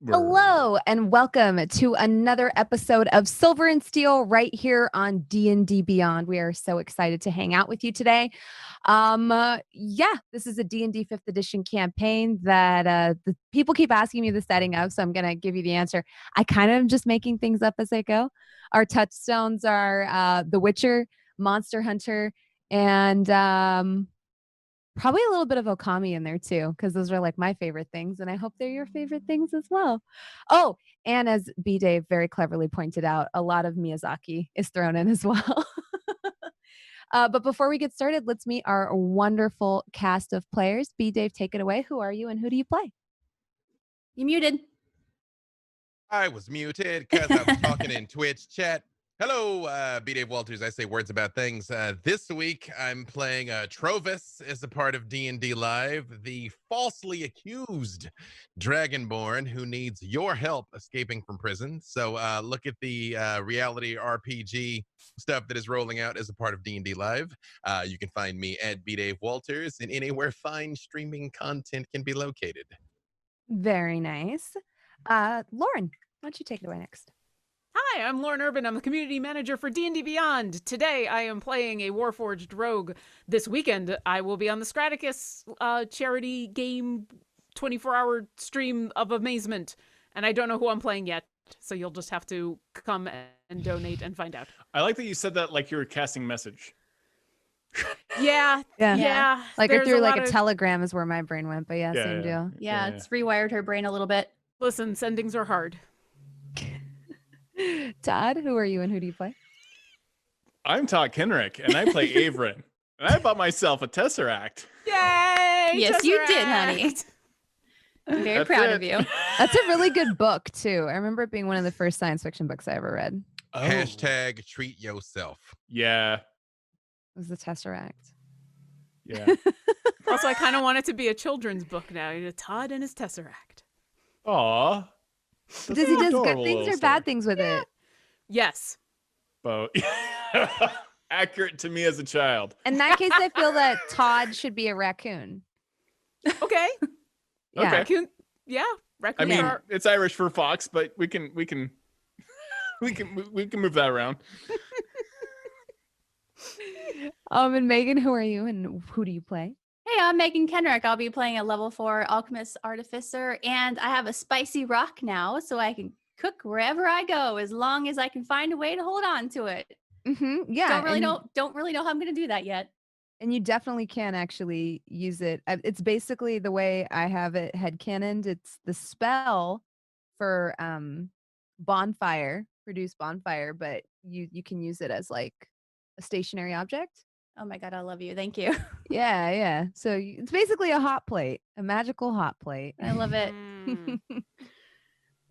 Hello and welcome to another episode of Silver and Steel right here on D&D Beyond. We are so excited to hang out with you today. This is a D&D 5th edition campaign that the people keep asking me the setting of, so I'm going to give you the answer. I kind of am just making things up as I go. Our touchstones are The Witcher, Monster Hunter, and probably a little bit of Okami in there too, because those are like my favorite things, and I hope they're your favorite things as well. Oh, and as B. Dave very cleverly pointed out, a lot of Miyazaki is thrown in as well. But before we get started, let's meet our wonderful cast of players. B. Dave, take it away. Who are you and who do you play? You muted. I was muted because I was talking in Twitch chat. Hello, B. Dave Walters. I say words about things. This week, I'm playing Trovis as a part of D&D Live, the falsely accused Dragonborn who needs your help escaping from prison. So look at the reality RPG stuff that is rolling out as a part of D&D Live. You can find me at B. Dave Walters and anywhere fine streaming content can be located. Very nice. Lauren, why don't you take it away next? Hi, I'm Lauren Urban. I'm the community manager for D&D Beyond. Today, I am playing a Warforged rogue. This weekend, I will be on the Straticus charity game 24-hour stream of amazement. And I don't know who I'm playing yet, so you'll just have to come and donate and find out. I like that you said that like you were casting message. Yeah. Like I threw like a telegram is where my brain went, but same deal. Yeah, it's rewired her brain a little bit. Listen, sendings are hard. Todd, who are you and who do you play? I'm Todd Kenreck, and I play Avren. And I bought myself a Tesseract. Yay! Yes, you did, honey. I'm very proud of you. That's a really good book, too. I remember it being one of the first science fiction books I ever read. Oh. Hashtag treat yourself. Yeah. It was the Tesseract. Yeah. Also, I kind of want it to be a children's book now. Todd and his Tesseract. Aw. Does he do good things or bad things with it? Yes. Both. Accurate to me as a child. In that case, I feel that Todd should be a raccoon. Okay. Yeah. Okay. Raccoon. Yeah. I mean, it's Irish for fox, but we can move that around. And Meagan, who are you and who do you play? Hey, I'm Meagan Kenreck. I'll be playing a level 4 alchemist artificer, and I have a spicy rock now, so I can cook wherever I go as long as I can find a way to hold on to it. Mm-hmm. Yeah. Don't really know how I'm going to do that yet. And you definitely can actually use it. It's basically the way I have it headcanoned. It's the spell for produce bonfire, but you can use it as like a stationary object. Oh my God, I love you. Thank you. Yeah. So it's basically a hot plate, a magical hot plate. I love it.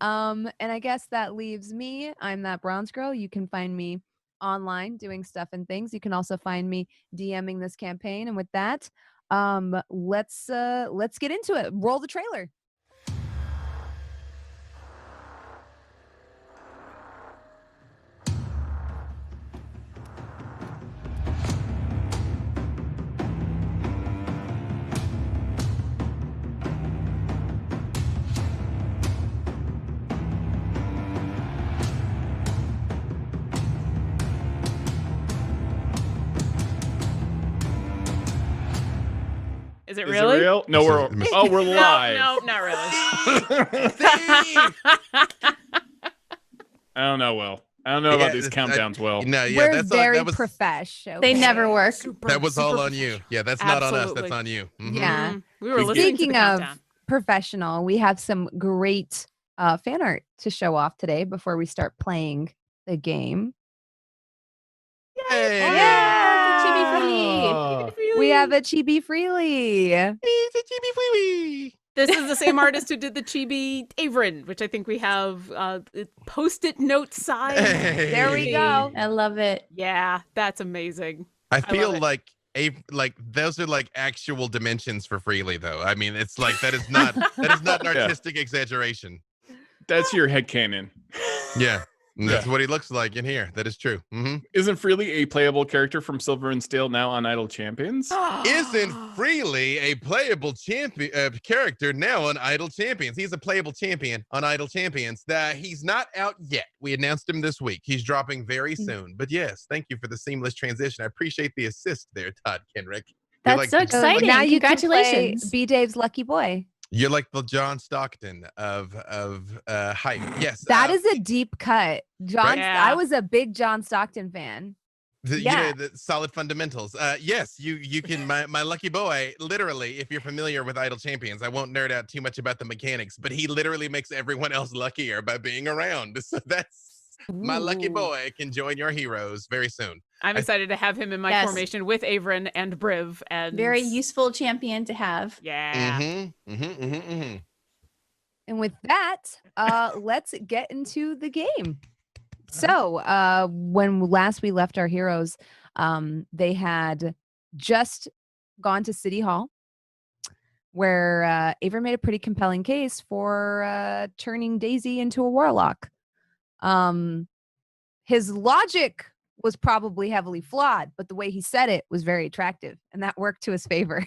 And I guess that leaves me. I'm that bronze girl. You can find me online doing stuff and things. You can also find me DMing this campaign. And with that, let's get into it. Roll the trailer. Is it Is really? it real? No, we're live. No, not really. I don't know, Will. I don't know about these countdowns, Will. No, yeah, We're that's very that was, professional. They never work. that was all on you. Yeah, that's not on us. That's on you. Mhm. Yeah. We were listening Speaking to the of countdown. professional, we have some great fan art to show off today before we start playing the game. Hey. Chibi Freely. Oh. We have a Chibi Freely. It's a chibi wee. This is the same artist who did the chibi Avren, which I think we have post-it note size. Hey. There we go. I love it. Yeah, that's amazing. I feel it. like those are like actual dimensions for Freely though. I mean, it's like that is not an artistic exaggeration. That's your headcanon. Yeah. That's what he looks like in here. That is true. Isn't Freely a playable character from Silver and Steel now on Idle Champions? Isn't Freely a playable champion character now on Idle Champions? He's a playable champion on Idle Champions. He's not out yet. We announced him this week. He's dropping very soon. But yes, thank you for the seamless transition. I appreciate the assist there, Todd Kenreck. That's so exciting. Now you Congratulations. can play B Dave's lucky boy. You're like the John Stockton of hype. Yes. That is a deep cut. John, Yeah. I was a big John Stockton fan. You know, the solid fundamentals. Yes, you can. My lucky boy, literally, if you're familiar with Idle Champions, I won't nerd out too much about the mechanics, but he literally makes everyone else luckier by being around. So that's my lucky boy can join your heroes very soon. I'm excited to have him in my formation with Avren and Briv. And very useful champion to have. Yeah. And with that, let's get into the game. So when last we left our heroes, they had just gone to City Hall, where Avren made a pretty compelling case for turning Daisy into a warlock. His logic was probably heavily flawed, but the way he said it was very attractive, and that worked to his favor.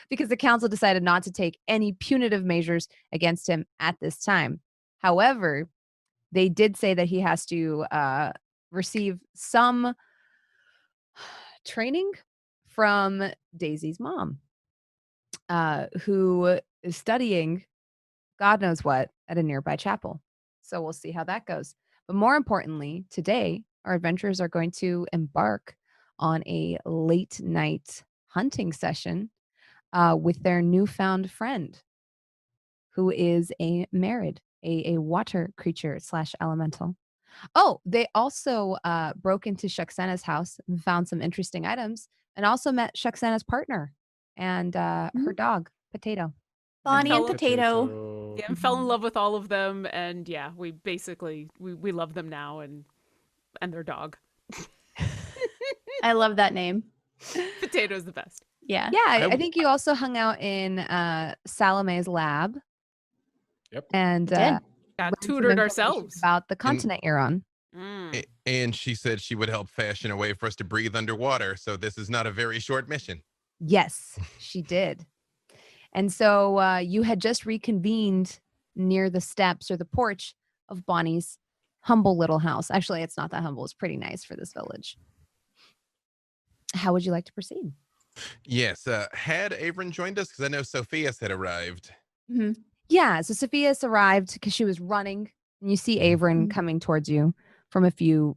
Because the council decided not to take any punitive measures against him at this time. However, they did say that he has to receive some training from Daisy's mom, who is studying God knows what at a nearby chapel. So we'll see how that goes. But more importantly, today, our adventurers are going to embark on a late night hunting session with their newfound friend, who is a Merid, a water creature / elemental. Oh, they also broke into Shuxena's house and found some interesting items, and also met Shuxena's partner and her dog, Potato. Bonnie and Potato. Yeah, and fell in love with all of them, and yeah, we basically we love them now, and their dog. I love that name. Potato's the best. Yeah. Yeah, I think you also hung out in Salome's lab. Yep. And got learned some tutored information ourselves about the continent you're on. And she said she would help fashion a way for us to breathe underwater. So this is not a very short mission. Yes, she did. And so you had just reconvened near the steps or the porch of Bonnie's humble little house. Actually, it's not that humble. It's pretty nice for this village. How would you like to proceed? Yes. Had Avren joined us? Because I know Sofieus had arrived. Yeah, so Sofieus arrived because she was running. And you see Avren coming towards you from a few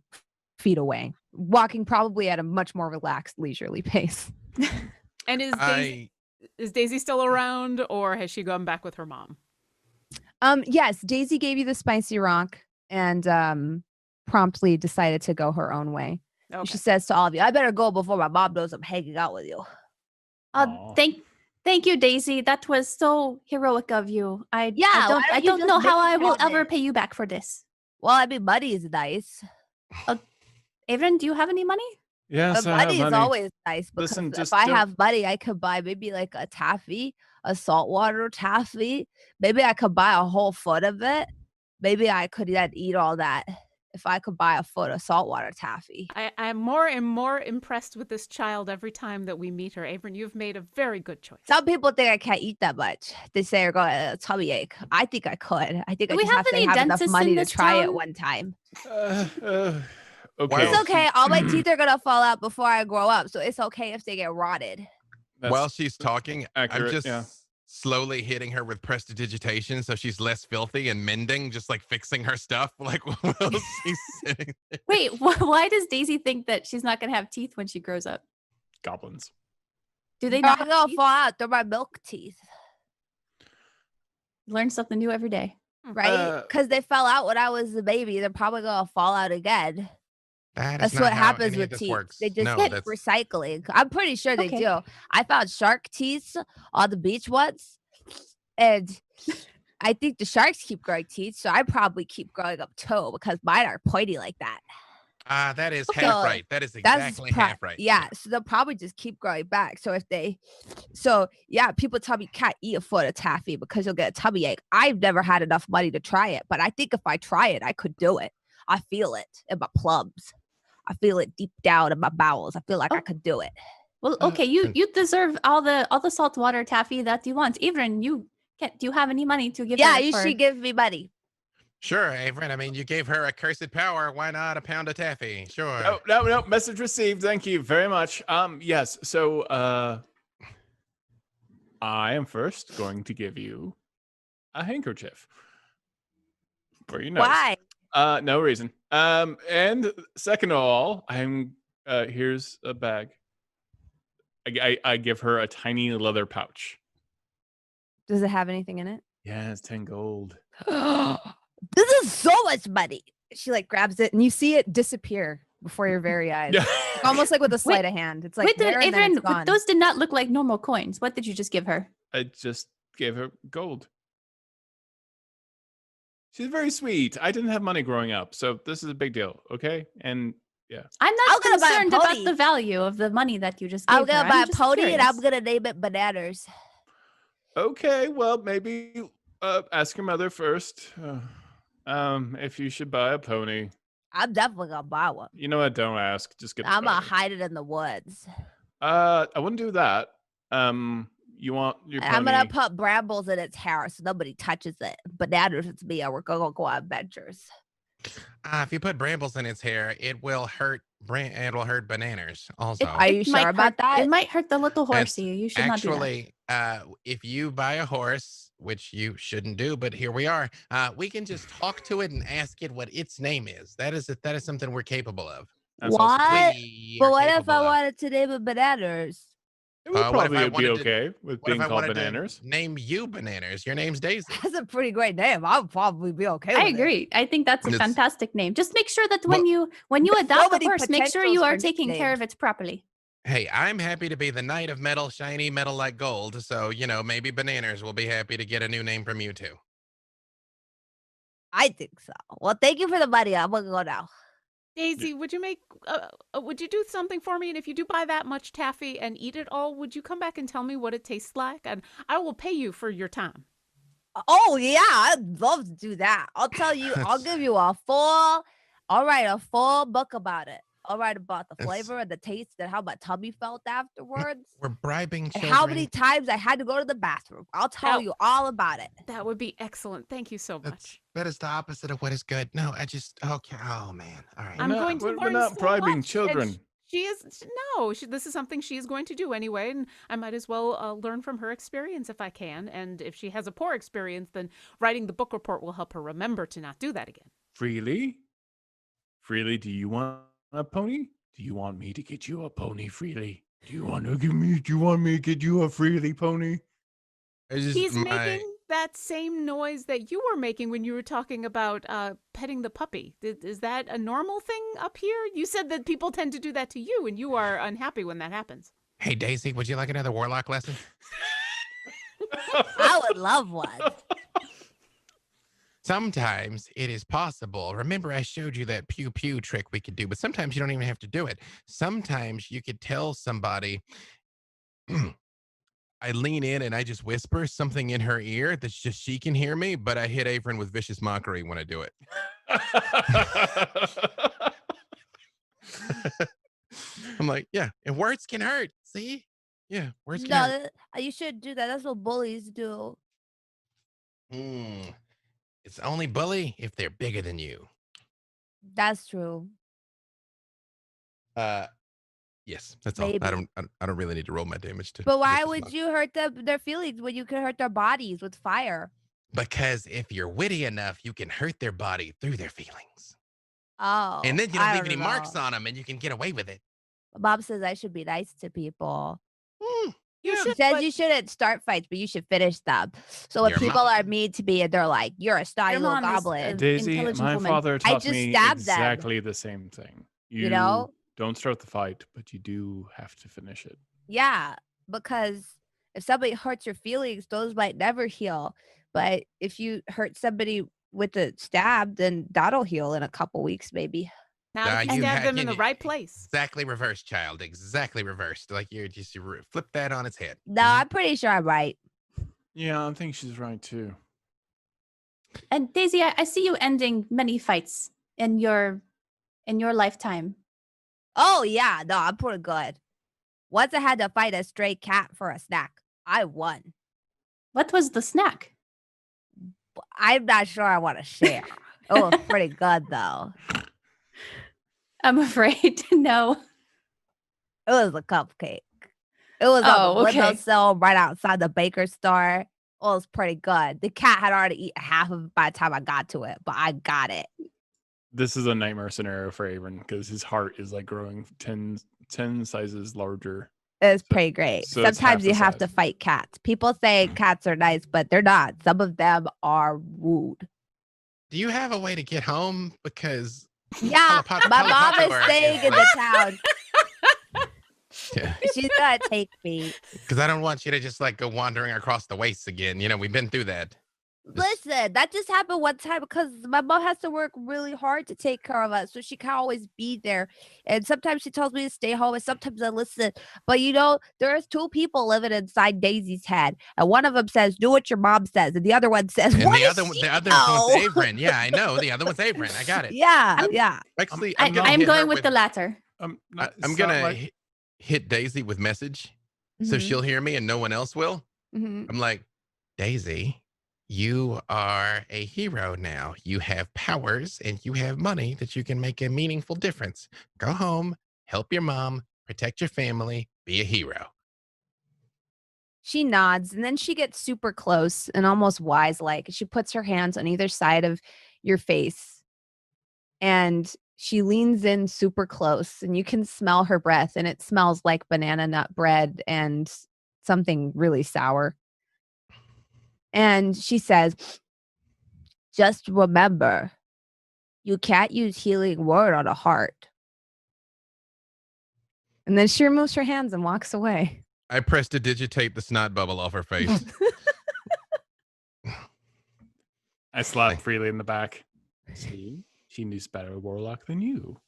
feet away, walking probably at a much more relaxed, leisurely pace. And is Daisy still around, or has she gone back with her mom? Yes, Daisy gave you the spicy rock and promptly decided to go her own way. Okay. She says to all of you, I better go before my mom knows I'm hanging out with you. Thank you, Daisy. That was so heroic of you. I why don't you know just how make I will it? ever pay you back for this. Well, I mean, money is nice. Avren, do you have any money? Yes, But I have money is money. always nice because Listen, if just I don't- have money, I could buy maybe like a taffy, a saltwater taffy. Maybe I could buy a whole foot of it. Maybe I could then eat all that if I could buy a foot of saltwater taffy. I'm more and more impressed with this child every time that we meet her. Avren, you've made a very good choice. Some people think I can't eat that much. They say I got a tummy ache. I think I could. I think Do I we just have have to any have enough dentists money in to this try it town? one time. Okay. It's okay. All my teeth are gonna fall out before I grow up, so it's okay if they get rotted. That's While she's talking, accurate, I'm just yeah. slowly hitting her with prestidigitation so she's less filthy and mending, just like fixing her stuff. Like while she's sitting there. Wait, why does Daisy think that she's not going to have teeth when she grows up? goblins. Do they They're not all have gonna teeth? fall out. They're my milk teeth, Learn something new every day. right? Because they fell out when I was a baby. They're probably gonna fall out again. That is That's not what how happens any of with this teeth. works. They just No, get that's recycling. I'm pretty sure they Okay. do. I found shark teeth on the beach once, and I think the sharks keep growing teeth, so I probably keep growing up too because mine are pointy like that. That is So, half right. That is exactly half right. Yeah, so they'll probably just keep growing back. So people tell me you can't eat a foot of taffy because you'll get a tummy ache. I've never had enough money to try it, but I think if I try it, I could do it. I feel it in my plums. I feel it deep down in my bowels. I feel like I could do it. Well, okay, you deserve all the saltwater taffy that you want. Avren, do you have any money to give her? Yeah, you should give me money. Sure, Avren. I mean, you gave her a cursed power. Why not a pound of taffy? Sure. No. Message received. Thank you very much. Yes. So, I am first going to give you a handkerchief. Very nice. Why? No reason. And second of all, here's a bag. I give her a tiny leather pouch. Does it have anything in it? Yeah, it's 10 gold. This is so much money. She like grabs it and you see it disappear before your very eyes. Almost like with a sleight of hand. It's like there and then it's gone. Those did not look like normal coins. What did you just give her? I just gave her gold. She's very sweet. I didn't have money growing up, so this is a big deal, okay? And yeah. I'm not concerned about the value of the money that you just gave her. I'm gonna buy a pony and I'm gonna name it Bananas. Okay, well, maybe ask your mother first. If you should buy a pony. I'm definitely gonna buy one. You know what? Don't ask. Just get. I'm gonna hide it in the woods. I wouldn't do that. You want your pony? I'm gonna put brambles in its hair so nobody touches it. Bananas, it's me, and we're gonna go on adventures. If you put brambles in its hair, it will hurt. It will hurt Bananas. Also, Are you sure about that? It might hurt the little horsey. You should not do that. If you buy a horse, which you shouldn't do, but here we are, we can just talk to it and ask it what its name is. That is something we're capable of. What? But what if I wanted to name it Bananas? It would probably be okay with being called Bananas. Name you Bananas. Your name's Daisy. That's a pretty great name. I would probably be okay with it. I agree. I think that's a fantastic name. Just make sure that when you adopt a horse, make sure you are taking care of it properly. Hey, I'm happy to be the knight of metal, shiny metal like gold. So, maybe Bananas will be happy to get a new name from you too. I think so. Well, thank you for the money. I'm gonna go now. Daisy, would you do something for me? And if you do buy that much taffy and eat it all, would you come back and tell me what it tastes like? And I will pay you for your time. Oh yeah, I'd love to do that. I'll tell you, I'll give you I'll write a full book about it. I'll write about the flavor and the taste and how my tummy felt afterwards. We're bribing children. And how many times I had to go to the bathroom. I'll tell you all about it. That would be excellent. Thank you so much. That is the opposite of what is good. No, okay. Oh man. All right. We're not bribing children. This is something she is going to do anyway, and I might as well learn from her experience if I can. And if she has a poor experience, then writing the book report will help her remember to not do that again. Freely, do you want a pony? Do you want me to get you a pony, Freely? Do you want me to get you a Freely pony? He's making that same noise that you were making when you were talking about petting the puppy. Is that a normal thing up here? You said that people tend to do that to you, and you are unhappy when that happens. Hey, Daisy, would you like another warlock lesson? I would love one. Sometimes it is possible. Remember, I showed you that pew pew trick we could do, but sometimes you don't even have to do it. Sometimes you could tell somebody, I lean in and I just whisper something in her ear that's just she can hear me, but I hit Avren with vicious mockery when I do it. I'm like, yeah, and words can hurt. See? Yeah, words can hurt. You shouldn't do that. That's what bullies do. It's only bully if they're bigger than you. That's true. Yes, that's all. I don't really need to roll my damage to. But why would you hurt their feelings when you could hurt their bodies with fire? Because if you're witty enough, you can hurt their body through their feelings. Oh. And then you don't leave any marks on them, and you can get away with it. Bob says I should be nice to people. He says you shouldn't start fights, but you should finish them. So when people are mean to me and they're like, "You're a snotty little goblin," Daisy, my father taught me exactly the same thing. You know, don't start the fight, but you do have to finish it. Yeah, because if somebody hurts your feelings, those might never heal. But if you hurt somebody with a stab, then that'll heal in a couple weeks, maybe. Now if you stab them in the right place. Exactly reversed, child. Exactly reversed. Like you flip that on its head. No, I'm pretty sure I'm right. Yeah, I think she's right too. And Daisy, I see you ending many fights in your lifetime. Oh yeah, no, I'm pretty good. Once I had to fight a stray cat for a snack. I won. What was the snack? I'm not sure I want to share. It was pretty good though. I'm afraid to know. It was a cupcake. It was on the okay. windowsill right outside the baker's store. It was pretty good. The cat had already eaten half of it by the time I got to it, but I got it. This is a nightmare scenario for Avren because his heart is like growing 10 sizes larger. It's pretty great. So it's Sometimes half you the have size. to fight cats. People say cats are nice, but they're not. Some of them are rude. Do you have a way to get home? Because Yeah, my mom is Teleporter staying is in the like- town. Yeah. She's gonna take me. Because I don't want you to just like go wandering across the wastes again. You know, we've been through that. Listen, that just happened one time because my mom has to work really hard to take care of us, so she can't always be there. And sometimes she tells me to stay home, and sometimes I listen. But you know, there's two people living inside Daisy's head, and one of them says, "Do what your mom says," and the other one says, And "What the does other she the other know?" one's Avren. Yeah, I know. The other one's Avren. I got it. Yeah, yeah. Actually, I'm gonna hit her going with the latter. I'm It's gonna not like- hit Daisy with message, so Mhm. she'll hear me and no one else will. Mhm. I'm like, Daisy, you are a hero now. You have powers and you have money that you can make a meaningful difference. Go home, help your mom, protect your family, be a hero. She nods and then she gets super close and almost wise like. She puts her hands on either side of your face and she leans in super close and you can smell her breath and it smells like banana nut bread and something really sour. And she says, "Just remember, you can't use healing word on a heart." And then she removes her hands and walks away. I pressed to digitate the snot bubble off her face. I slapped Freely in the back. See, she knew better warlock than you.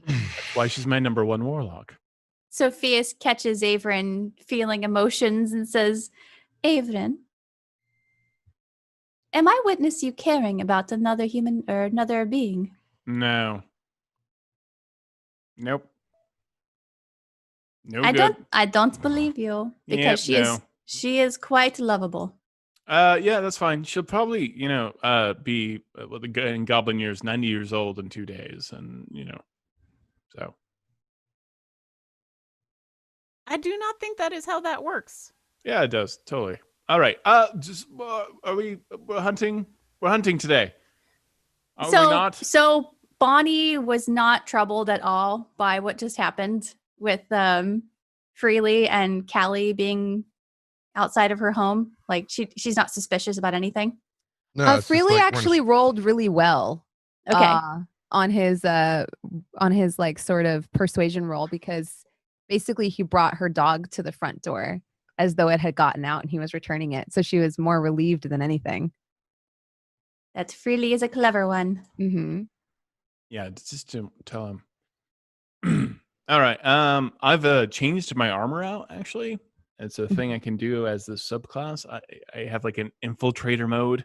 That's why she's my number one warlock. Sofieus catches Avren feeling emotions and says, "Avren, am I witness you caring about another human or another being?" No. Nope. No good. I don't believe you because Yeah, she is quite lovable. Yeah, that's fine. She'll probably, be in Goblin years, 90 years old in 2 days, and so. I do not think that is how that works. Yeah, it does totally. All right. We're hunting? We're hunting today. Are we not? So Bonnie was not troubled at all by what just happened with Freely and Callie being outside of her home. Like she's not suspicious about anything. No, it's just Freely like we're in a actually rolled really well. Okay. On his like sort of persuasion roll because basically he brought her dog to the front door as though it had gotten out and he was returning it. So she was more relieved than anything. That Freely is a clever one. Mm-hmm. Yeah, just to tell him. All right. I've changed my armor out, actually. It's a thing I can do as the subclass. I have like an infiltrator mode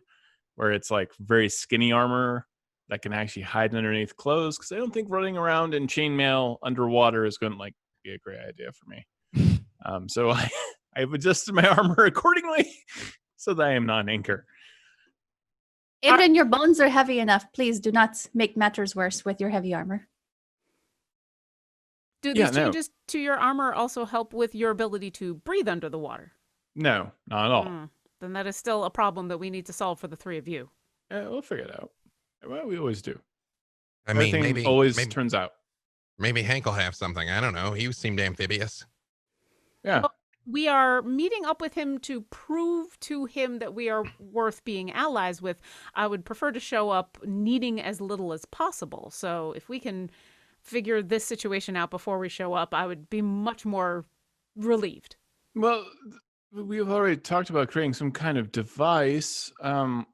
where it's like very skinny armor that can actually hide underneath clothes because I don't think running around in chainmail underwater is going to be a great idea for me. So I've adjusted my armor accordingly so that I am not an anchor. Avren, your bones are heavy enough. Please do not make matters worse with your heavy armor. Do these changes to your armor also help with your ability to breathe under the water? No, not at all. Then that is still a problem that we need to solve for the three of you. Yeah, we'll figure it out. Well, we always do. I mean, Everything maybe always turns out. Maybe Hank will have something. I don't know. He seemed amphibious. Yeah. Well, we are meeting up with him to prove to him that we are worth being allies with. I would prefer to show up needing as little as possible. So if we can figure this situation out before we show up, I would be much more relieved. Well, We've already talked about creating some kind of device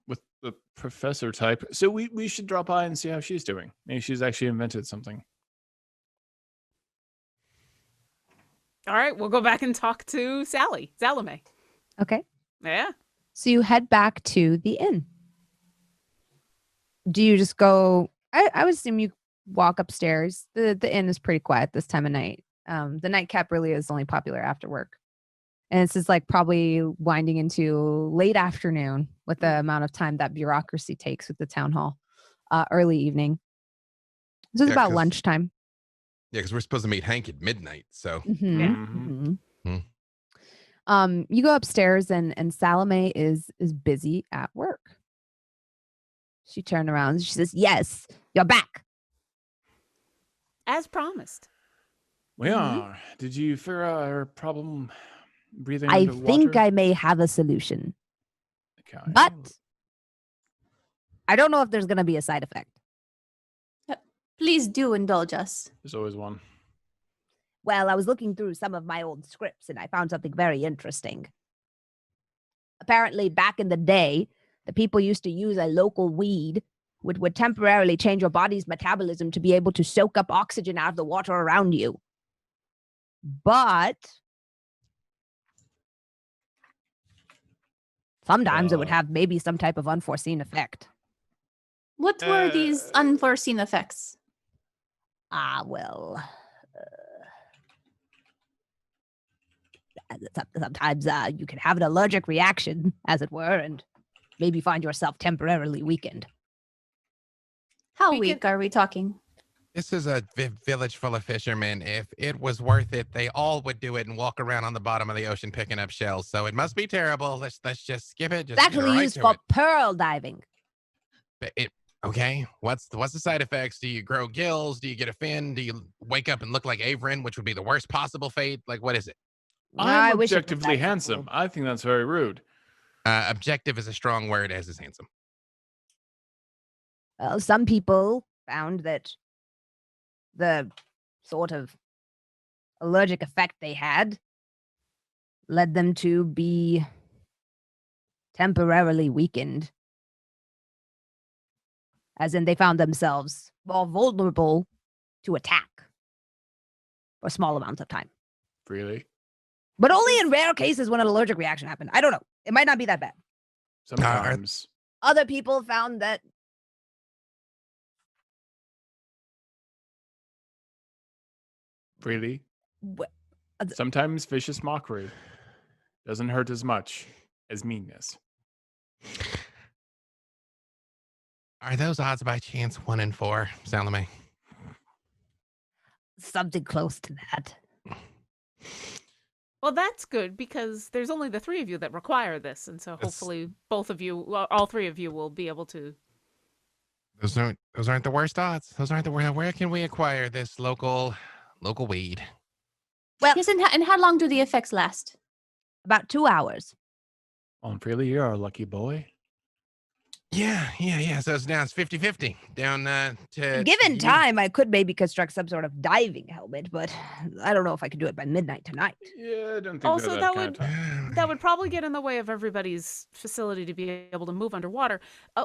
with the professor type. So we should drop by and see how she's doing. Maybe she's actually invented something. All right, we'll go back and talk to Salome. Okay. Yeah. So you head back to the inn. Do you just go? I would assume you walk upstairs. The inn is pretty quiet this time of night. The nightcap really is only popular after work. And this is like probably winding into late afternoon with the amount of time that bureaucracy takes with the town hall. Early evening. So it's Yeah, about 'cause- lunchtime. Yeah, because we're supposed to meet Hank at midnight. So Mhm, Yeah. mhm. Hmm. You go upstairs and Salome is busy at work. She turned around and she says, "Yes, you're back." As promised. We Mhm. are. Did you figure out our problem breathing I underwater? think I may have a solution, Okay. but I don't know if there's going to be a side effect. Please do indulge us. There's always one. Well, I was looking through some of my old scripts and I found something very interesting. Apparently, back in the day, the people used to use a local weed which would temporarily change your body's metabolism to be able to soak up oxygen out of the water around you. But sometimes it would have maybe some type of unforeseen effect. What were these unforeseen effects? Sometimes you can have an allergic reaction, as it were, and maybe find yourself temporarily weakened. How We weak are we talking? this is a village full of fishermen. If it was worth it, they all would do it and walk around on the bottom of the ocean picking up shells. So it must be terrible. Let's just skip it. Just It's get actually right used to for it. pearl diving. But okay. What's the side effects? Do you grow gills? Do you get a fin? Do you wake up and look like Avren, which would be the worst possible fate? Like, what is it? I I'm wish it was objectively that handsome. simple. I think that's very rude. Objective is a strong word, as is handsome. Well, some people found that the sort of allergic effect they had led them to be temporarily weakened. As in, they found themselves more vulnerable to attack for small amounts of time. Really? But only in rare cases when an allergic reaction happened. I don't know. It might not be that bad. Sometimes. Other people found that Really? wh- Sometimes vicious mockery doesn't hurt as much as meanness. Are those odds by chance 1 in 4, Salome? something close to that. Well, that's good because there's only the 3 of you that require this, and so hopefully both of you, well, all 3 of you, will be able to. Those aren't the worst odds. Those aren't the worst. Where can we acquire this local weed? Well, Yes, and how long do the effects last? about 2 hours. On Freely, you're a lucky boy. Yeah. So it's 50-50 down to Given you. time, I could maybe construct some sort of diving helmet, but I don't know if I could do it by midnight tonight. Yeah, I don't think Also, they're that kind of time. That would probably get in the way of everybody's facility to be able to move underwater.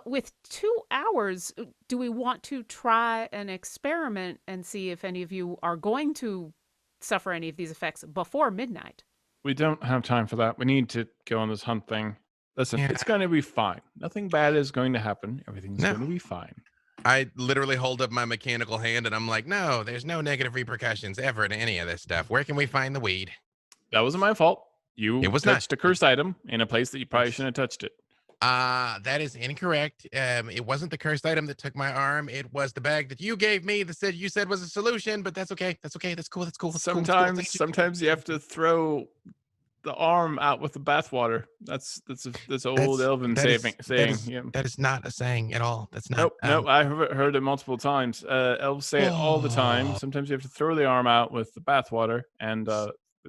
With 2 hours, do we want to try an experiment and see if any of you are going to suffer any of these effects before midnight? We don't have time for that. We need to go on this hunt thing. Listen, Yeah. it's going to be fine. Nothing bad is going to happen. Everything's No. going to be fine. I literally hold up my mechanical hand and I'm like, no, there's no negative repercussions ever to any of this stuff. Where can we find the weed? That wasn't my fault. You It was not. touched a cursed item in a place that you probably shouldn't have touched it. That is incorrect. It wasn't the cursed item that took my arm. It was the bag that you gave me that you said was a solution, but that's okay. That's okay. That's cool. That's cool. That's cool. Sometimes you have to throw the arm out with the bathwater. That's old elven saying. Yeah. That is not a saying at all. That's not. Nope. I've heard it multiple times. Elves say it all the time. Sometimes you have to throw the arm out with the bathwater, and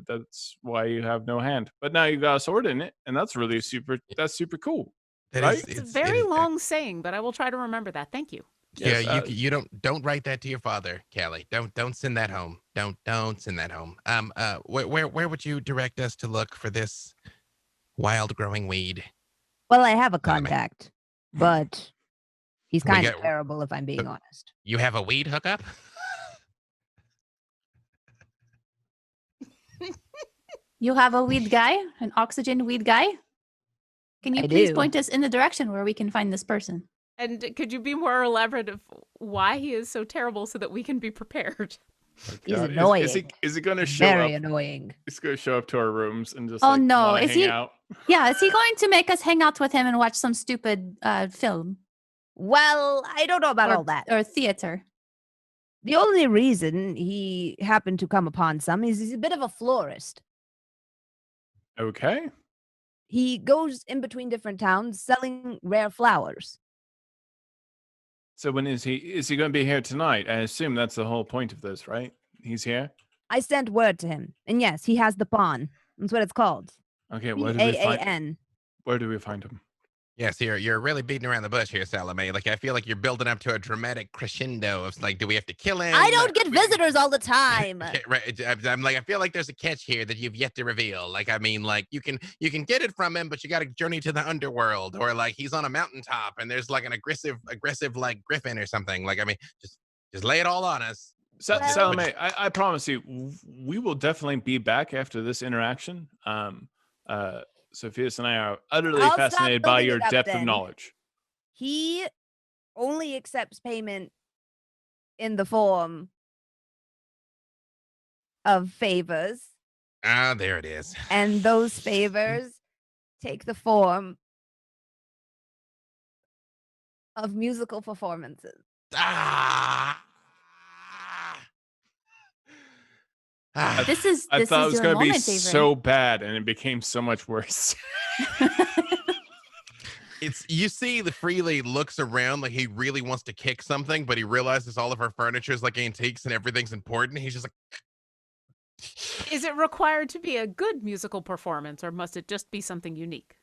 that's why you have no hand. But now you got a sword in it, and that's really super. That's super cool. Right? It's a very long saying, but I will try to remember that. Thank you. Yeah, Yes, you don't write that to your father, Callie. Don't send that home. Don't send that home. Where would you direct us to look for this wild growing weed. Well, I have a Salome. contact, but he's We kind of get- terrible if I'm being honest. You have a weed hookup? You have a weed guy, an oxygen weed guy? Can you I please do. point us in the direction where we can find this person? And could you be more elaborate of why he is so terrible so that we can be prepared? He's God, annoying. Is he going to show Very up? annoying. He's going to show up to our rooms and just Oh, like, no, wanna is hang he- out. Yeah, is he going to make us hang out with him and watch some stupid film Well, I don't know about or, all that. or theater? The only reason he happened to come upon some is he's a bit of a florist. Okay. He goes in between different towns selling rare flowers. So when is he going to be here tonight? I assume that's the whole point of this, right? He's here. I sent word to him, and yes, he has the pawn. That's what it's called. Okay. Where do we find? P-A-A-N. Where do we find him? Yes, you're really beating around the bush here, Salome. Like I feel like you're building up to a dramatic crescendo of like, do we have to kill him? I don't get visitors all the time. Okay, right. I'm like, I feel like there's a catch here that you've yet to reveal. Like, I mean, like you can get it from him, but you got to journey to the underworld, or like he's on a mountaintop and there's like an aggressive like griffin or something. Like, I mean, just lay it all on us. Well- Salome, I promise you, we will definitely be back after this interaction. Sofieus and I are utterly I'll stop fascinated by building your it up depth of then. knowledge. He only accepts payment in the form of favors, Ah, there it is. and those favors take the form of musical performances. Ah. Ah. This is I thought it was your going to be moment, Avren. so bad, and it became so much worse. It's you see the Freely looks around like he really wants to kick something, but he realizes all of her furniture is like antiques and everything's important. He's just like, Is it required to be a good musical performance, or must it just be something unique?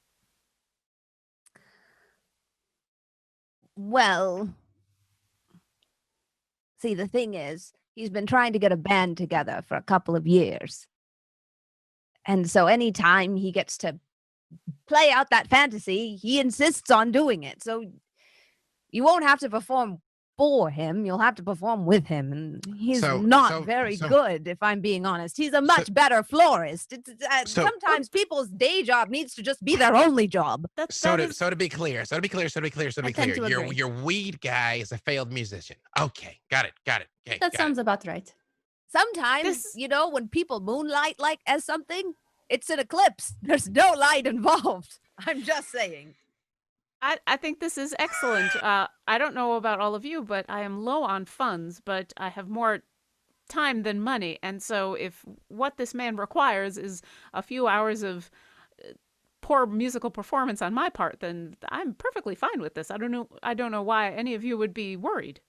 Well, see, the thing is, he's been trying to get a band together for a couple of years. And so anytime he gets to play out that fantasy, he insists on doing it. So you won't have to perform for him, you'll have to perform with him. And he's not very good, if I'm being honest. He's a much better florist. Sometimes people's day job needs to just be their only job. So to be clear, agree. your weed guy is a failed musician. Okay, got it. Okay, That sounds about right. Sometimes, when people moonlight like as something, it's an eclipse. There's no light involved. I'm just saying. I think this is excellent. I don't know about all of you, but I am low on funds, but I have more time than money. And so if what this man requires is a few hours of poor musical performance on my part, then I'm perfectly fine with this. I don't know why any of you would be worried.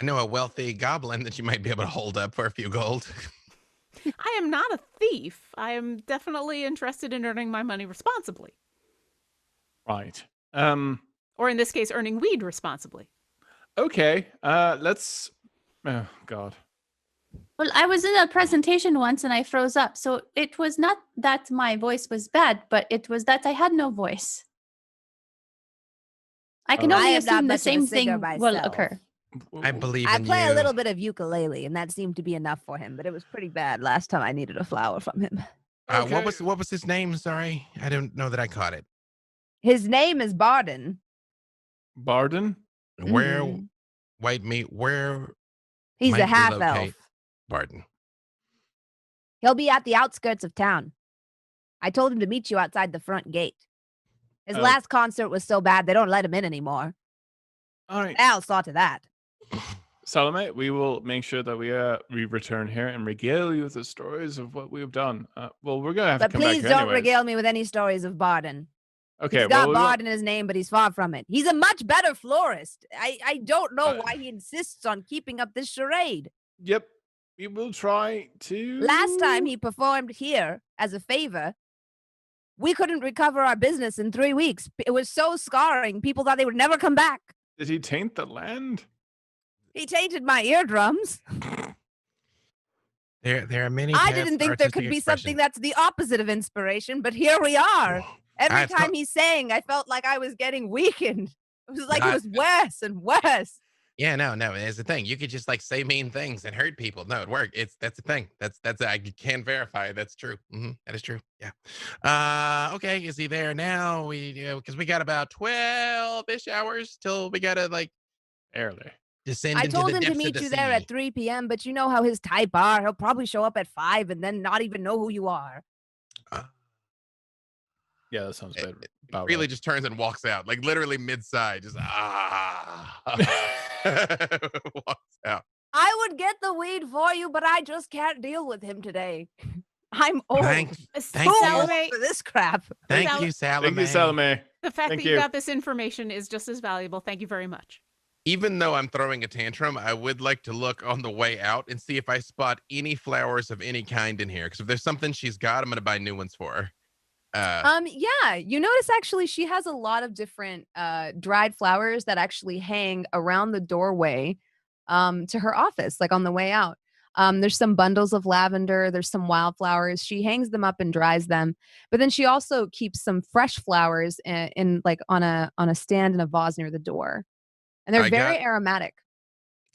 I know a wealthy goblin that you might be able to hold up for a few gold. I am not a thief. I am definitely interested in earning my money responsibly. Right. Or in this case, earning weed responsibly. Okay. Let's. Oh God. Well, I was in a presentation once and I froze up. So it was not that my voice was bad, but it was that I had no voice. I can Oh. only I am not assume the much of a same singer thing will myself. occur. I believe I in play you. a little bit of ukulele, and that seemed to be enough for him, but it was pretty bad last time I needed a flower from him. Okay. What was his name? Sorry, I don't know that I caught it. His name is Barden. Barden? Where, Mhm. white meat? Where, He's might a we half locate elf. Barden? He'll be at the outskirts of town. I told him to meet you outside the front gate. His Oh. last concert was so bad they don't let him in anymore. All right. Al saw to that. Salome, we will make sure that we return here and regale you with the stories of what we have done. Well, we're gonna have But to come back please here don't anyways. regale me with any stories of Barden. Okay. He's got well, we won't- Barden in his name, but he's far from it. He's a much better florist. I don't know Uh, why he insists on keeping up this charade. Yep. We will try to. Last time he performed here as a favor, we couldn't recover our business in 3 weeks. It was so scarring. People thought they would never come back. Did he taint the land? He tainted my eardrums. There are many. I paths didn't for think there artistic could be expression. something that's the opposite of inspiration, but here we are. Every I time thought- he sang, I felt like I was getting weakened. It was like I- it was worse and worse. Yeah, no. There's the thing. You could just like say mean things and hurt people. No, it worked. That's the thing. That's I can verify. That's true. That is true. Yeah. Okay. Is he there now? Because we got about 12-ish hours till we gotta like Early. descend I into told the him to depths of meet the you sea. there at 3 p.m., but you know how his type are. He'll probably show up at 5 and then not even know who you are. Yeah, that sounds bad. Really just turns and walks out, like literally mid-side, just walks out. I would get the weed for you, but I just can't deal with him today. I'm old. Thank Too you. old Salome, for this crap. Thank Sal- you, Salome. Thank you, Salome. the fact Thank that you you. got this information is just as valuable. Thank you very much. Even though I'm throwing a tantrum, I would like to look on the way out and see if I spot any flowers of any kind in here. Because if there's something she's got, I'm gonna buy new ones for her. Yeah, you notice actually she has a lot of different dried flowers that actually hang around the doorway to her office, like on the way out. There's some bundles of lavender, there's some wildflowers. She hangs them up and dries them. But then she also keeps some fresh flowers in like on a stand in a vase near the door. And they're very aromatic.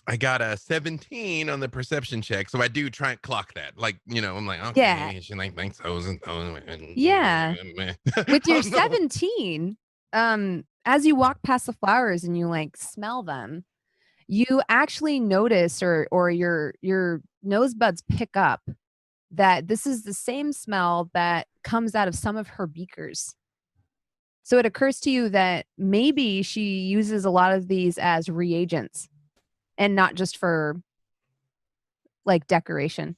I got a 17 on the perception check, so I do try and clock that. Like, I'm like, okay, Yeah. she like thinks those and those. Yeah. With your Oh, no. 17, as you walk past the flowers and you like smell them, you actually notice or your nose buds pick up that this is the same smell that comes out of some of her beakers. So it occurs to you that maybe she uses a lot of these as reagents and not just for like decoration.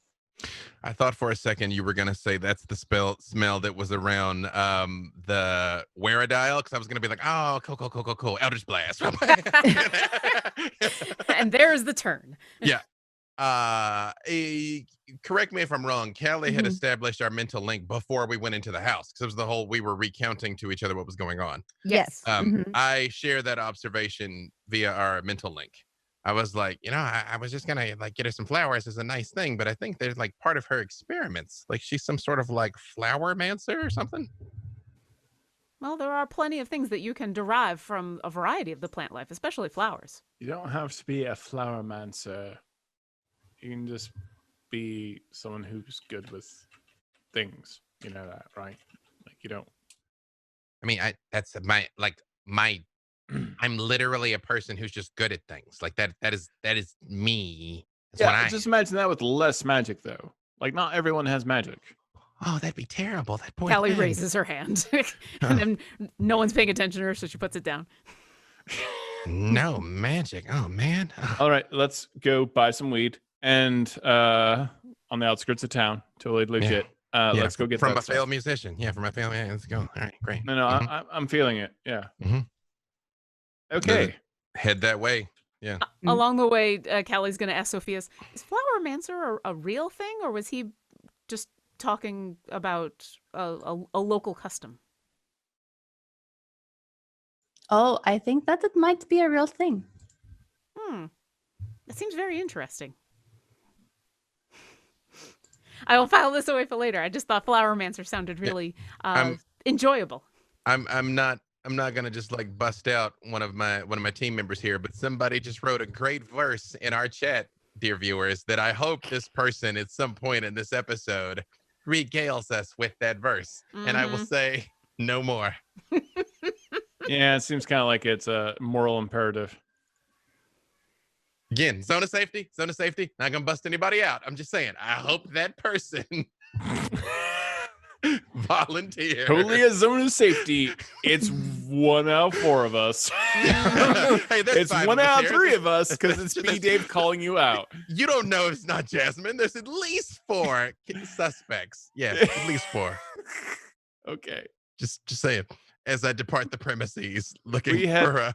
I thought for a second you were gonna say that's the smell that was around the Weradile, because I was gonna be like, oh, cool, Eldritch Blast. And there's the turn. Yeah. Correct me if I'm wrong. Callie had Mhm. established our mental link before we went into the house, because it was the whole we were recounting to each other what was going on. Yes. Mhm. I share that observation via our mental link. I was like, I was just gonna like get her some flowers as a nice thing, but I think there's like part of her experiments, like she's some sort of like flower mancer or something. Well, there are plenty of things that you can derive from a variety of the plant life, especially flowers. You don't have to be a flower mancer. You can just be someone who's good with things. You know that, right? Like you don't. I mean, I'm literally a person who's just good at things. Like that is me. That's what I just am. imagine that with less magic, though. Like not everyone has magic. Oh, that'd be terrible. That poor Callie thing. raises her hand, and then no one's paying attention to her, so she puts it down. No magic. Oh man. All right, let's go buy some weed and on the outskirts of town, totally legit. Yeah, Let's go get from that a stuff. failed musician. Yeah, from a failed. Yeah, let's go. All right, great. No, Mhm. I'm feeling it. Yeah. Mhm. Okay. Head that way. Yeah. Along the way, Callie's going to ask Sofieus, is Flower Mancer a real thing, or was he just talking about a local custom? Oh, I think that it might be a real thing. That seems very interesting. I will file this away for later. I just thought Flower Mancer sounded really enjoyable. I'm not gonna just like bust out one of my team members here, but somebody just wrote a great verse in our chat, dear viewers, that I hope this person at some point in this episode regales us with that verse. And I will say no more. Yeah, it seems kind of like it's a moral imperative. Again, zone of safety. Not gonna bust anybody out. I'm just saying, I hope that person volunteer. Totally a zone of safety. It's 1 out of 4 of us. Hey, there's It's 5 1 of us out of here. 3 of us because it's B Dave calling you out. You don't know if it's not Jasmine. There's at least 4 suspects. Yeah, at least 4. Okay. Just saying. As I depart the premises, looking We head- for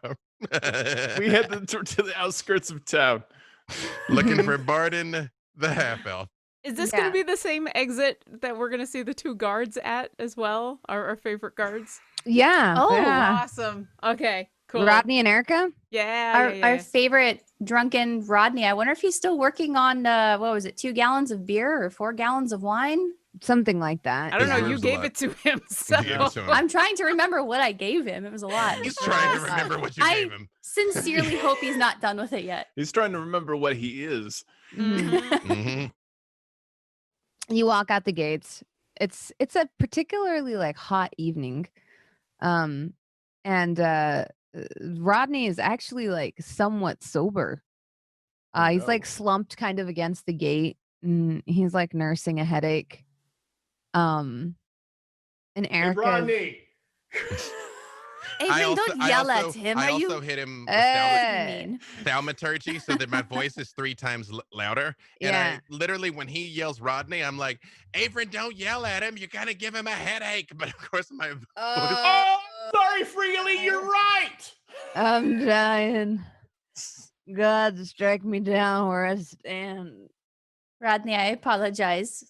We head to the outskirts of town. looking for Barden the half elf. Is this Yeah. going to be the same exit that we're going to see the 2 guards at as well? Our favorite guards? Yeah. Oh, yeah. Awesome. Okay, cool. Rodney and Erica? Yeah, Our favorite drunken Rodney. I wonder if he's still working on, 2 gallons of beer or 4 gallons of wine? something like that. I don't know. Deserves You a gave lot. it to him. So You gave it to him. I'm trying to remember what I gave him. It was a lot. He's trying to remember what you gave him. Sincerely hope he's not done with it yet. He's trying to remember what he is. Mhm. You walk out the gates. It's a particularly like hot evening. And Rodney is actually like somewhat sober. Oh, He's no. like slumped kind of against the gate, and he's like nursing a headache. And Hey, Erica, Rodney! Avren, don't yell at him. I Are you? also hit him with Hey. mean? thaumaturgy so that my voice is 3 times louder. And Yeah. I literally, when he yells Rodney, I'm like, Avren, don't yell at him. You gotta give him a headache. But of course, my Oh, sorry, Freely, you're right! I'm dying. God, strike me down where I stand. Rodney, I apologize.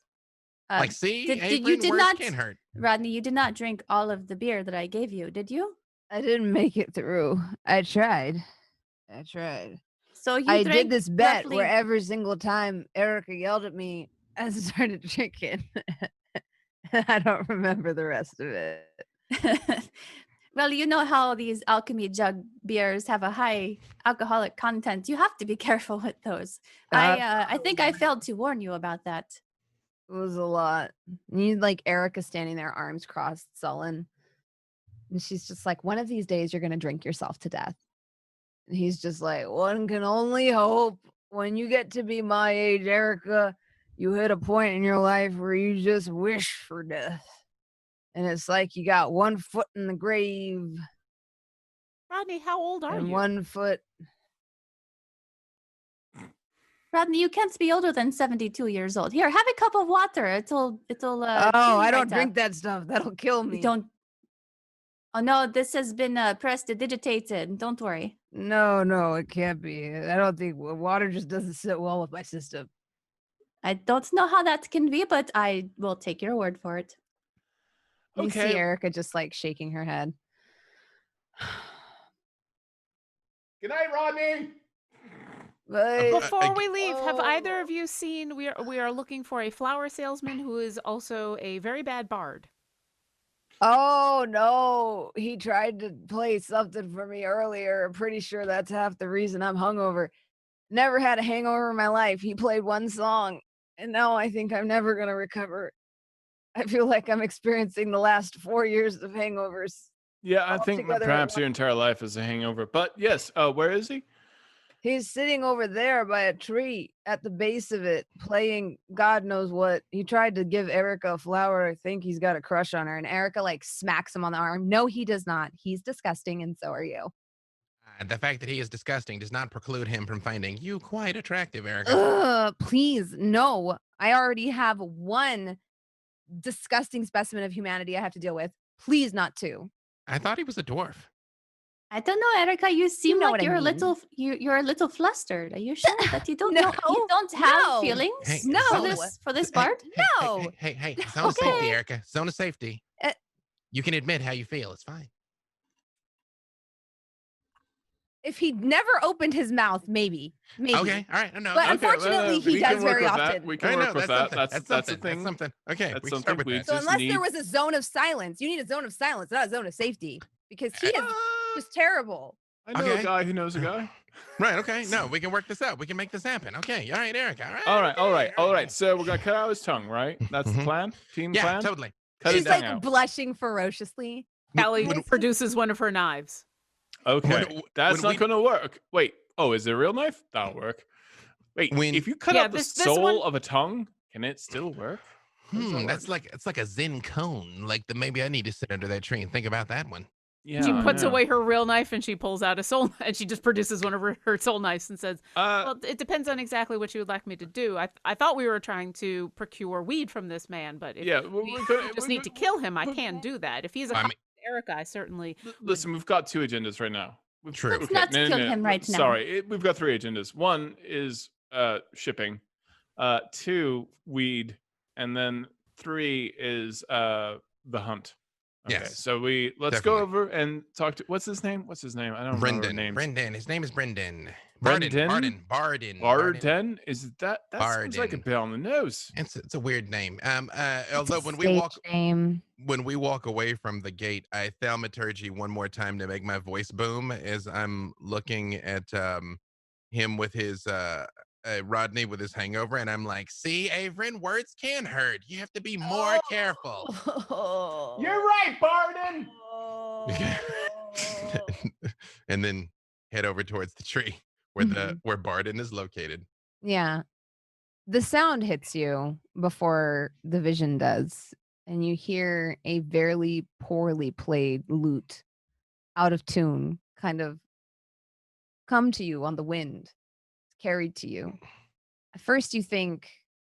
like, see, you Avren, did words not- can't hurt. Rodney, you did not drink all of the beer that I gave you, did you? I didn't make it through. I tried. So you I drank did this bet roughly- where every single time Erica yelled at me, I started drinking. I don't remember the rest of it. Well, you know how these alchemy jug beers have a high alcoholic content. You have to be careful with those. I think I failed to warn you about that. It was a lot. You like Erica standing there, arms crossed, sullen. And she's just like, one of these days you're gonna drink yourself to death. And he's just like, one can only hope. When you get to be my age, Erica, you hit a point in your life where you just wish for death. And it's like you got 1 foot in the grave Rodney, how old are and you? 1 foot. Rodney, you can't be older than 72 years old. Here, have a cup of water. It'll Oh, cheer you I don't right drink up. that stuff. That'll kill me. Don't. Oh no, this has been prestidigitated. Don't worry. No, it can't be. I don't think water just doesn't sit well with my system. I don't know how that can be, but I will take your word for it. You see Okay. Erica just like shaking her head. Good night, Rodney! But Before we leave, have either Oh. of you seen? We are looking for a flower salesman who is also a very bad bard. oh no, he tried to play something for me earlier. Pretty sure that's half the reason I'm hungover. Never had a hangover in my life. He played one song, and now I think I'm never gonna recover. I feel like I'm experiencing the last 4 years of hangovers. Yeah, I All think together at perhaps your once. entire life is a hangover. But yes, where is he? He's sitting over there by a tree at the base of it, playing God knows what. He tried to give Erica a flower. I think he's got a crush on her. And Erica like smacks him on the arm. No, he does not. He's disgusting, and so are you. The fact that he is disgusting does not preclude him from finding you quite attractive, Erica. Ugh, please, no. I already have one disgusting specimen of humanity I have to deal with. Please, not two. I thought he was a dwarf. I don't know, Erica. You seem know like what I you're a mean. little you're a little flustered. Are you sure that you don't No, know you don't have no. feelings Hey, No. for this Hey, bard? No. Hey, zone of safety, Okay. Erica. Zone of safety. Uh, You can admit how you feel. It's fine. If he never opened his mouth, maybe. Okay, all right. No, But okay. unfortunately, he we does can work very with that. often. We I can know, work with that's that. something. That's a That's thing. something. Okay, That's we can start something with we that. So just unless need- there was a zone of silence, you need a zone of silence, not a zone of safety, because he is just terrible. I know Okay. a guy who knows a guy. Right, okay. No, we can work this out. We can make this happen. Okay, all right, Erica. All right. So we're gonna cut out his tongue, right? That's the Mhm. plan. Team Yeah, plan. totally. Cut his She's tongue like out. blushing ferociously. Callie when- produces one of her knives. Okay, when that's not we- gonna work. Wait. Oh, is it a real knife? That'll work. Wait. When- if you cut Yeah, out the this soul one- of a tongue, can it still work? That's like it's like a Zen cone. Like maybe I need to sit under that tree and think about that one. Yeah. She I puts know. away her real knife and she pulls out a soul and she just produces one of her soul knives and says, Uh, "Well, it depends on exactly what you would like me to do. I thought we were trying to procure weed from this man, but if yeah. we just need to kill him, I can do that. If he's a I cop mean- to Erica, I certainly Listen, we've got 2 agendas right now. True. Let's not kill him right now. Sorry, we've got 3 agendas. One is shipping, 2 weed, and then 3 is the hunt. Okay, Yes, so let's go over and talk to what's his name? I don't remember names. Brendan. His name is Brendan. Brendan? Barden. Barden? Is that sounds like a Barden. bit on the nose. It's a weird name. It's Although a when stage name. we walk away from the gate, I thaumaturgy one more time to make my voice boom as I'm looking at him with his Rodney with his hangover, and I'm like, see, Avren, words can hurt. You have to be more careful. You're right, Barden. And then head over towards the tree where where Barden is located. Yeah. The sound hits you before the vision does, and you hear a very poorly played lute out of tune kind of come to you on the wind, carried to you. At first, you think,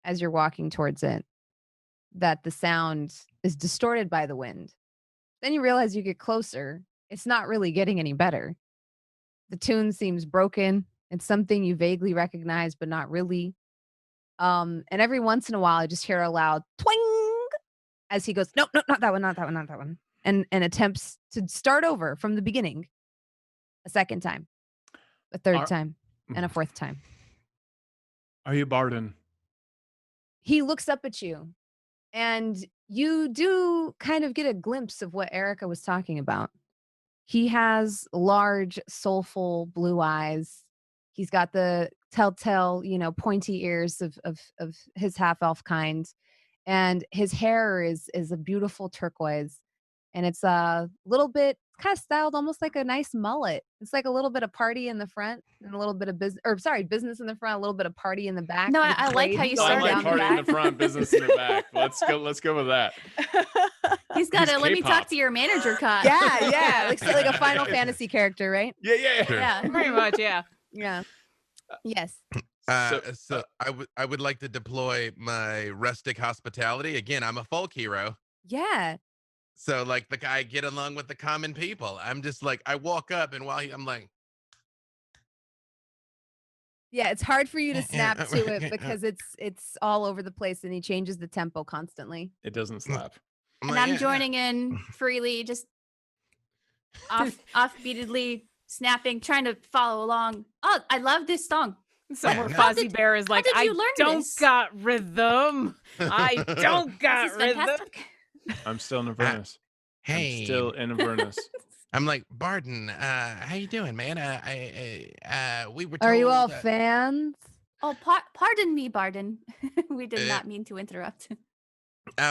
as you're walking towards it, that the sound is distorted by the wind. Then you realize you get closer, it's not really getting any better. The tune seems broken. It's something you vaguely recognize, but not really. And every once in a while, I just hear a loud twang as he goes, nope, not that one, not that one, not that one. And attempts to start over from the beginning a second time, a third time, and a fourth time. Are you Barden? He looks up at you, and you do kind of get a glimpse of what Erica was talking about. He has large, soulful blue eyes. He's got the telltale, pointy ears of his half-elf kind. And his hair is a beautiful turquoise. And it's a little bit kind of styled almost like a nice mullet. It's like a little bit of party in the front and a little bit of business in the front, a little bit of party in the back. No, with I like how you braids started going I down like the party in back. the front, business in the back. Let's go with that. He's got He's a let me K-pop. talk to your manager cut. Yeah, like a Final Fantasy character, right? Yeah. Sure. Yeah. Pretty much, yeah. Yeah. Yes. So I would like to deploy my rustic hospitality. Again, I'm a folk hero. Yeah. So like I get along with the common people. I'm just like, I walk up and I'm like, Yeah, it's hard for you to snap to it because it's all over the place and he changes the tempo constantly. It doesn't slap. I'm And like, I'm yeah. joining in freely, just offbeatedly snapping, trying to follow along. Oh, I love this song. Somewhere no. Fozzie Bear is like, did I you learn don't this?" got rhythm. I don't got This is rhythm. fantastic. I'm still in Avernus. Hey, I'm still in Avernus. I'm like, Barden, how you doing, man? We were told, Are you all fans? Oh, pardon me, Barden. We did not mean to interrupt.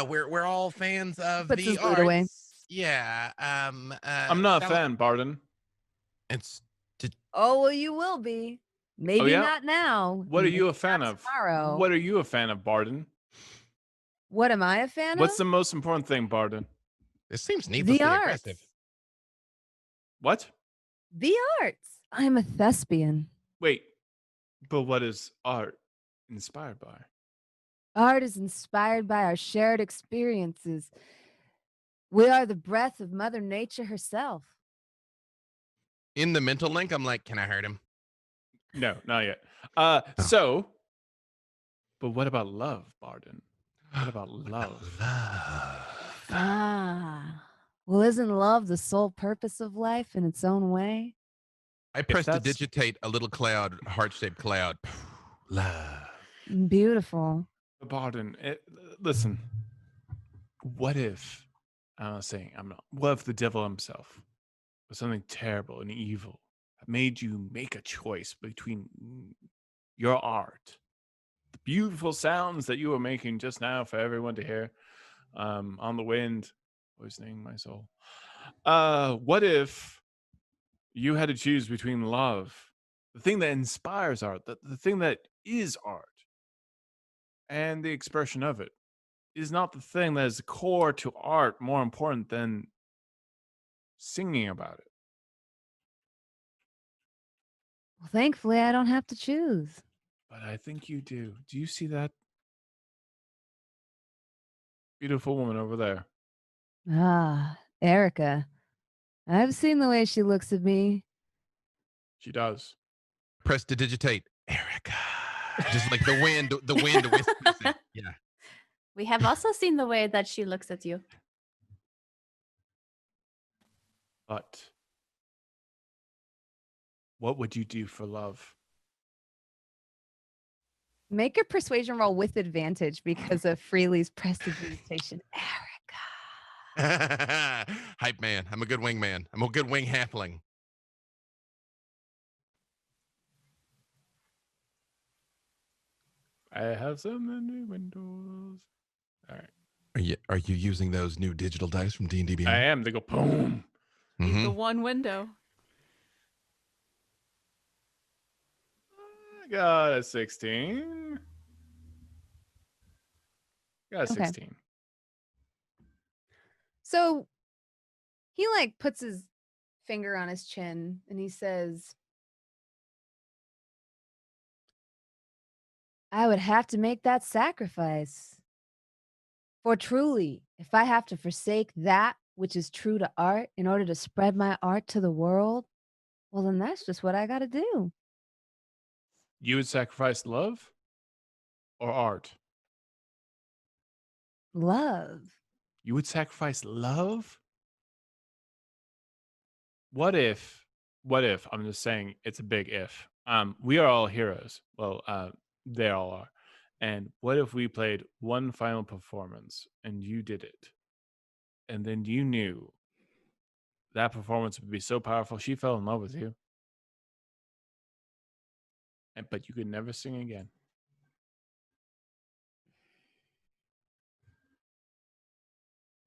we're all fans of Puts the his lute away. arts. Yeah. I'm not a fan, Barden. It's Oh, well, you will be. Maybe yeah? not now. What are you a maybe fan not of? tomorrow. What are you a fan of, Barden? What am I a fan What's of? the most important thing, Barden? It seems needlessly arts. aggressive. What? The arts. I'm a thespian. Wait, but what is art inspired by? Art is inspired by our shared experiences. We are the breath of Mother Nature herself. In the mental link, I'm like, can I hurt him? No, not yet. But what about love, Barden? What about love? Ah. Well, isn't love the sole purpose of life in its own way? I press to that's- digitate a little cloud, heart-shaped cloud. Love. Beautiful. Barden, listen. What if, I'm not saying I'm not, what if the devil himself was something terrible and evil that made you make a choice between your art, the beautiful sounds that you were making just now for everyone to hear on the wind, poisoning my soul. What if you had to choose between love, the thing that inspires art, the thing that is art, and the expression of it? Is not the thing that is core to art more important than singing about it? Well, thankfully, I don't have to choose. But I think you do. Do you see that beautiful woman over there? Ah, Erica. I've seen the way she looks at me. She does. Press to digitate. Erica. Just like the wind whispers it. Yeah. We have also seen the way that she looks at you. But what would you do for love? Make a persuasion roll with advantage because of Freely's prestidigitation. Erica. Hype man. I'm a good wingman. I'm a good wing halfling. I have so many windows. All right. Are you using those new digital dice from D&D Beyond? I am. They go boom. Need the one window. I got a 16. Got a Okay. 16. So he like puts his finger on his chin and he says, I would have to make that sacrifice. For truly, if I have to forsake that which is true to art in order to spread my art to the world, well, then that's just what I got to do. You would sacrifice love or art? Love. You would sacrifice love? What if, I'm just saying it's a big if. We are all heroes. Well, they all are. And what if we played one final performance and you did it? And then you knew that performance would be so powerful, she fell in love with you. But you could never sing again.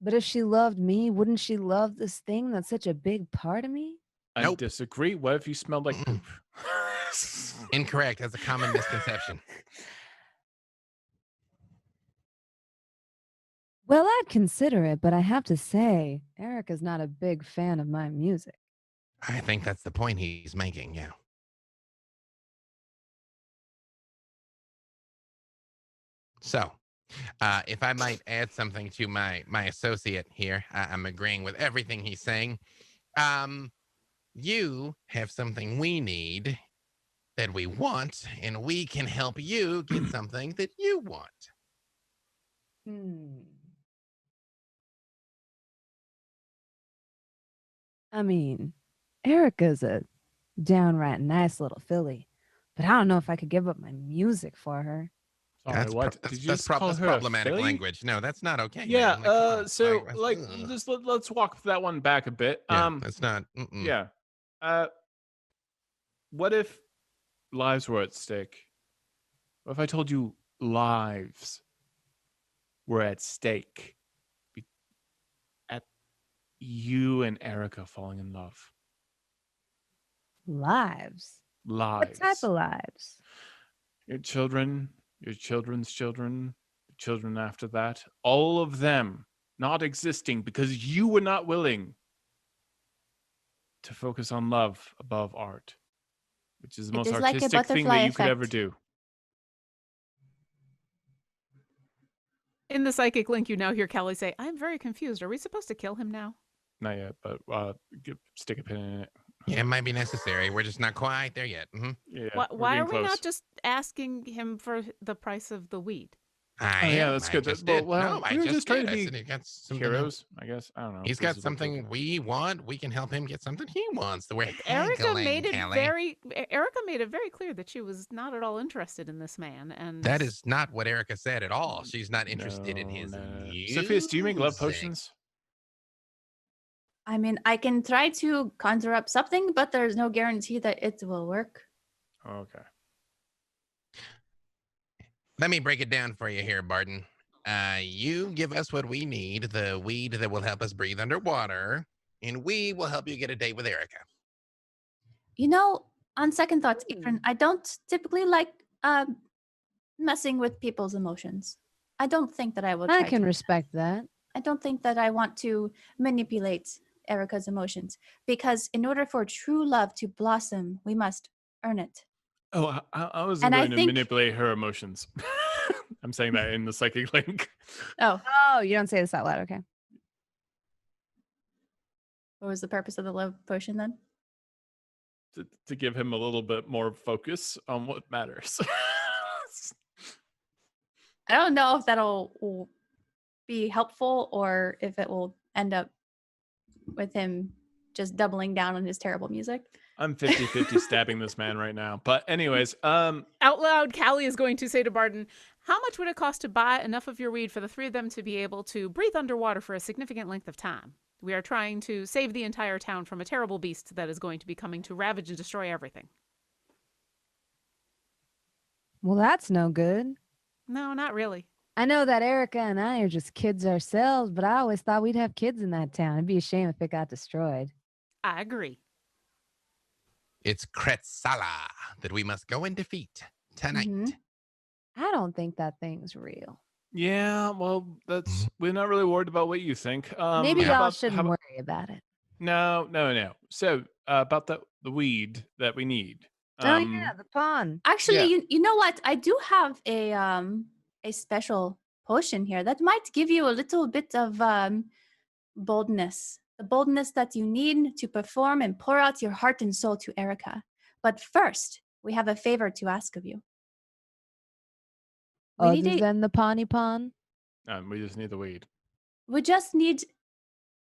But if she loved me, wouldn't she love this thing that's such a big part of me? I Nope. disagree. What if you smelled like poop? Incorrect. That's a common misconception. Well, I'd consider it, but I have to say, Erica's not a big fan of my music. I think that's the point he's making, yeah. So, if I might add something to my associate here, I'm agreeing with everything he's saying. You have something we need that we want, and we can help you get something that you want. I mean, Erica's a downright nice little filly, but I don't know if I could give up my music for her. Sorry, what? Did you just call that's her a problematic filly? language. No, that's not okay. Yeah. Man. Like, come on. So ugh. just let's walk that one back a bit. Yeah, that's not. Yeah. What if lives were at stake? What if I told you lives were at stake at you and Erica falling in love? Lives? Lives. What type of lives? Your children, your children's children, the children after that, all of them not existing because you were not willing to focus on love above art, which is the most is like a artistic thing that butterfly you could ever effect. do. In the psychic link, you now hear Callie say, I'm very confused. Are we supposed to kill him now? Not yet, but stick a pin in it. Yeah, it might be necessary. We're just not quite there yet. Yeah, Why we're are we getting not close. just asking him for the price of the weed? Yeah, that's good. Did. Well, No, I we were just just trying did. to I be said he got something heroes, I guess. I don't know. He's This got is what something we want. We can help him get something he wants. The way Erica made it Kelly. Erica made it very clear that she was not at all interested in this man, and That is not what Erica said at all. She's not interested in his Sofieus, do you make love music. potions? I mean, I can try to conjure up something, but there's no guarantee that it will work. Okay. Let me break it down for you here, Barton. You give us what we need, the weed that will help us breathe underwater, and we will help you get a date with Erica. You know, on second thoughts, Avren, I don't typically like messing with people's emotions. I don't think that I will. I can respect that. I don't think that I want to manipulate Erica's emotions, because in order for true love to blossom, we must earn it. Oh, I wasn't going to manipulate her emotions. I'm saying that in the psychic link. Oh, you don't say this out loud. Okay. What was the purpose of the love potion then? To give him a little bit more focus on what matters. I don't know if that'll be helpful or if it will end up with him just doubling down on his terrible music. I'm 50-50 stabbing this man right now. But anyways, Out loud, Callie is going to say to Barden, how much would it cost to buy enough of your weed for the three of them to be able to breathe underwater for a significant length of time? We are trying to save the entire town from a terrible beast that is going to be coming to ravage and destroy everything. Well, that's no good. No, not really. I know that Erica and I are just kids ourselves, but I always thought we'd have kids in that town. It'd be a shame if it got destroyed. I agree. It's Kretsala that we must go and defeat tonight. Mhm. I don't think that thing's real. yeah, well, we're not really worried about what you think. Maybe how y'all about- shouldn't how about- worry about it. No. So about the weed that we need. Oh yeah, the pond. Actually, Yeah. you know what? I do have a special potion here that might give you a little bit of boldness. The boldness that you need to perform and pour out your heart and soul to Erica. But first, we have a favor to ask of you. We Other need than the Pawnee Pond. We just need the weed. we just need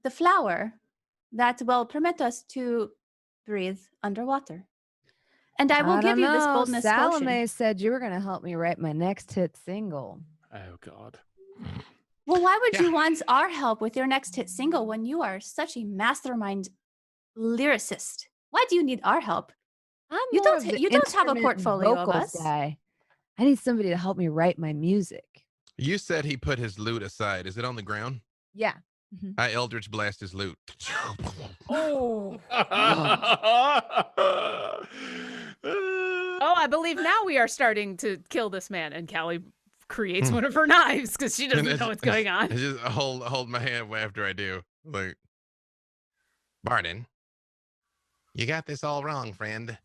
the flower that will permit us to breathe underwater. And I will give don't you this know. boldness Salome potion. said you were going to help me write my next hit single. Oh God. Well, why would Yeah. you want our help with your next hit single when you are such a mastermind lyricist? Why do you need our help? I'm You more don't of ha- the you don't have a instrument and portfolio of vocals us. guy. I need somebody to help me write my music. You said he put his loot aside. Is it on the ground? Yeah. I Eldritch blast his loot. Oh. Oh, I believe now we are starting to kill this man. And Callie creates one of her knives because she doesn't know what's going I on. just hold my hand after I do. Like, Barden, you got this all wrong, friend.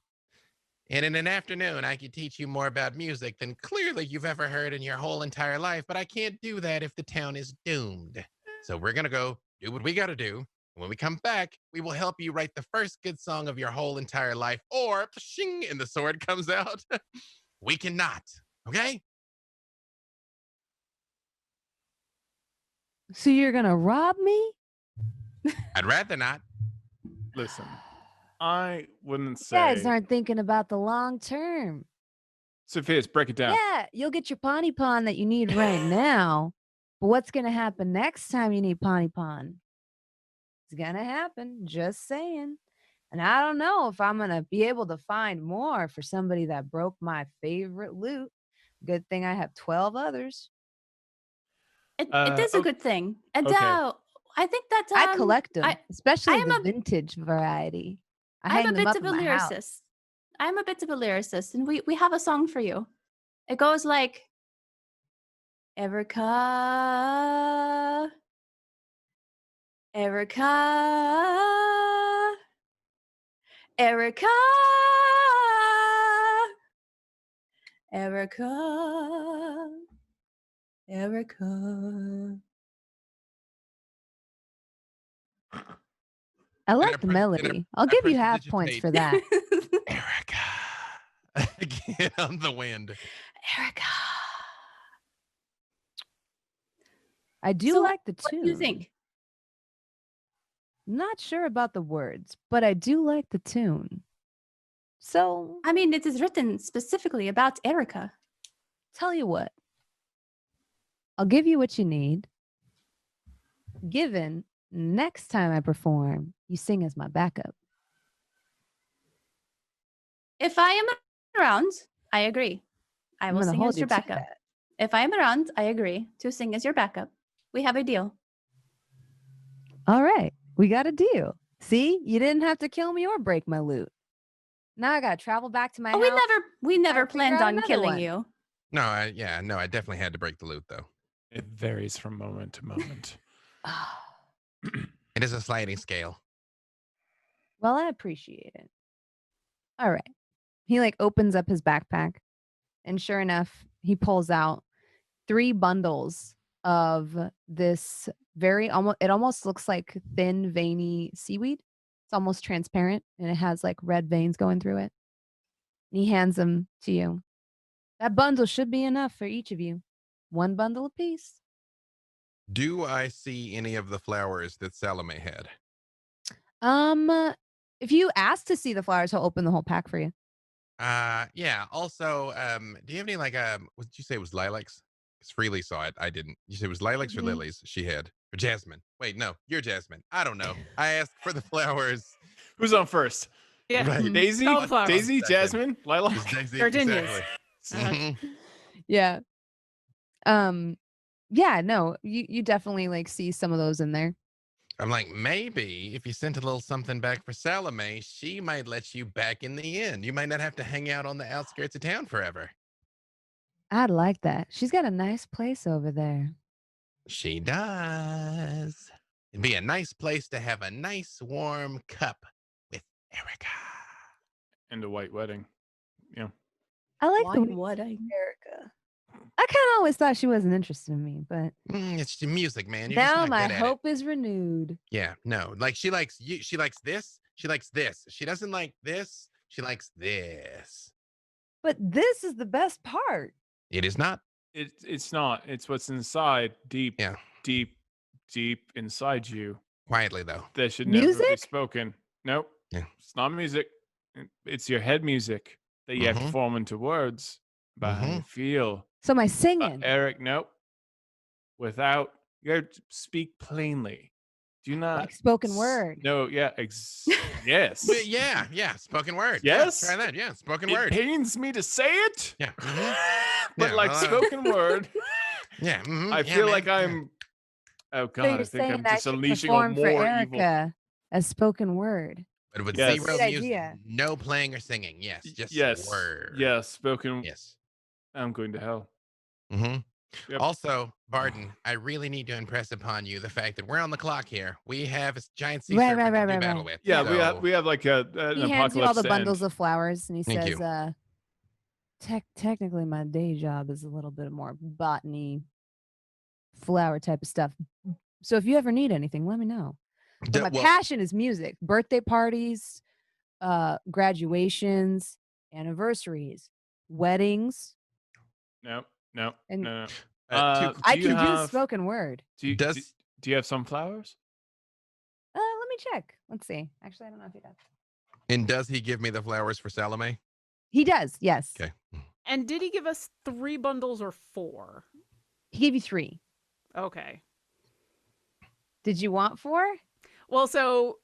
And in an afternoon, I could teach you more about music than clearly you've ever heard in your whole entire life, but I can't do that if the town is doomed. So we're going to go do what we got to do. And when we come back, we will help you write the first good song of your whole entire life, or shing, and the sword comes out. We cannot. Okay? So you're going to rob me? I'd rather not. Listen, I wouldn't You say. guys aren't thinking about the long term. Sophia's, break it down. Yeah, you'll get your Pawnee Pond that you need right now. But what's going to happen next time you need Pawnee Pond? It's going to happen. Just saying. And I don't know if I'm going to be able to find more for somebody that broke my favorite loot. Good thing I have 12 others. It is a o- good thing. And okay. I think that I collect them, especially am the a- vintage variety. I I'm hang a them bit up of in a my house. lyricist. I'm a bit of a lyricist, and we have a song for you. It goes like, Erica, Erica, Erica, Erica, Erica. I like the press- and I- melody. I'll I give you press half points digitate. for that. Erica. Get on the wind. Erica. I do So like the What tune. do you think? Not sure about the words, but I do like the tune. So, I mean, it is written specifically about Erica. tell you what. I'll give you what you need. Given next time I perform, you sing as my backup. If I am around, I agree. I I'm will gonna sing hold as your you to backup. that. If I am around, I agree to sing as your backup. We have a deal. All right, we got a deal. See, you didn't have to kill me or break my loot. Now I gotta travel back to my Oh, house. we never figure planned out on another killing one. you. No, I definitely had to break the loot though. It varies from moment to moment. It is a sliding scale. Well, I appreciate it. All right. He opens up his backpack, and sure enough, he pulls out 3 bundles of this it almost looks like thin, veiny seaweed. It's almost transparent, and it has red veins going through it. And he hands them to you. That bundle should be enough for each of you. 1 bundle apiece. Do I see any of the flowers that Salome had? If you ask to see the flowers, he'll open the whole pack for you. Yeah. Also, do you have any like what did you say it was lilacs? Because Freely saw it. I didn't. You said it was lilacs or Mhm. lilies she had? Or Jasmine. Wait, no, you're Jasmine. I don't know. I asked for the flowers. Who's on first? Yeah. Right. Daisy, All the flowers. Daisy, Second. Jasmine, It's Lilac. Daisy, Gardenias. exactly. Mhm. Yeah. Yeah, no, you definitely like see some of those in there. I'm like, maybe if you sent a little something back for Salome, she might let you back in the inn. You might not have to hang out on the outskirts of town forever. I'd like that. She's got a nice place over there. She does. It'd be a nice place to have a nice warm cup with Erica. And a white wedding. Yeah. I like the Wine way wedding. Erica. I kind of always thought she wasn't interested in me, but It's the music, man. You're just now not my good at it. hope is renewed. Yeah, no. Like she likes you. She likes this. She likes this. She doesn't like this. She likes this. But this is the best part. It is not. It's not. It's what's inside, deep, Yeah. deep, deep inside you. Quietly though. That should never be Music? spoken. Nope. Yeah. It's not music. It's your head music that you have to Mhm. form into words about how you feel. So my singing. Eric, nope. Without you have to speak plainly. Do not Like spoken word. No, yeah, yes. But yeah. Spoken word. Yes? Yeah, try that. Yeah, spoken It word. pains me to say it. Yeah. But Yeah, like well, spoken word, Yeah. I yeah, feel man, like yeah. I'm oh So god, you're I think saying I'm I just should unleashing a perform for more evil. Erica as spoken word. But with Yes. zero Great music, idea. no playing or singing. Yes, just Yes. word. Yes, spoken. Yes. I'm going to hell. hmm Yep. Also, Barden, I really need to impress upon you the fact that we're on the clock here. We have a giant sea Right, serpent right, to do right, battle right. with. Yeah, so, we have like an He hands you all apocalypse the to bundles end. of flowers and he Thank says, you. technically my day job is a little bit more botany flower type of stuff. So if you ever need anything, let me know. But my well, passion is music, birthday parties, graduations, anniversaries, weddings. No. And No. two- Do I you can do have spoken word. do you, Does- do you have some flowers? Let me check. Let's see. Actually, I don't know if he does. and does he give me the flowers for Salome? He does, yes. Okay. And did he give us 3 bundles or 4? He gave you 3. Okay. Did you want 4? Well, so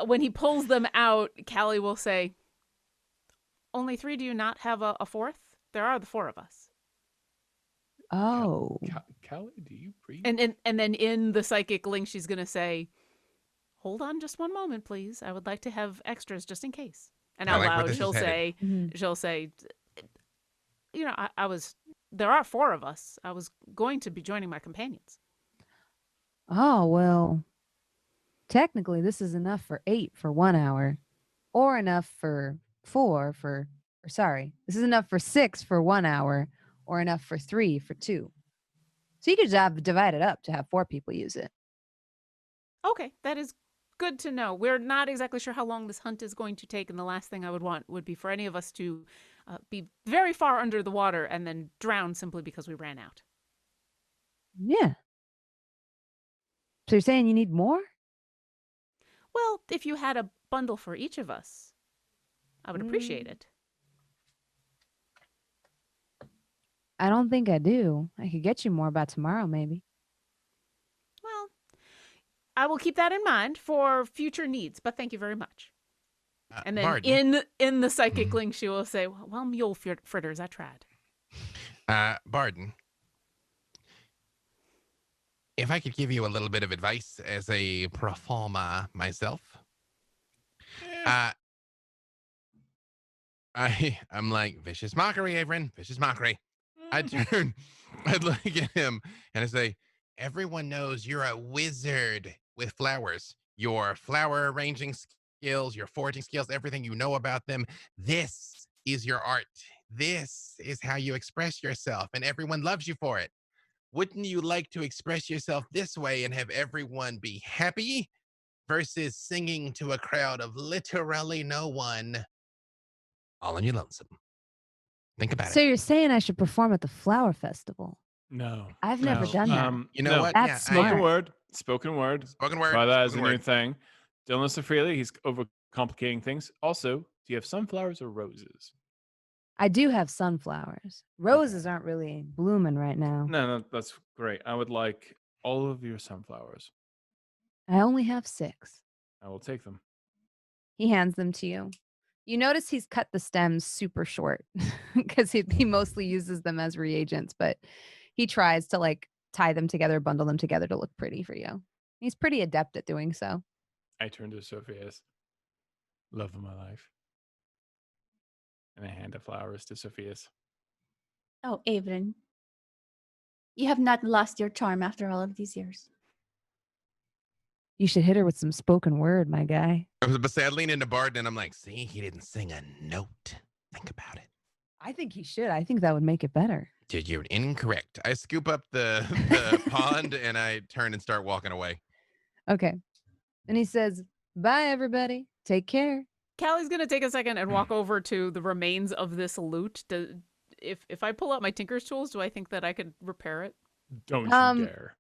when he pulls them out, Callie will say, "Only 3? Do you not have a 4th? There are the 4 of us." Oh. Callie, do you breathe? And then in the psychic link, she's gonna say, "Hold on, just one moment, please. I would like to have extras just in case." And I out like where loud, this is she'll headed. say, "You know, there are 4 of us. I was going to be joining my companions." Oh, well, technically this is enough for 8 for 1 hour or enough for 4 for, or sorry, this is enough for 6 for 1 hour or enough for 3 for 2. So you could divide it up to have 4 people use it. Okay, that is good to know. We're not exactly sure how long this hunt is going to take, and the last thing I would want would be for any of us to be very far under the water and then drown simply because we ran out. Yeah. So you're saying you need more? Well, if you had a bundle for each of us, I would appreciate it. I don't think I do. I could get you more by tomorrow, maybe. Well, I will keep that in mind for future needs, but thank you very much. And then Barden, in the psychic link, she will say, "Well, mule fritters, I tried." Barden, if I could give you a little bit of advice as a performer myself, I'm like, vicious mockery, Avren, vicious mockery. I'd look at him and I say, everyone knows you're a wizard with flowers. Your flower arranging skills, your foraging skills, everything you know about them. This is your art. This is how you express yourself, and everyone loves you for it. Wouldn't you like to express yourself this way and have everyone be happy versus singing to a crowd of literally no one all on your lonesome? Think about So it. you're saying I should perform at the flower festival? No. I've never done that. You know what? That's I- Spoken smart. word. Spoken word. Spoken word. Try that as a spoken new word. thing. Don't listen freely. He's overcomplicating things. Also, do you have sunflowers or roses? I do have sunflowers. Roses aren't really blooming right now. No, that's great. I would like all of your sunflowers. I only have 6. I will take them. He hands them to you. You notice he's cut the stems super short because he mostly uses them as reagents, but he tries to like tie them together, bundle them together to look pretty for you. He's pretty adept at doing so. I turn to Sofieus. Love of my life. And I hand the flowers to Sofieus. Oh, Avren. You have not lost your charm after all of these years. You should hit her with some spoken word, my guy. But say I lean into Barden and I'm like, see, he didn't sing a note. Think about it. I think he should. I think that would make it better. Dude, you're incorrect. I scoop up the pond and I turn and start walking away. Okay. And he says, bye, everybody. Take care. Callie's gonna take a second and walk over to the remains of this loot. If I pull out my tinker's tools, do I think that I could repair it? Don't you dare.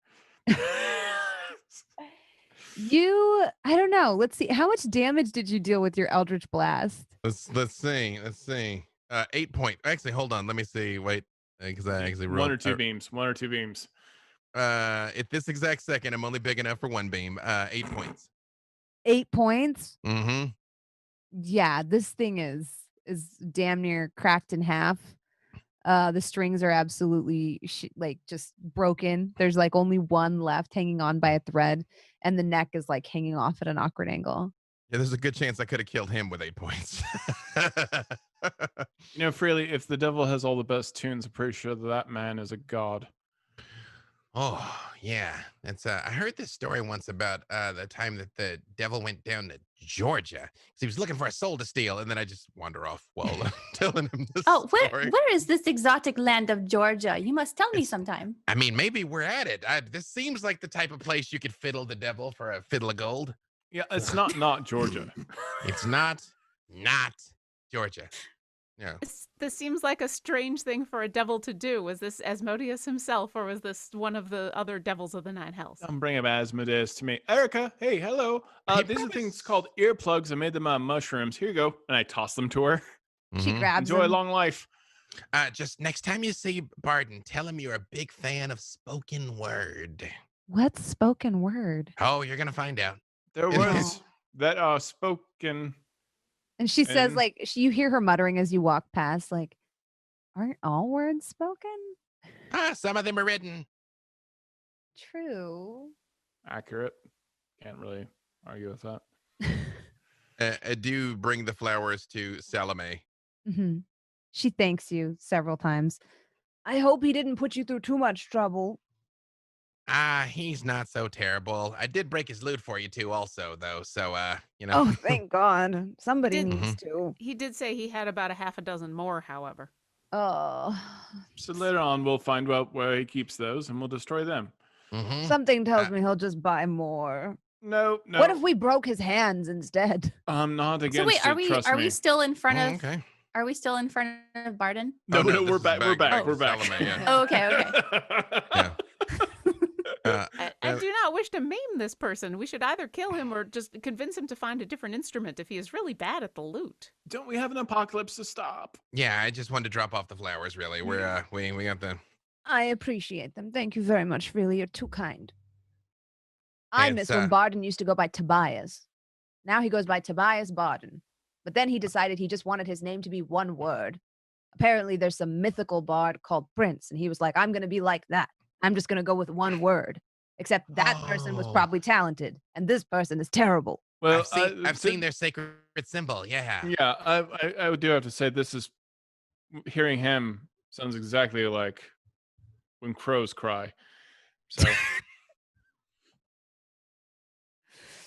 I don't know. Let's see. How much damage did you deal with your Eldritch Blast? Let's see. 8 point. Actually, hold on. Let me see. Wait, because I actually rolled 1 or 2 beams. 1 or 2 beams. At this exact second, I'm only big enough for 1 beam. 8 points. 8 points? Mm-hmm. Yeah, this thing is damn near cracked in half. The strings are absolutely like just broken. There's like only one left hanging on by a thread, and the neck is like hanging off at an awkward angle. Yeah, there's a good chance I could have killed him with 8 points. You know, Freely, if the devil has all the best tunes, I'm pretty sure that man is a god. Oh, yeah. It's I heard this story once about the time that the devil went down to Georgia because he was looking for a soul to steal, and then I just wander off while telling him this story. Where is this exotic land of Georgia? You must tell me sometime. I mean, maybe we're at it. This seems like the type of place you could fiddle the devil for a fiddle of gold. Yeah, it's not Georgia. It's not Georgia. Yeah. This seems like a strange thing for a devil to do. Was this Asmodeus himself, or was this one of the other devils of the 9 hells? I'm bringing Asmodeus to me. Erica, hey, hello. These are things called earplugs. I made them out of mushrooms. Here you go. And I toss them to her. She grabs Enjoy them. long life. Just next time you see Barden, tell him you're a big fan of spoken word. What's spoken word? Oh, you're gonna find out. There was that are spoken. And she says, like, you hear her muttering as you walk past, like, aren't all words spoken? Some of them are written. True. Accurate. Can't really argue with that. I do bring the flowers to Salome. Mm-hmm. She thanks you several times. I hope he didn't put you through too much trouble. He's not so terrible. I did break his loot for you too also, though. So, you know. Oh, thank God. Somebody needs to. He did say he had about a half a dozen more, however. Oh. So later on, we'll find out where he keeps those and we'll destroy them. Something tells me he'll just buy more. No. What if we broke his hands instead? I'm not against So wait, it, are we still in front of Okay. Are we still in front of Barden? No, this we're is back. We're back. We're back. Salome, yeah. Oh, okay. Yeah. I do not wish to maim this person. We should either kill him or just convince him to find a different instrument if he is really bad at the loot. Don't we have an apocalypse to stop? Yeah, I just wanted to drop off the flowers, really. We're we got the I appreciate them. Thank you very much, really. You're too kind. I It's, miss when Barden used to go by Tobias. Now he goes by Tobias Barden. But then he decided he just wanted his name to be one word. Apparently there's some mythical bard called Prince, and he was like, I'm going to be like that. I'm just going to go with one word. Except that person was probably talented, and this person is terrible. Well, I've seen their sacred symbol. Yeah. Yeah, I do have to say this is hearing him sounds exactly like when crows cry. So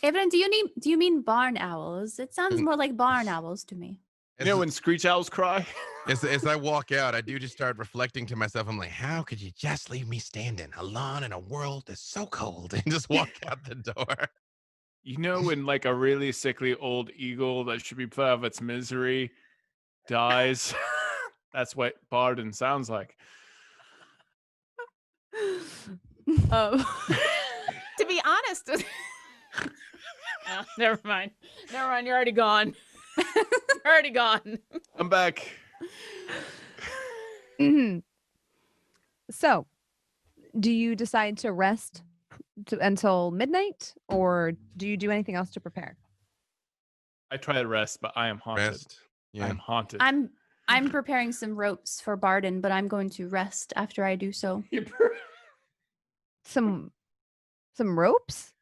Avren, do you mean barn owls? It sounds more like barn owls to me. you know when screech owls cry? As I walk out, I do just start reflecting to myself. I'm like, how could you just leave me standing alone in a world that's so cold and just walk out the door? You know when like a really sickly old eagle that should be put out of its misery dies? That's what Barden sounds like. To be honest, Oh, never mind. Never mind. You're already gone. You're already gone. I'm back. So, do you decide to rest until midnight, or do you do anything else to prepare? I try to rest, but I am haunted. Rest. I Yeah. am haunted. I'm preparing some ropes for Barden, but I'm going to rest after I do so. Some ropes?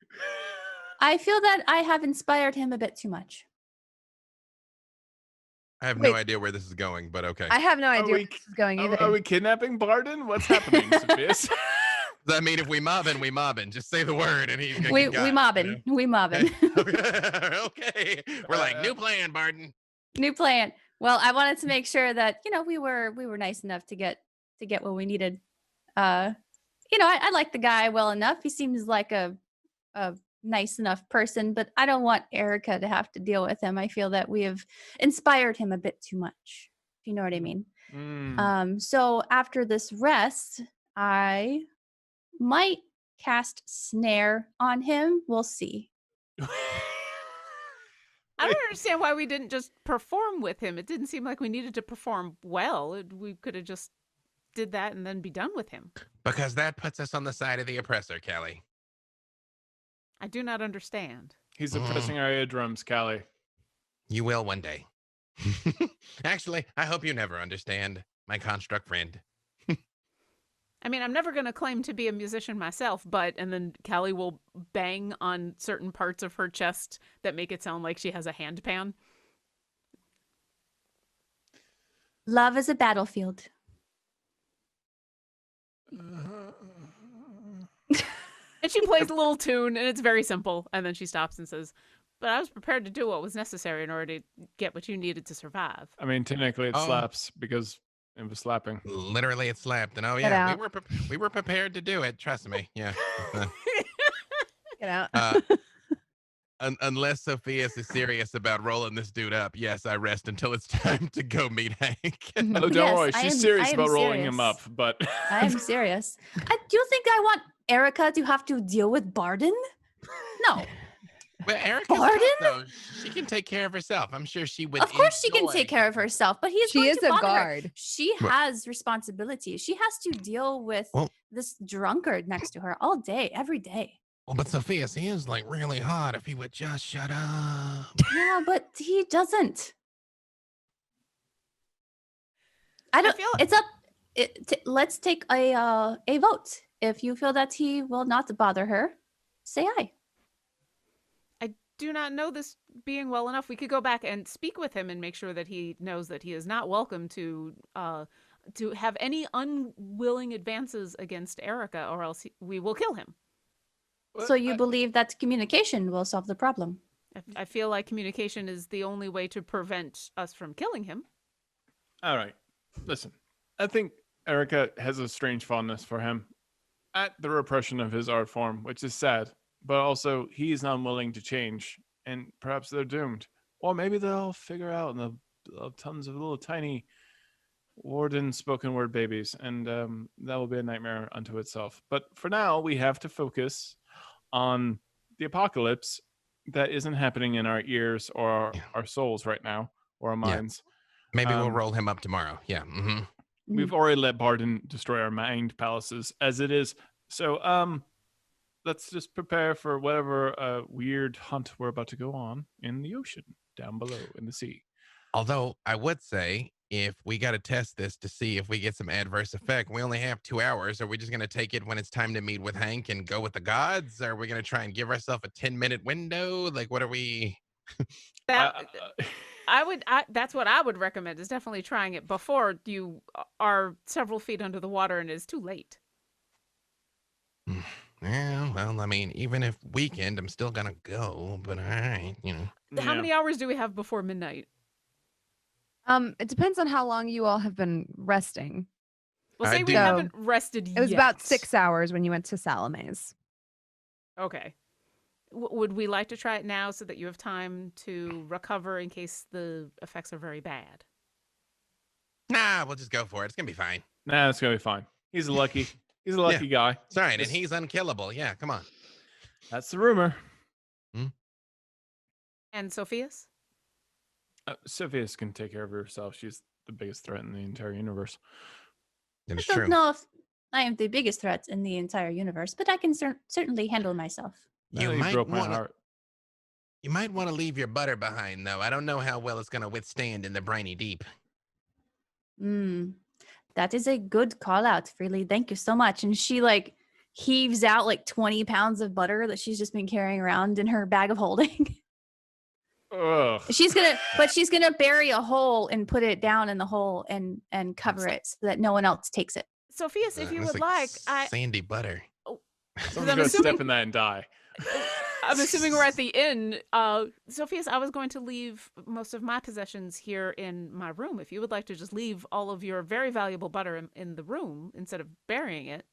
I feel that I have inspired him a bit too much. I have Wait. no idea where this is going, but okay. I have no idea we- where this is going either. Are we kidnapping Barden? What's happening, Sofieus? I mean, if we mobbing, we mobbing. Just say the word, and he's gonna We get got, mobbing. We mobbing. Okay. We're like, new plan, Barden. New plan. Well, I wanted to make sure that we were nice enough to get what we needed. I like the guy well enough. He seems like a nice enough person, but I don't want Erica to have to deal with him. I feel that we have inspired him a bit too much. If you know what I mean. So after this rest, I might cast snare on him. We'll see. I don't understand why we didn't just perform with him. It didn't seem like we needed to perform well. We could have just did that and then be done with him. Because that puts us on the side of the oppressor, Callie. I do not understand. He's oppressing our eardrums, Callie. You will one day. Actually, I hope you never understand, my construct friend. I mean, I'm never going to claim to be a musician myself, and then Callie will bang on certain parts of her chest that make it sound like she has a handpan. Love is a battlefield. And she plays a little tune, and it's very simple. And then she stops and says, but I was prepared to do what was necessary in order to get what you needed to survive. I mean, technically it slaps because it was slapping. Literally, it slapped. And we were prepared to do it. Trust me. Yeah. Get out. Unless Sofieus is serious about rolling this dude up, yes, I rest until it's time to go meet Hank. Oh, don't Yes, worry. She's serious about rolling him up, serious. but I am serious. Do you think I want Erica to have to deal with Barden? No. But Erica's Barden? tough, though. She can take care of herself. I'm sure she would. Of course she can enjoy- take care of herself, but She is a bother her. guard. She has responsibilities. She has to deal with this drunkard next to her all day, every day. Well, but Sofieus, he is like really hot. If he would just shut up. Yeah, but he doesn't. I don't. feel- It's up. Let's take a vote. If you feel that he will not bother her, say aye. I do not know this being well enough. We could go back and speak with him and make sure that he knows that he is not welcome to have any unwilling advances against Erica, or else we will kill him. So you believe that communication will solve the problem? I feel like communication is the only way to prevent us from killing him. all right. Listen, I think Erica has a strange fondness for him at the repression of his art form, which is sad, but also he's unwilling to change, and perhaps they're doomed. Or maybe they'll figure out, and they'll have tons of little tiny warden spoken word babies, and that will be a nightmare unto itself. But for now, we have to focus on the apocalypse that isn't happening in our ears or our souls right now, or our minds. Maybe we'll roll him up tomorrow. Yeah. We've already let Barden destroy our mind palaces as it is. So let's just prepare for whatever weird hunt we're about to go on in the ocean, down below in the sea. Although I would say, if we got to test this to see if we get some adverse effect, we only have 2 hours. Are we just going to take it when it's time to meet with Hank and go with the gods? Are we going to try and give ourselves a 10-minute window? Like, what are we? That's what I would recommend, is definitely trying it before you are several feet under the water and it's too late. Yeah, well, I mean, even if weekend, I'm still going to go, but all right, How many hours do we have before midnight? It depends on how long you all have been resting. Well, I say we do- haven't rested yet. It was about 6 hours when you went to Salame's. Okay. Would we like to try it now so that you have time to recover in case the effects are very bad? Nah, we'll just go for it. It's going to be fine. Nah, it's gonna be fine. He's a lucky guy. It's all right, and he's unkillable. Yeah, come on. That's the rumor. And Sofieus? Sophia's can take care of herself. She's the biggest threat in the entire universe. It I is don't true. know if I am the biggest threat in the entire universe, but I can certainly handle myself. You You might broke my want to. heart. You might want to leave your butter behind, though. I don't know how well it's going to withstand in the briny deep. That is a good call out, Freely. Thank you so much. And she like heaves out like 20 pounds of butter that she's just been carrying around in her bag of holding. Ugh. she's gonna bury a hole and put it down in the hole and cover it so that no one else takes it. Sofieus, if you It's would like, sandy butter. Someone's I'm gonna assuming- step in that and die. I'm assuming we're at the inn. Sofieus, I was going to leave most of my possessions here in my room. If you would like to just leave all of your very valuable butter in the room instead of burying it.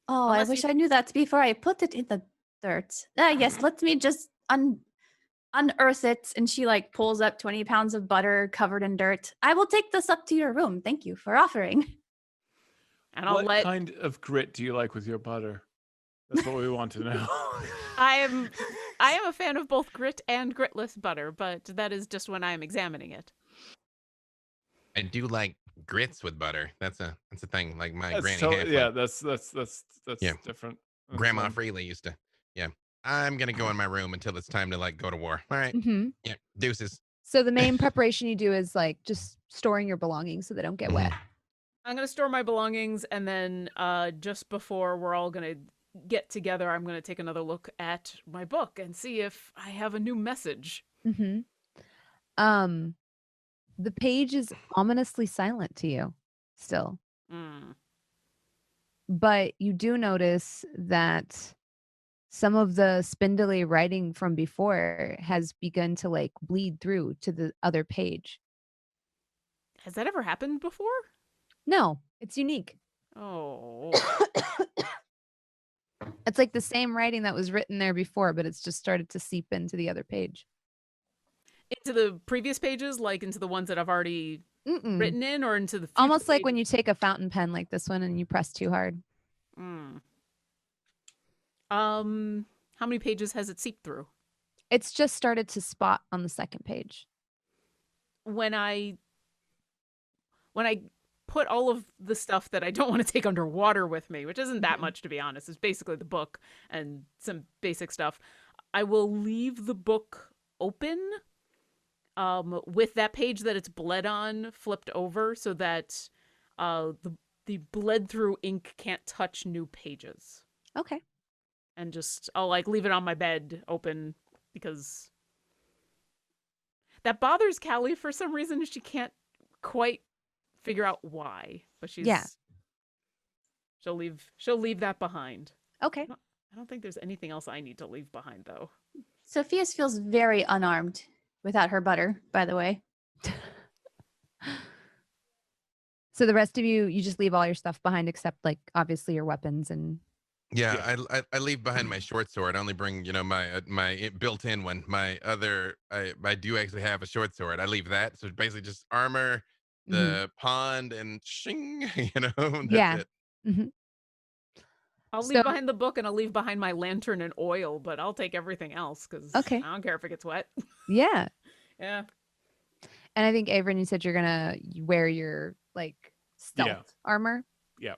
Oh, Unless I wish you- I knew that before I put it in the dirt. Yes, let me just unearth it. And she like pulls up 20 pounds of butter covered in dirt. I will take this up to your room. Thank you for offering. And I'll What let kind of grit do you like with your butter? That's what we want to know. I am a fan of both grit and gritless butter, but that is just when I am examining it. I do like grits with butter. That's a thing. Like my granny. Yeah, halfling. that's Yeah. different. That's Grandma fine. Freely used to. Yeah. I'm gonna go in my room until it's time to like go to war. All right. Mm-hmm. Yeah. Deuces. So the main preparation you do is like just storing your belongings so they don't get wet. I'm going to store my belongings, and then just before we're all going to get together, I'm going to take another look at my book and see if I have a new message. Mm-hmm. The page is ominously silent to you still, but you do notice that some of the spindly writing from before has begun to like bleed through to the other page. Has that ever happened before? No, it's unique. Oh. It's like the same writing that was written there before, but it's just started to seep into the other page. Into the previous pages, like into the ones that I've already Mm-mm. written in, or into the future Almost like when pages? you take a fountain pen like this one and you press too hard. How many pages has it seeped through? It's just started to spot on the second page. When I put all of the stuff that I don't want to take underwater with me, which isn't that much, to be honest, it's basically the book and some basic stuff, I will leave the book open with that page that it's bled on flipped over so that the bled through ink can't touch new pages. Okay. And just I'll like leave it on my bed open because that bothers Callie for some reason. She can't quite figure out why, but she'll leave that behind. Okay. I don't think there's anything else I need to leave behind though. Sophia's feels very unarmed without her butter, by the way. So the rest of you just leave all your stuff behind except like obviously your weapons and Yeah, I leave behind my short sword. I only bring, my built-in one. My other, I do actually have a short sword. I leave that. So basically just armor, the pond, and shing, that's Yeah. it. Mm-hmm. I'll leave behind the book and I'll leave behind my lantern and oil, but I'll take everything else because Okay. I don't care if it gets wet. Yeah. Yeah. And I think Avren, you said you're gonna wear your like stealth armor. Yeah.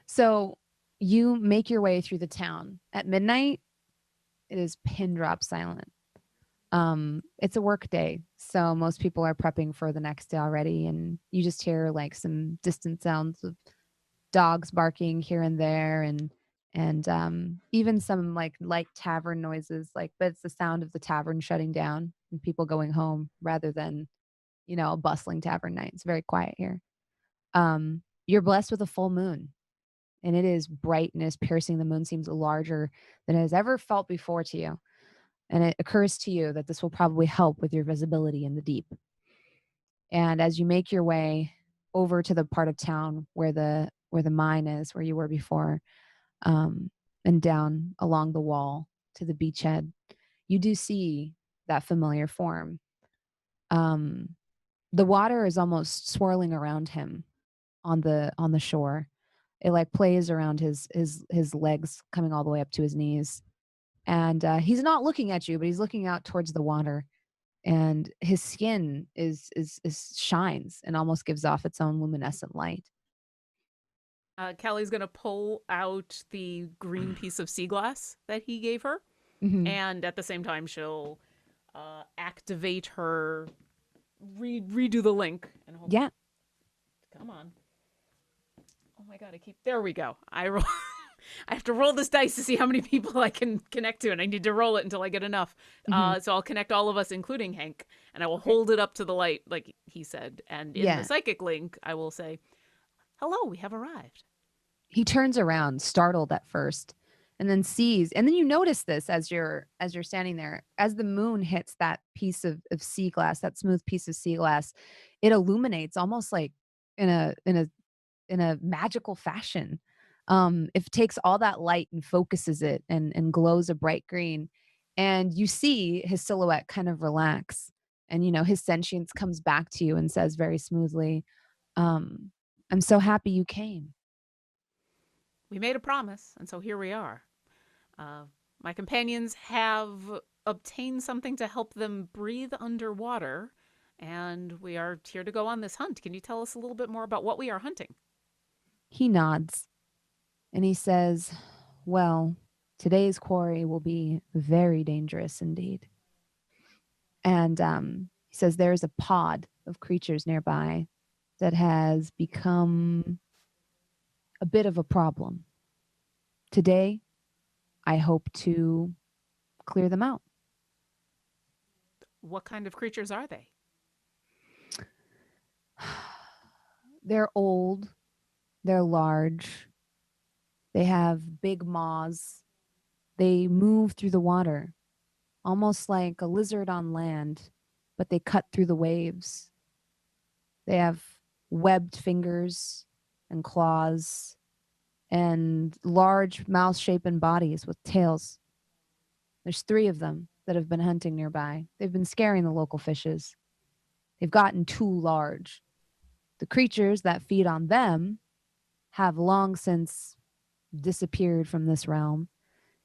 So you make your way through the town. At midnight, it is pin drop silent. It's a work day, so most people are prepping for the next day already, and you just hear like some distant sounds of dogs barking here and there, and even some like light tavern noises, but it's the sound of the tavern shutting down and people going home rather than, a bustling tavern night. It's very quiet here. You're blessed with a full moon. And it is bright and is piercing. The moon seems larger than it has ever felt before to you. And it occurs to you that this will probably help with your visibility in the deep. And as you make your way over to the part of town where the mine is, where you were before, and down along the wall to the beachhead, you do see that familiar form. The water is almost swirling around him on the shore. It like plays around his legs coming all the way up to his knees. And he's not looking at you, but he's looking out towards the water. And his skin is shines and almost gives off its own luminescent light. Callie's gonna pull out the green piece of sea glass that he gave her, Mhm. and at the same time she'll activate her redo the link and hold Yeah. Come on. Oh my god, there we go. I have to roll this dice to see how many people I can connect to, and I need to roll it until I get enough. So I'll connect all of us, including Hank, and I will hold it up to the light like he said, and in the psychic link I will say, hello, we have arrived. He turns around, startled at first, and then sees, and then you notice this as you're standing there, as the moon hits that piece of sea glass, that smooth piece of sea glass, it illuminates almost like in a magical fashion. It takes all that light and focuses it and glows a bright green, and you see his silhouette kind of relax, and his sentience comes back to you and says very smoothly, I'm so happy you came. We made a promise, and so here we are. My companions have obtained something to help them breathe underwater, and we are here to go on this hunt. Can you tell us a little bit more about what we are hunting? He nods, and he says, well, today's quarry will be very dangerous indeed. And he says there's a pod of creatures nearby that has become a bit of a problem. Today, I hope to clear them out. What kind of creatures are they? They're old. They're large. They have big maws. They move through the water, almost like a lizard on land, but they cut through the waves. They have webbed fingers and claws and large mouse-shaped bodies with tails. There's 3 of them that have been hunting nearby. They've been scaring the local fishes. They've gotten too large. The creatures that feed on them have long since disappeared from this realm,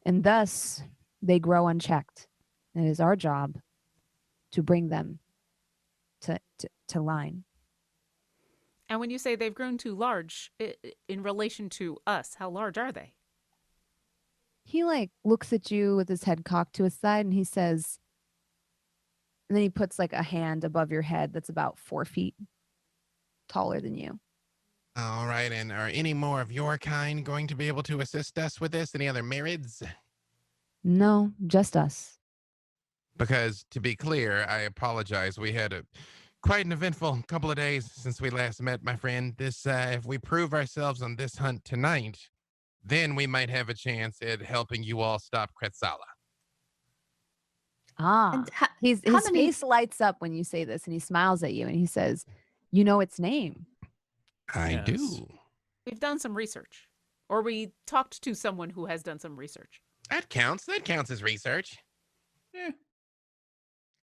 and thus they grow unchecked. It is our job to bring them to line. And when you say they've grown too large, in relation to us, how large are they? He looks at you with his head cocked to his side, and he says, and then he puts a hand above your head that's about 4 feet taller than you. All right, and are any more of your kind going to be able to assist us with this? Any other Marids? No, just us. Because, to be clear, I apologize. We had quite an eventful couple of days since we last met, my friend. If we prove ourselves on this hunt tonight, then we might have a chance at helping you all stop Kretsala. And his face lights up when you say this, and he smiles at you, and he says, you know its name. I do. We've done some research. Or we talked to someone who has done some research. That counts. That counts as research. Yeah.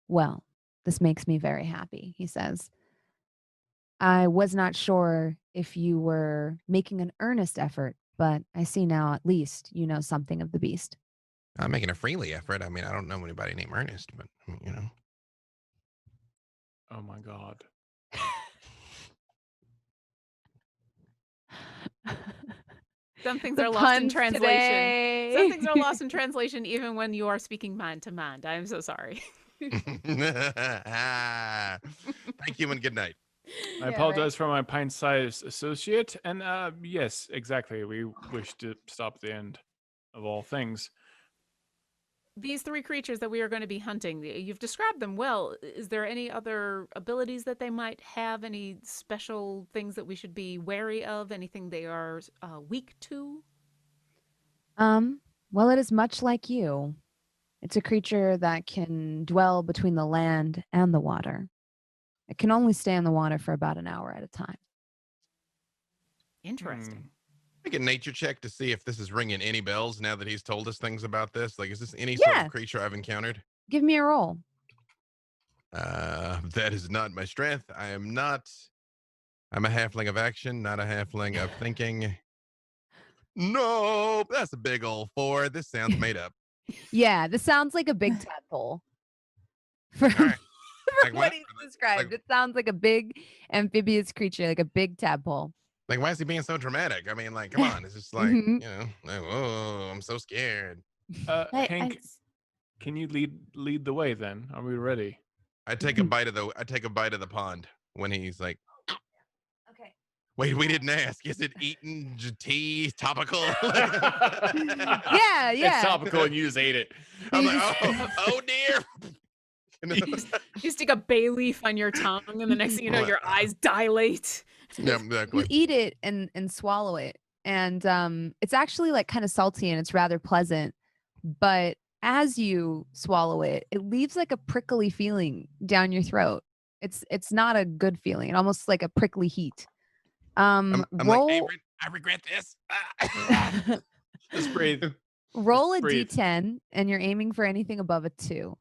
Well, this makes me very happy, he says. I was not sure if you were making an earnest effort, but I see now at least you know something of the beast. I'm making a freely effort. I mean, I don't know anybody named Ernest, but, Oh my God. Some things are lost in translation. Some things are lost in translation even when you are speaking mind to mind. I'm so sorry. Thank you and good night. I apologize for my pint-sized associate. And yes, exactly. We wish to stop the end of all things. These 3 creatures that we are going to be hunting, you've described them well. Is there any other abilities that they might have? Any special things that we should be wary of? Anything they are weak to? Well, it is much like you. It's a creature that can dwell between the land and the water. It can only stay in the water for about an hour at a time. Interesting. Make a nature check to see if this is ringing any bells now that he's told us things about this. Is this any sort of creature I've encountered? Give me a roll. That is not my strength. I'm a halfling of action, not a halfling of thinking. No, that's a big old 4. This sounds made up. Yeah, this sounds like a big tadpole. For, All right. for Like, what what? he's described, Like, it sounds like a big amphibious creature, like a big tadpole. like, why is he being so dramatic? I mean, like, come on. It's just like, Mhm. like, whoa, I'm so scared. Hank, can you lead the way then? Are we ready? I take a bite of the pond when he's like, Okay. wait, we didn't ask. Is it eaten tea topical? Yeah, It's yeah. topical and you just ate it. I'm You like, just- oh dear. You stick a bay leaf on your tongue, and the next thing you know, your eyes dilate. Yeah, You exactly. eat it and swallow it, and it's actually like kind of salty and it's rather pleasant. But as you swallow it, it leaves like a prickly feeling down your throat. It's not a good feeling. Almost like a prickly heat. I'm like, Roll Avren, I regret this. Ah. Just breathe. roll a breathe. d10, and you're aiming for anything above a 2.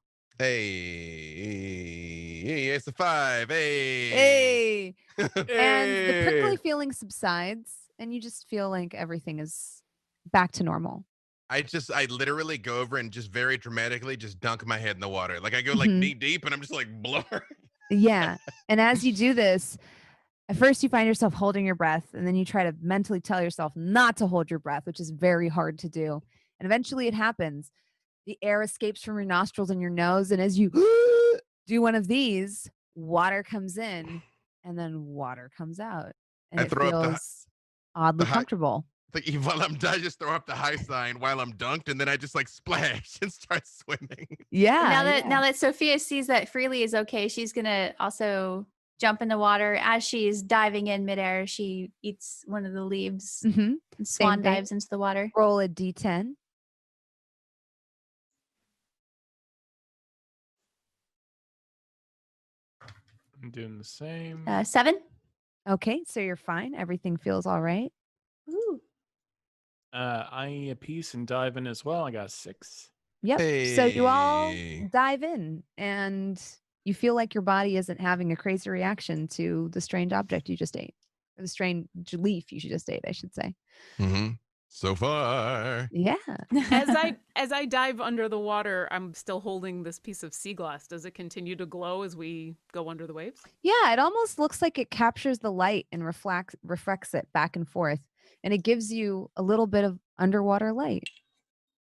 Hey, it's a 5. Hey. Hey. And the prickly Hey. feeling subsides, and you just feel like everything is back to normal. I literally go over and just very dramatically just dunk my head in the water. Like I go like Mhm. knee deep and I'm just like blur. Yeah. And as you do this, at first you find yourself holding your breath, and then you try to mentally tell yourself not to hold your breath, which is very hard to do. And eventually it happens. The air escapes from your nostrils and your nose, and as you do one of these, water comes in and then water comes out. And I it throw up feels oddly high- comfortable. Like while I just throw up the high sign while I'm dunked and then I just like splash and start swimming. Yeah. Now that Sophia sees that Freely is okay, she's gonna also jump in the water. As she's diving in midair, she eats one of the leaves Mhm. and swan thing. dives into the water. Roll a d10. I'm doing the same. 7. Okay, so you're fine. Everything feels all right. Ooh. I eat a piece and dive in as well. I got 6. Yep. So you all Hey. dive in, and you feel like your body isn't having a crazy reaction to the strange object you just ate, or the strange leaf you just ate, I should say. Mm-hmm. So far. Yeah. As I dive under the water, I'm still holding this piece of sea glass. Does it continue to glow as we go under the waves? Yeah, it almost looks like it captures the light and reflects it back and forth, and it gives you a little bit of underwater light.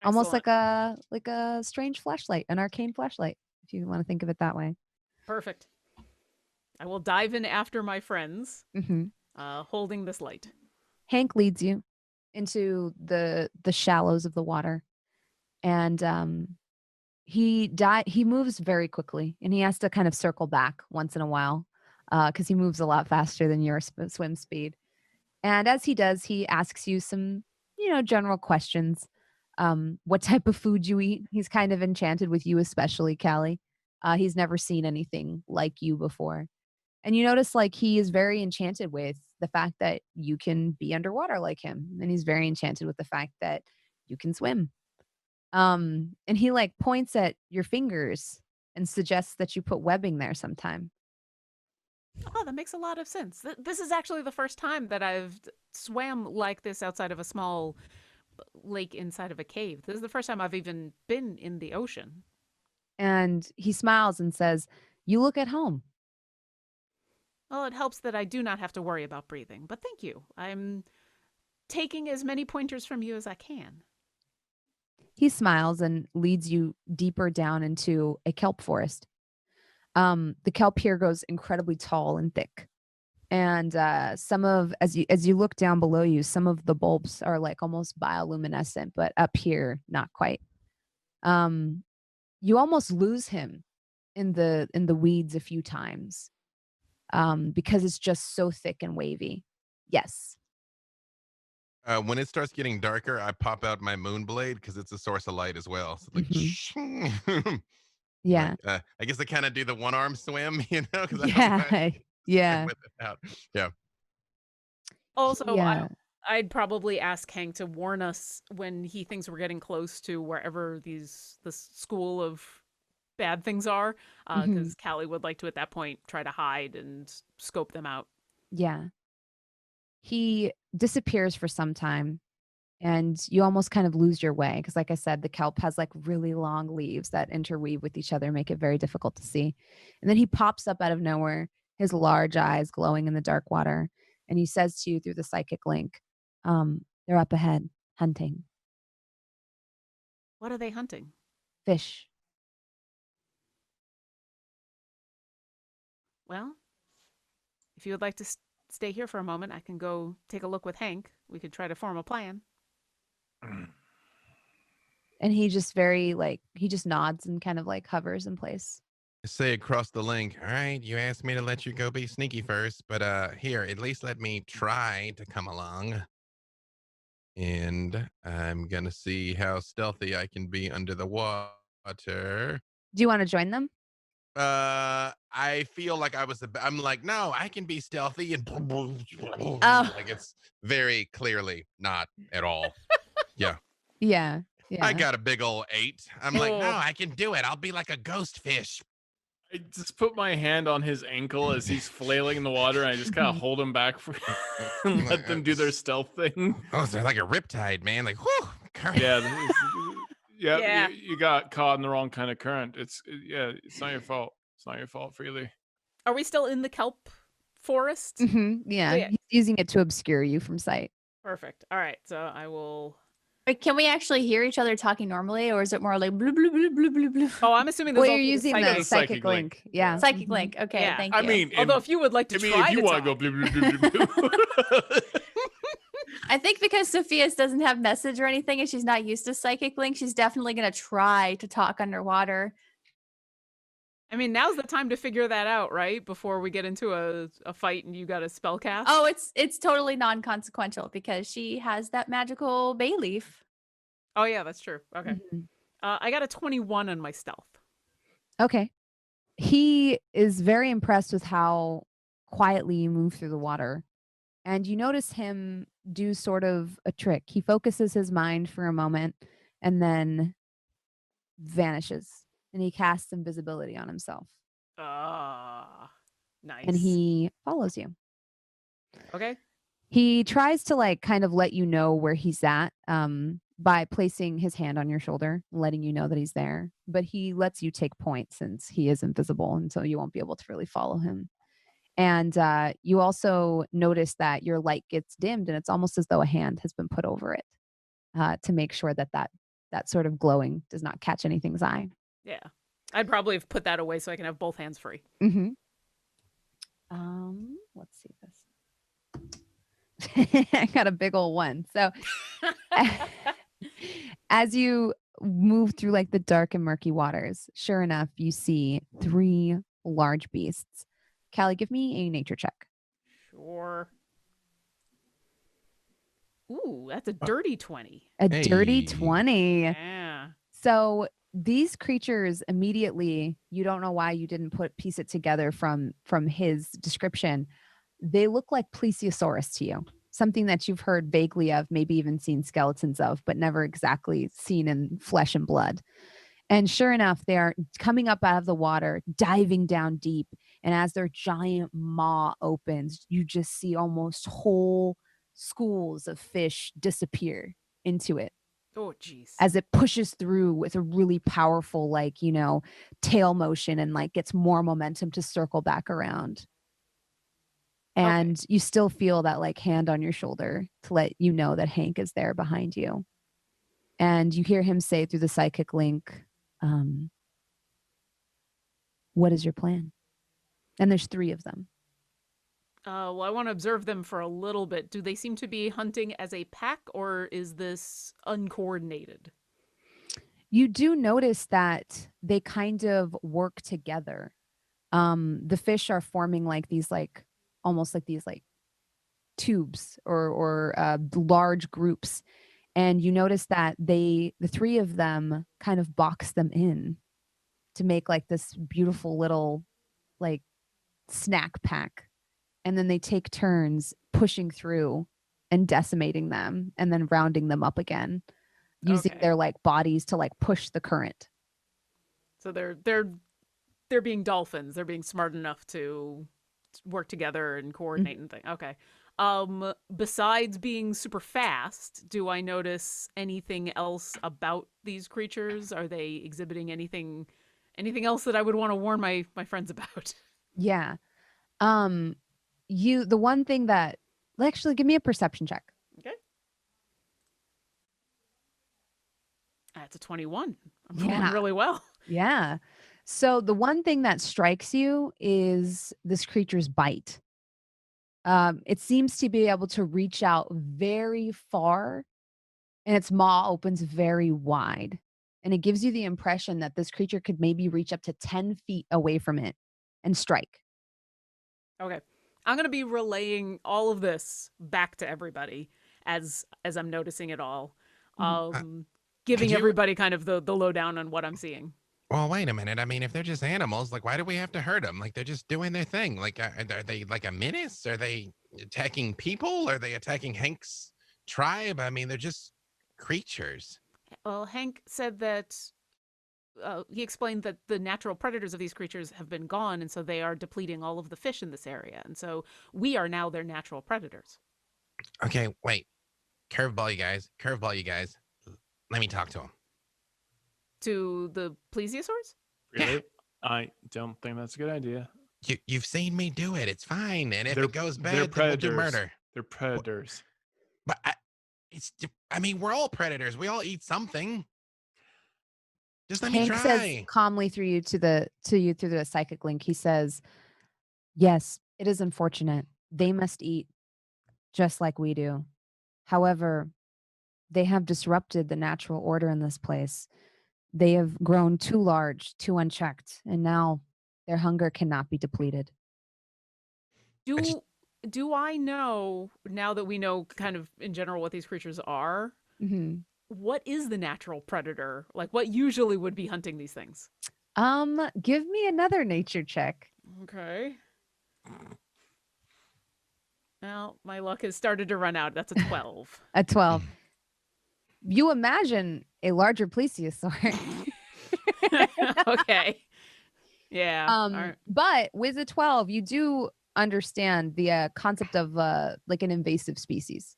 Almost Excellent. like a strange flashlight, an arcane flashlight, if you want to think of it that way. Perfect. I will dive in after my friends, Mm-hmm. holding this light. Hank leads you into the shallows of the water, and he moves very quickly, and he has to kind of circle back once in a while because he moves a lot faster than your swim speed. And as he does, he asks you some general questions. What type of food you eat. He's kind of enchanted with you, especially Callie. He's never seen anything like you before. And you notice like he is very enchanted with the fact that you can be underwater like him. And he's very enchanted with the fact that you can swim. And he like points at your fingers and suggests that you put webbing there sometime. Oh, that makes a lot of sense. This is actually the first time that I've swam like this outside of a small lake inside of a cave. This is the first time I've even been in the ocean. And he smiles and says, "You look at home." Well, it helps that I do not have to worry about breathing, but thank you. I'm taking as many pointers from you as I can. He smiles and leads you deeper down into a kelp forest. The kelp here goes incredibly tall and thick. And some of as you look down below you, some of the bulbs are like almost bioluminescent, but up here, not quite. You almost lose him in the weeds a few times because it's just so thick and wavy. Yes. When it starts getting darker, I pop out my moon blade because it's a source of light as well. So like, Yeah. like, I guess I kind of do the one arm swim, because Yeah. Yeah. with it out. Yeah. Also, Yeah. I'd probably ask Hank to warn us when he thinks we're getting close to wherever this school of bad things are, because Callie would like to at that point try to hide and scope them out. Yeah. He disappears for some time, and you almost kind of lose your way because, like I said, the kelp has like really long leaves that interweave with each other, make it very difficult to see. And then he pops up out of nowhere, his large eyes glowing in the dark water, and he says to you through the psychic link, they're up ahead hunting What are they hunting? fish. Well, if you would like to stay here for a moment, I can go take a look with Hank. We could try to form a plan. And he just very like he just nods and kind of like hovers in place. Say across the link, all right, you asked me to let you go be sneaky first, but here, at least let me try to come along. And I'm gonna see how stealthy I can be under the water. Do you want to join them? I feel like I'm like, no, I can be stealthy and like it's very clearly not at all. Yeah. Yeah. Yeah. I got a big old 8. I'm like, no, I can do it. I'll be like a ghost fish. I just put my hand on his ankle as he's flailing in the water, and I just kind of hold him back and let them do their stealth thing. Oh, they're like a riptide, man. Like, whoo, current. Yeah, you got caught in the wrong kind of current. It's not your fault. It's not your fault, Freely. Are we still in the kelp forest? Yeah, Yeah. he's using it to obscure you from sight. Perfect. All right, so I will. Wait, can we actually hear each other talking normally, or is it more like blue, blue, blue, blue, blue, blue? Oh, I'm assuming. Well, there's you're also using psychic- the psychic link. Yeah. Psychic link. Okay, Yeah. thank you. I mean, Although, if you would like to try if you to want to go talk. blue, blue, blue, blue, blue. I think because Sofieus doesn't have message or anything and she's not used to psychic link, she's definitely going to try to talk underwater. I mean, now's the time to figure that out, right? Before we get into a fight and you got a spell cast. Oh, it's totally non-consequential because she has that magical bay leaf. Oh yeah, that's true. Okay. Mhm. I got a 21 on my stealth. Okay. He is very impressed with how quietly you move through the water. And you notice him do sort of a trick. He focuses his mind for a moment and then vanishes. And he casts invisibility on himself. Nice. And he follows you. Okay. He tries to like kind of let you know where he's at by placing his hand on your shoulder, letting you know that he's there. But he lets you take points since he is invisible, and so you won't be able to really follow him. And you also notice that your light gets dimmed, and it's almost as though a hand has been put over it to make sure that that sort of glowing does not catch anything's eye. Yeah. I'd probably have put that away so I can have both hands free. Mm-hmm. Let's see this. I got a big old one. So as you move through like the dark and murky waters, sure enough, you see 3 large beasts. Callie, give me a nature check. Sure. Ooh, that's a dirty 20. A dirty 20. Yeah. So these creatures immediately, you don't know why you didn't piece it together from his description. They look like plesiosaurus to you, something that you've heard vaguely of, maybe even seen skeletons of, but never exactly seen in flesh and blood. And sure enough, they are coming up out of the water, diving down deep. And as their giant maw opens, you just see almost whole schools of fish disappear into it. Oh, jeez. As it pushes through with a really powerful, like, tail motion and like gets more momentum to circle back around. And you still feel that like hand on your shoulder to let you know that Hank is there behind you. And you hear him say through the psychic link, what is your plan? And there's 3 of them. Well, I want to observe them for a little bit. Do they seem to be hunting as a pack, or is this uncoordinated? You do notice that they kind of work together. The fish are forming like these, like almost like these like tubes or large groups. And you notice that the 3 of them kind of box them in to make like this beautiful little like snack pack. And then they take turns pushing through and decimating them and then rounding them up again using their like bodies to like push the current. So they're being dolphins. They're being smart enough to work together and coordinate and things. Okay. Besides being super fast, do I notice anything else about these creatures? Are they exhibiting anything else that I would want to warn my friends about? Yeah. The one thing that actually give me a perception check. Okay. That's a 21. I'm Yeah. doing really well. Yeah. So the one thing that strikes you is this creature's bite. It seems to be able to reach out very far, and its maw opens very wide. And it gives you the impression that this creature could maybe reach up to 10 feet away from it and strike. Okay. I'm going to be relaying all of this back to everybody as I'm noticing it all. Giving you- everybody kind of the lowdown on what I'm seeing. Well, wait a minute. I mean, if they're just animals, like, why do we have to hurt them? Like, they're just doing their thing. Like, are they like a menace? Are they attacking people? Are they attacking Hank's tribe? I mean, they're just creatures. Well, Hank said that he explained that the natural predators of these creatures have been gone, and so they are depleting all of the fish in this area. And so we are now their natural predators. Okay, wait. Curveball, you guys. Curveball, you guys. Let me talk to him. To the plesiosaurs? Really? I don't think that's a good idea. You've seen me do it. It's fine. And if They're- it goes they're bad, then we'll do predators. murder. They're predators. But I mean, we're all predators. We all eat something. Just let me Hank try. says calmly through you through the psychic link. He says, "Yes, it is unfortunate. They must eat just like we do. However, they have disrupted the natural order in this place. They have grown too large, too unchecked, and now their hunger cannot be depleted." Do I know, now that we know kind of in general what these creatures are, Mm-hmm. what is the natural predator? Like, what usually would be hunting these things? Give me another nature check. Okay. Well, my luck has started to run out. That's a 12. A 12. You imagine a larger plesiosaur. Okay. Yeah. All right. But with a 12, you do understand the concept of like an invasive species.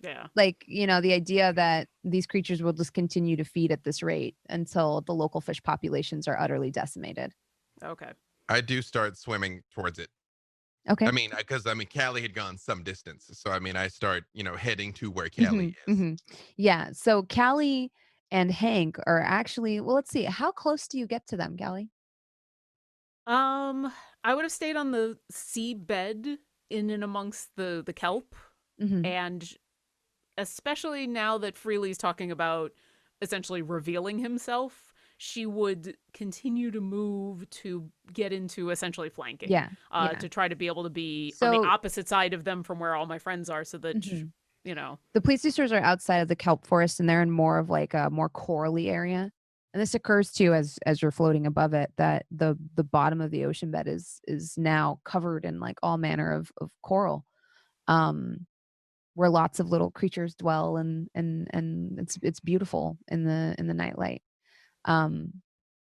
Yeah. Like, the idea that these creatures will just continue to feed at this rate until the local fish populations are utterly decimated. Okay. I do start swimming towards it. Okay. I mean, because Callie had gone some distance. So, I mean, I start, heading to where Callie is. Yeah. So Callie and Hank are actually, well, let's see. How close do you get to them, Callie? I would have stayed on the seabed in and amongst the kelp. And especially now that Freely's talking about essentially revealing himself, she would continue to move to get into essentially flanking. Yeah. To try to be able to be on the opposite side of them from where all my friends are, so that the plesiosaurs are outside of the kelp forest, and they're in more of like a more corally area. And this occurs too as you're floating above it, that the bottom of the ocean bed is now covered in like all manner of coral, where lots of little creatures dwell, and it's beautiful in the nightlight.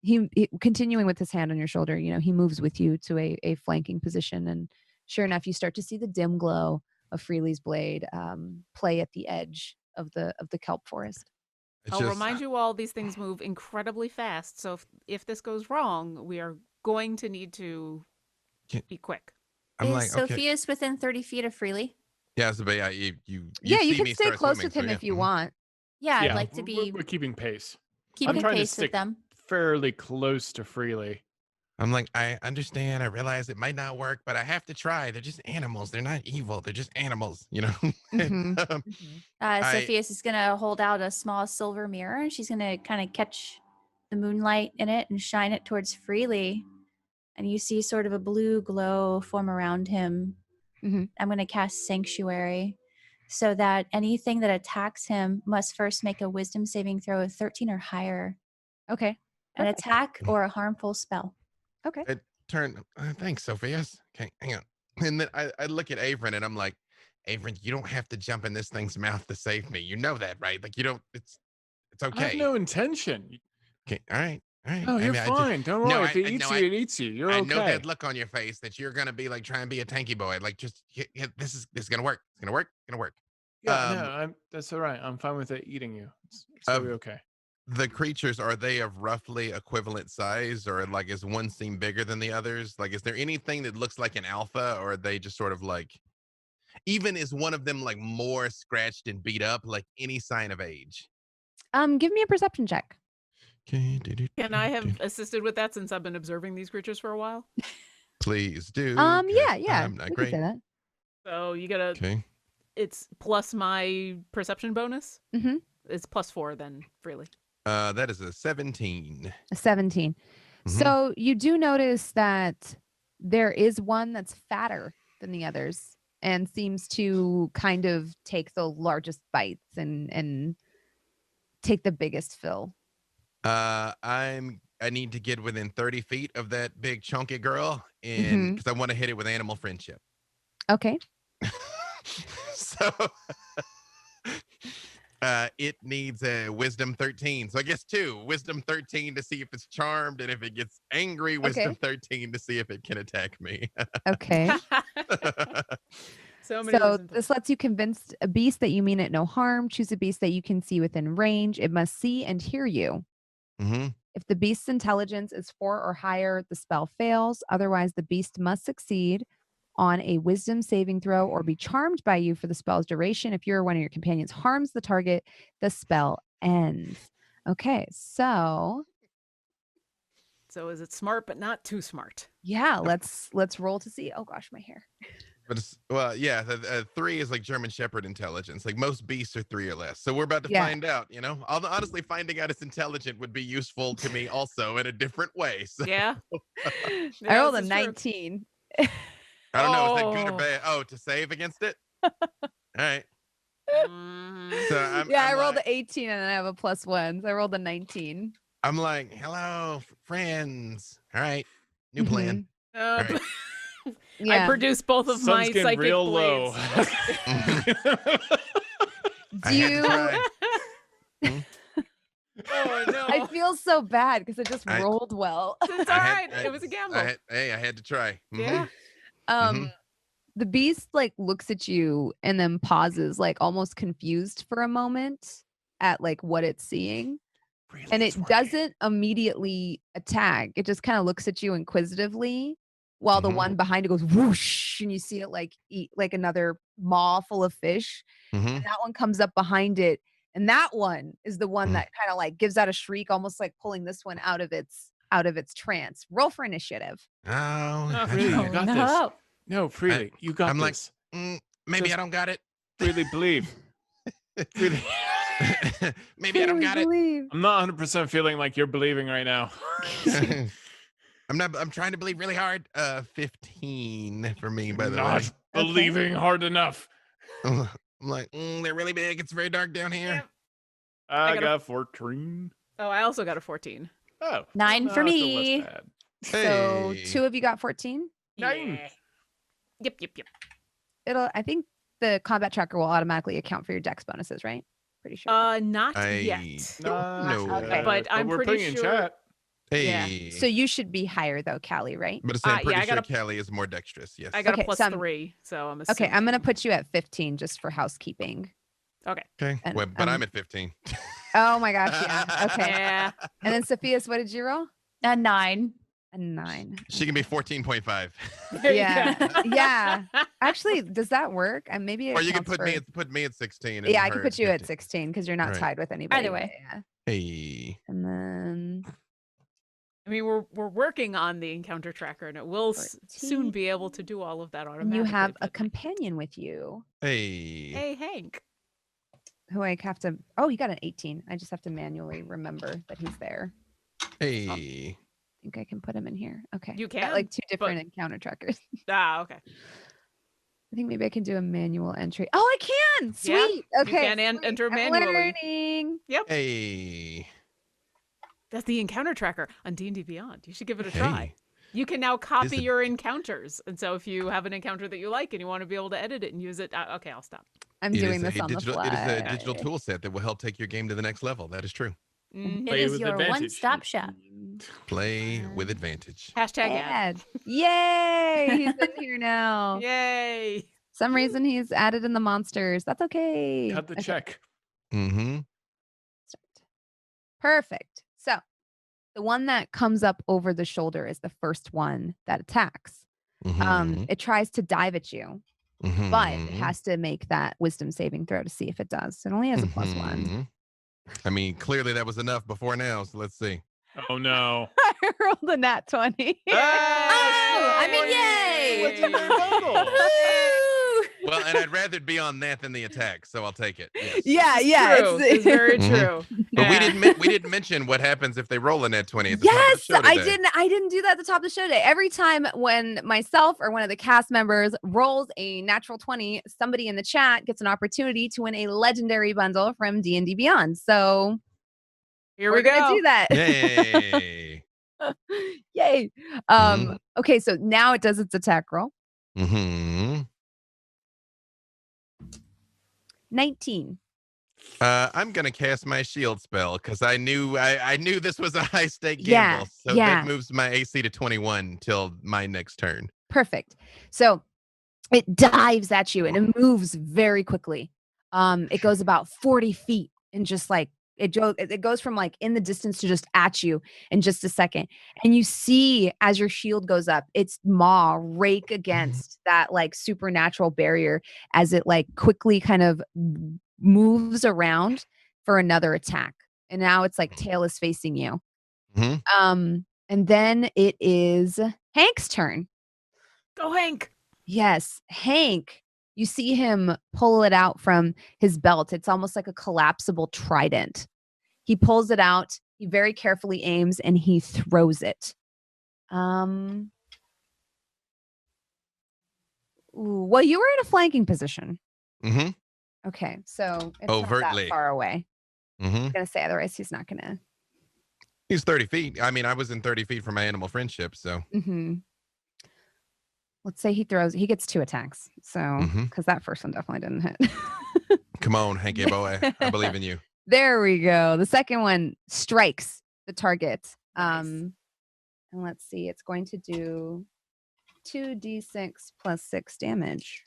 He continuing with his hand on your shoulder, he moves with you to a flanking position, and sure enough, you start to see the dim glow of Freely's blade play at the edge of the kelp forest. I'll remind you all, these things move incredibly fast, so if this goes wrong, we are going to need to be quick. Is Sofieus within 30 feet of Freely? Yeah, so, but yeah, you can stay close with him if you want. Yeah, I'd like to be We're keeping pace. keeping pace with them. Fairly close to Freely. I'm like, I understand. I realize it might not work, but I have to try. They're just animals. They're not evil. They're just animals, Sofieus is going to hold out a small silver mirror, and she's going to kind of catch the moonlight in it and shine it towards Freely. And you see sort of a blue glow form around him. I'm going to cast Sanctuary, so that anything that attacks him must first make a wisdom saving throw of 13 or higher. Okay. An attack or a harmful spell. Okay. It turned. Thanks, Sophia's. Okay, hang on. And then I look at Avren and I'm like, Avren, you don't have to jump in this thing's mouth to save me. You know that, right? Like, you don't. It's okay. I have no intention. Okay. All right. All right. Oh, I you're mean, fine. Don't No, worry. If I it eats know you, it eats you. You're I okay. know that look on your face that you're gonna be like trying to be a tanky boy. Like, just this is gonna work. It's gonna work. It's gonna work. Yeah, no, that's all right. I'm fine with it eating you. It's gonna be okay. The creatures, are they of roughly equivalent size, or like is one seem bigger than the others? Like, is there anything that looks like an alpha, or are they just sort of like, even is one of them like more scratched and beat up, like any sign of age? Give me a perception check. Okay. Can I have assisted with that since I've been observing these creatures for a while? Please do. Yeah. I'm not We great. can say that. So you gotta. Okay. It's plus my perception bonus. Mm-hmm. It's +4 then freely. That is a 17. A 17. So you do notice that there is one that's fatter than the others and seems to kind of take the largest bites and take the biggest fill. I need to get within 30 feet of that big chunky girl, and because I want to hit it with animal friendship. Okay. So it needs a wisdom 13. So I guess 2. Wisdom 13 to see if it's charmed, and if it gets angry, wisdom 13 to see if it can attack me. Okay. So many. So this lets you convince a beast that you mean it no harm. Choose a beast that you can see within range. It must see and hear you. If the beast's intelligence is 4 or higher, the spell fails. Otherwise, the beast must succeed on a wisdom saving throw or be charmed by you for the spell's duration. If you or one of your companions harms the target, the spell ends. Okay, so is it smart but not too smart? yeah, let's roll to see. Oh gosh, my hair. But it's, well, yeah, 3 is like German Shepherd intelligence. Like most beasts are 3 or less. So we're about to find out, you know. Honestly, finding out it's intelligent would be useful to me also in a different way. So. Yeah. I rolled a 19. I don't know. Is that good or bad? Oh, to save against it? All right. So I rolled an 18 and then I have a +1. So I rolled a 19. I'm like, hello, friends. All right. New plan. All right. I produced both of my psychic real blades. low. Do you? Oh no! I feel so bad because it just rolled well. It's all right. It was a gamble. I had to try. Yeah. The beast like looks at you and then pauses, like almost confused for a moment at like what it's seeing. Really, and it doesn't immediately attack. It just kind of looks at you inquisitively while the one behind it goes whoosh, and you see it like eat like another maw full of fish. And that one comes up behind it, and that one is the one that kind of like gives out a shriek, almost like pulling this one out of its trance. Roll for initiative. Oh, Freely, you got this. No, Freely, you got I'm this. Like, maybe I don't got it. Freely believe. Freely. Maybe I don't got it. I'm not 100% feeling like you're believing right now. I'm trying to believe really hard. 15 for me, by the way. Not believing hard enough. I'm like, they're really big. It's very dark down here. I got 14. Oh, I also got a 14. Oh, 9 for me. So 2 of you got 14. 9. Yep. I think the combat tracker will automatically account for your dex bonuses, right? Pretty sure. Not yet. No. Okay. But I'm we're pretty putting sure. in chat. Hey. So you should be higher though, Callie, right? But I'm pretty sure got Callie is more dexterous. Yes. I got a +3, so I'm assuming. Okay, I'm gonna put you at 15 just for housekeeping. Okay. And, well, but I'm at 15. Oh my gosh, yeah. Okay. Yeah. And then Sofieus, what did you roll? A 9. A 9. She can be 14.5. Yeah. Yeah. Actually, does that work? And maybe Or you can put me at 16. Yeah, I can put you at 16 because you're not tied with anybody. Either way. Yeah. Hey. And then I mean, we're working on the encounter tracker, and it will soon be able to do all of that automatically. you have a companion with you. Hey. Hey, Hank. Who I have to. Oh, he got an 18. I just have to manually remember that he's there. Hey. I think I can put him in here. Okay. You Got can, like 2 different encounter trackers. Okay. I think maybe I can do a manual entry. Oh, I can. Sweet. Yeah, Okay. You can enter I'm manually. learning. Yep. Hey. That's the encounter tracker on D&D Beyond. You should give it a try. You can now copy your encounters. And so if you have an encounter that you like and you want to be able to edit it and use it. Okay, I'll stop. I'm doing this on the fly. the It is a digital tool set that will help take your game to the next level. That is true. Mhm. It Play is with your advantage. one-stop shop. Play with advantage. Hashtag ad. Ad. Yay! He's in here now. Yay. Some reason he's added in the monsters. That's okay. Cut the Okay, check. Mm-hmm. start. Perfect. So the one that comes up over the shoulder is the first one that attacks. Mm-hmm. It tries to dive at you, Mm-hmm. but it has to make that wisdom saving throw to see if it does. It only has a +1. Mhm. I mean, clearly that was enough before now, so let's see. Oh no. I rolled a nat 20. Oh, I mean, yay! What's in your bundle? Woo! Well, and I'd rather be on that than the attack, so I'll take it. Yes. Yeah, It's yeah. true. It's very Mhm. true. But we Yeah. didn't mention what happens if they roll a net 20 at the top of Yes, the show I today. didn't do that at the top of the show today. Every time when myself or one of the cast members rolls a natural 20, somebody in the chat gets an opportunity to win a legendary bundle from D&D Beyond. So Here we're we go. gonna do that. Yay. Yay. Mhm. Okay, so now it does its attack roll. Mm-hmm. 19. I'm gonna cast my shield spell because I knew this was a high stake Yeah, gamble. So yeah. that moves my AC to 21 till my next turn. Perfect. So it dives at you and it moves very quickly. It goes about 40 feet and just like it goes from like in the distance to just at you in just a second. And you see as your shield goes up, its maw rake against that like supernatural barrier as it like quickly kind of moves around for another attack. And now it's like tail is facing you. Mhm. And then it is Hank's turn. Go, Hank. Yes, Hank, you see him pull it out from his belt. It's almost like a collapsible trident. He pulls it out, he very carefully aims, and he throws it. Ooh, well, you were in a flanking position. Mm-hmm. Okay, so it's Overtly. not that far away. Mm-hmm. I'm gonna say otherwise he's not gonna. He's 30 feet. I mean, I was in 30 feet from my animal friendship, so. Let's say he gets 2 attacks. So, Mhm. because that first one definitely didn't hit. Come on, Hanky boy. I believe in you. There we go. The second one strikes the target. Nice. And let's see, it's going to do 2d6 plus 6 damage.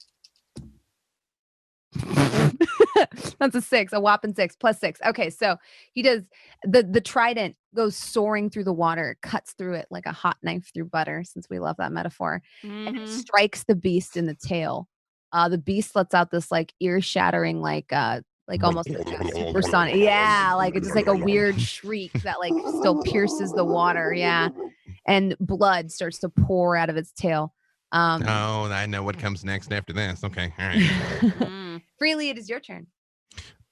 That's a 6, a whopping 6 plus 6. Okay, so he does the trident goes soaring through the water, cuts through it like a hot knife through butter, since we love that metaphor, and it Mhm. strikes the beast in the tail. The beast lets out this like ear-shattering, like almost like a supersonic, yeah, like it's just like a weird shriek that like still pierces the water, yeah, and blood starts to pour out of its tail. Oh, I know what comes next after this. Okay, all right. Mm. Freely, it is your turn.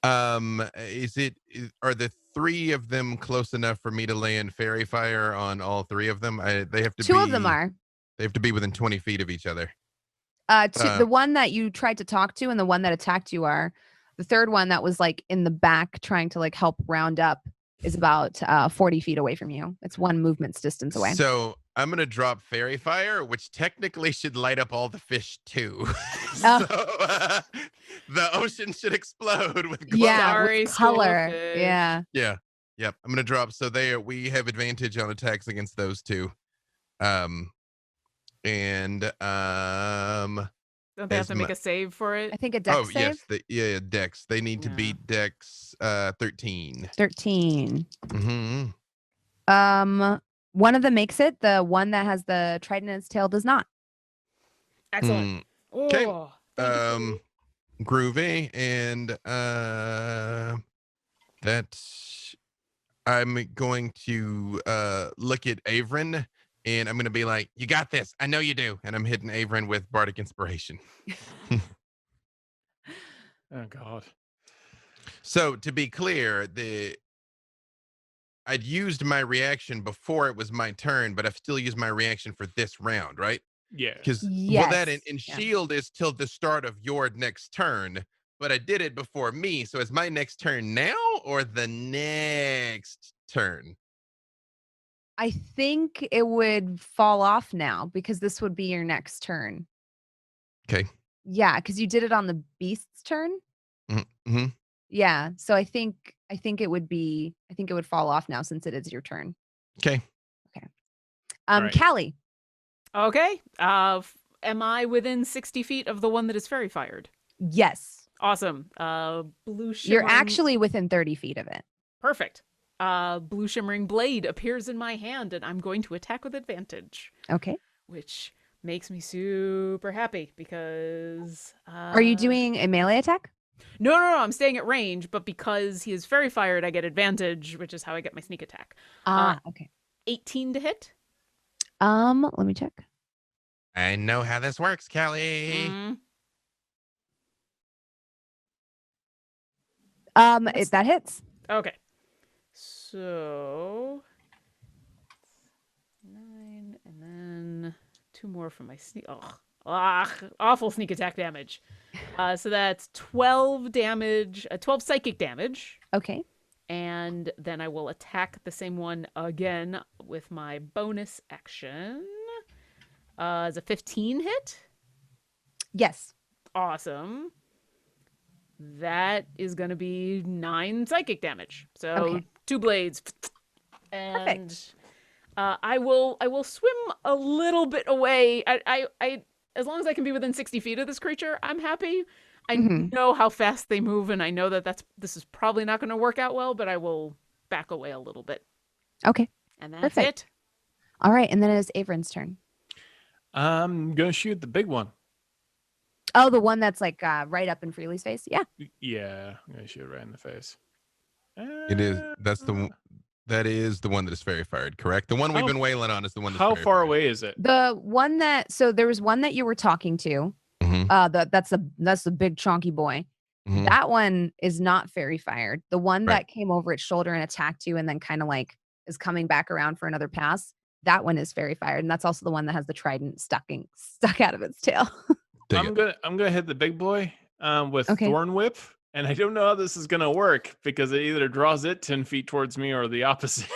Are the 3 of them close enough for me to land fairy fire on all 3 of them? They have to 2 be. of them are. They have to be within 20 feet of each other. The one that you tried to talk to and the one that attacked you are. The third one that was like in the back trying to like help round up is about 40 feet away from you. It's 1 movement's distance away. So I'm gonna drop fairy fire, which technically should light up all the fish too. Oh. So the ocean should explode with glow. Yeah, Sorry, with school of color. fish. Yeah. Yeah. Yep. I'm gonna drop. So we have advantage on attacks against those 2. Don't they have as to make my- a save for it? I think a dex oh save. yes, Dex. They need to Yeah. beat Dex 13. 13. Mm-hmm. One of them makes it. The one that has the trident in its tail does not. Excellent. Okay. Oh, thank you. Groovy, and that I'm going to look at Avren, and I'm gonna be like, "You got this. I know you do." And I'm hitting Avren with Bardic Inspiration. Oh God. So to be clear, I'd used my reaction before it was my turn, but I've still used my reaction for this round, right? Yeah. Because that in Yes. shield is till the start of your next turn, but I did it before me. So is my next turn now or the next turn? I think it would fall off now because this would be your next turn. Okay. Yeah, because you did it on the beast's turn. Mm-hmm. Yeah. So I think it would fall off now since it is your turn. Okay. All right. Callie. Okay. Am I within 60 feet of the one that is fairy fired? Yes. Awesome. Blue shimmering. You're actually within 30 feet of it. Perfect. Blue shimmering blade appears in my hand, and I'm going to attack with advantage. Okay. Which makes me super happy because... Are you doing a melee attack? No, I'm staying at range, but because he is fairy fired, I get advantage, which is how I get my sneak attack. Okay. 18 to hit. Let me check. I know how this works, Callie. That hits. Okay. So 9 and then 2 more for my sneak. Awful sneak attack damage. So that's 12 damage, 12 psychic damage. Okay. And then I will attack the same one again with my bonus action. Is a 15 hit? Yes. Awesome. That is going to be 9 psychic damage. So Okay. 2 blades. And Perfect. I will swim a little bit away. I as long as I can be within 60 feet of this creature, I'm happy. I know how fast they move, and I know that this is probably not going to work out well, but I will back away a little bit. Okay. And that's Perfect. it. All right, and then it is Avren's turn. I'm gonna shoot the big one. Oh, the one that's like right up in Freely's face? Yeah. Yeah, I'm gonna shoot it right in the face. It is. That is the one that is fairy fired, correct? The one we've been wailing on is the one that's How fairy far fired. away is it? The one so there was one that you were talking to. That's the big chonky boy. That one is not fairy fired. The one that came over its shoulder and attacked you and then kind of like is coming back around for another pass, that one is fairy fired. And that's also the one that has the trident stuck out of its tail. I'm gonna hit the big boy with Okay. Thorn Whip, and I don't know how this is gonna work because it either draws it 10 feet towards me or the opposite.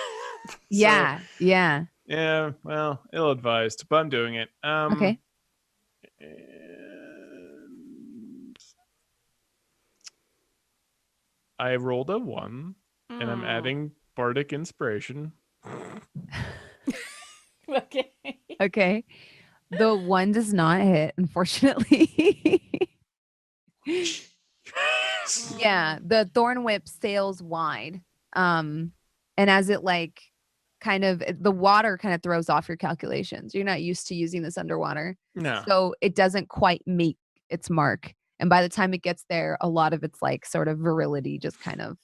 Yeah. Yeah, well, ill-advised, but I'm doing it. Okay. And I rolled a 1, and I'm adding Bardic Inspiration. Okay. Okay. The one does not hit, unfortunately. Yeah, the thorn whip sails wide. And as it like the water kind of throws off your calculations. You're not used to using this underwater. No. So it doesn't quite meet its mark. And by the time it gets there, a lot of its like sort of virility just kind of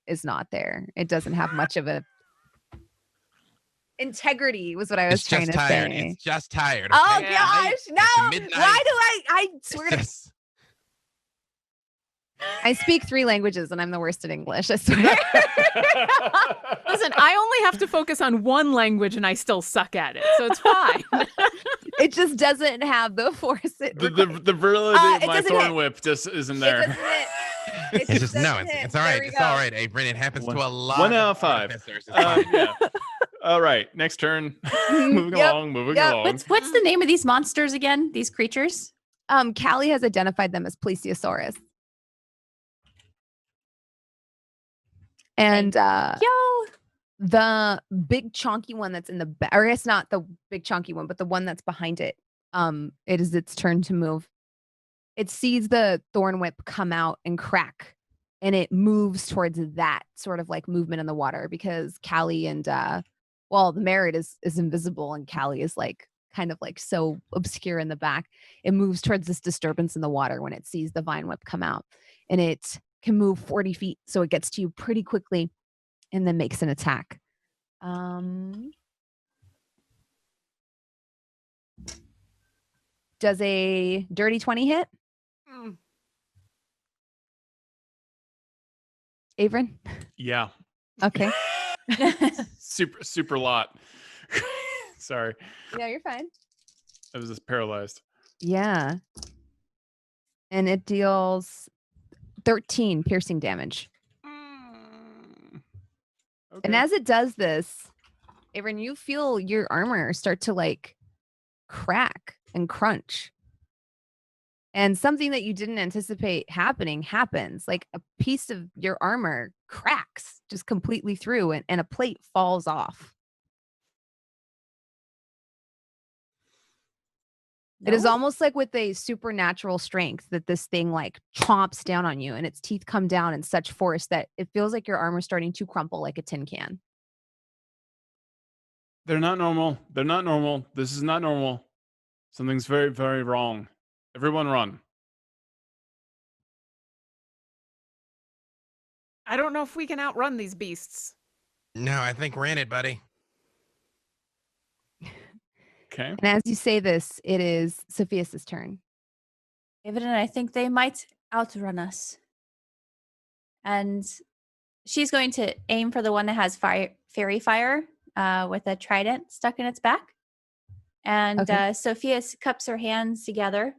is not there. It doesn't have much of a integrity was what I was trying to say. It's just tired. Oh okay? gosh, no! midnight. Why do I swear to Yes. I speak 3 languages and I'm the worst at English, I swear. Listen, I only have to focus on one language and I still suck at it, so it's fine. It just doesn't have the force. The virility of my Thorn hit. Whip just isn't It there. doesn't hit. It's just doesn't no. hit. It's all There right. we It's go. all right, Avren. It happens to a lot. 1 out of 5. artificers. It's fine. Yeah. All right, next turn. Moving Yep. along. What's the name of these monsters again? These creatures? Callie has identified them as Plesiosaurus. And the big chonky one that's in the back, or it's not the big chonky one, but the one that's behind it, it is its turn to move. It sees the thorn whip come out and crack, and it moves towards that sort of like movement in the water because Callie and the Merit is invisible and Callie is like kind of like so obscure in the back. It moves towards this disturbance in the water when it sees the vine whip come out, and it can move 40 feet, so it gets to you pretty quickly and then makes an attack. Does a dirty 20 hit? Avren? Yeah. Okay. Super lot. Sorry. Yeah, you're fine. I was just paralyzed. Yeah. And it deals 13 piercing damage. Okay. And as it does this, Avren, you feel your armor start to like crack and crunch. And something that you didn't anticipate happening happens. Like a piece of your armor cracks just completely through and a plate falls off. It is No? almost like with a supernatural strength that this thing like chomps down on you and its teeth come down in such force that it feels like your armor's starting to crumple like a tin can. They're not normal. They're not normal. This is not normal. Something's very, very wrong. Everyone run. I don't know if we can outrun these beasts. No, I think ran it, buddy. Okay. And as you say this, it is Sophia's turn. David and I think they might outrun us. And she's going to aim for the one that has fairy fire with a trident stuck in its back. And Okay. Sofieus cups her hands together,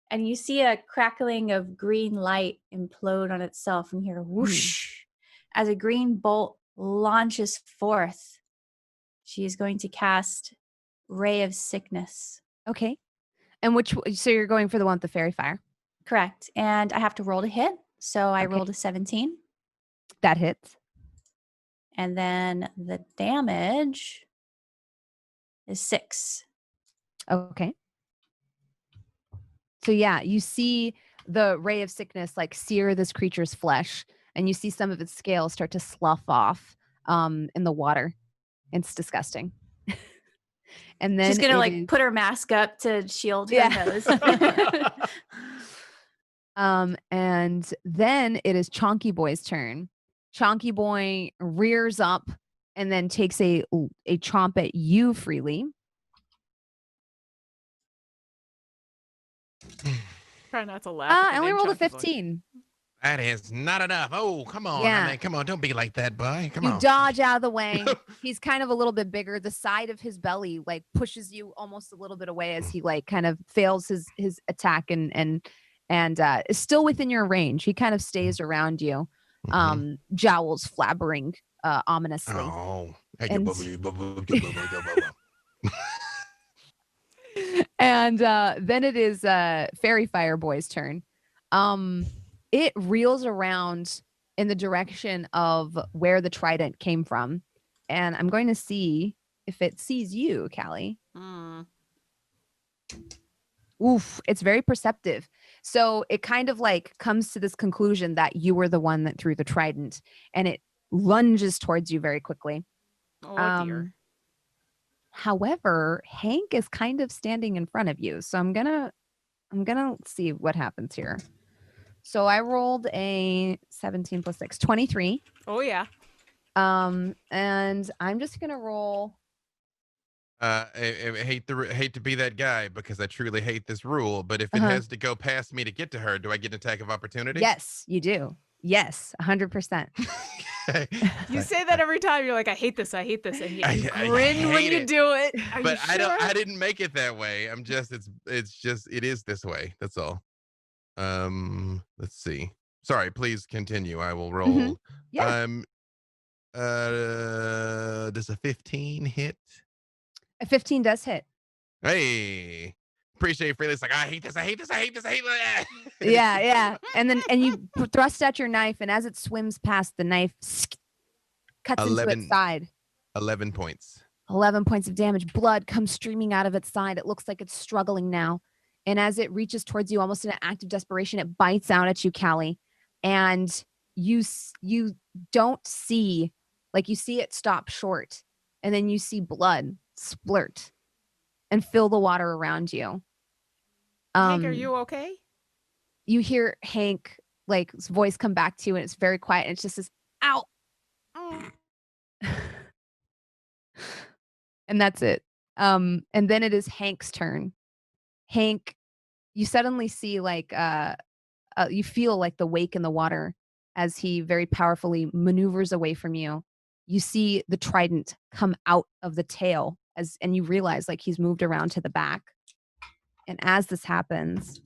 and you see a crackling of green light implode on itself, and hear whoosh as a green bolt launches forth. She is going to cast Ray of Sickness. Okay. And so you're going for the one with the fairy fire. Correct. And I have to roll to hit. So I Okay. rolled a 17. That hits. And then the damage is 6. Okay. So yeah, you see the ray of sickness like sear this creature's flesh, and you see some of its scales start to slough off in the water. It's disgusting. And then She's going to like is- put her mask up to shield her Yeah. nose. And then it is Chonky Boy's turn. Chonky Boy rears up and then takes a chomp at you, Freely. Try not to laugh. at the I only name rolled a Chunky Boy. 15. That is not enough. Oh, come on. Yeah. I mean, come on. Don't be like that, boy. Come You on. dodge out of the way. He's kind of a little bit bigger. The side of his belly like pushes you almost a little bit away as he like kind of fails his attack and is still within your range. He kind of stays around you. Mhm. Jowls flabbering ominously. Oh. And- And then it is Fairy Fire Boy's turn. It reels around in the direction of where the trident came from. And I'm going to see if it sees you, Callie. Hmm. Oof, it's very perceptive. So it kind of like comes to this conclusion that you were the one that threw the trident, and it lunges towards you very quickly. Oh dear. However, Hank is kind of standing in front of you. So I'm gonna see what happens here. So I rolled a 17 plus 6, 23. Oh yeah. And I'm just gonna roll. I hate to be that guy because I truly hate this rule, but if it Uh-huh. has to go past me to get to her, do I get an attack of opportunity? Yes, you do. Yes, 100%. You say that every time. You're like, I hate this. I hate this, and yet you I grin when hate you it. do it. Are But you sure? I didn't make it that way. I'm just it is this way. That's all. Let's see. Sorry, please continue. I will roll. Mhm. Yeah. Does a 15 hit? A 15 does hit. Hey, appreciate Freely's like, I hate this. I hate this. I hate this. I hate this. Yeah. And you thrust out your knife, and as it swims past, the knife cuts into 11. its side. 11 points. 11 points of damage. Blood comes streaming out of its side. It looks like it's struggling now. And as it reaches towards you, almost in an act of desperation, it bites out at you, Callie. And you don't see, like you see it stop short. And then you see blood splurt and fill the water around you. Hank, are you okay? You hear Hank, like, his voice come back to you, and it's very quiet. And it's just this, ow. And that's it. And then it is Hank's turn. Hank, you suddenly see like you feel like the wake in the water as he very powerfully maneuvers away from you. You see the trident come out of the tail and you realize like he's moved around to the back. And as this happens,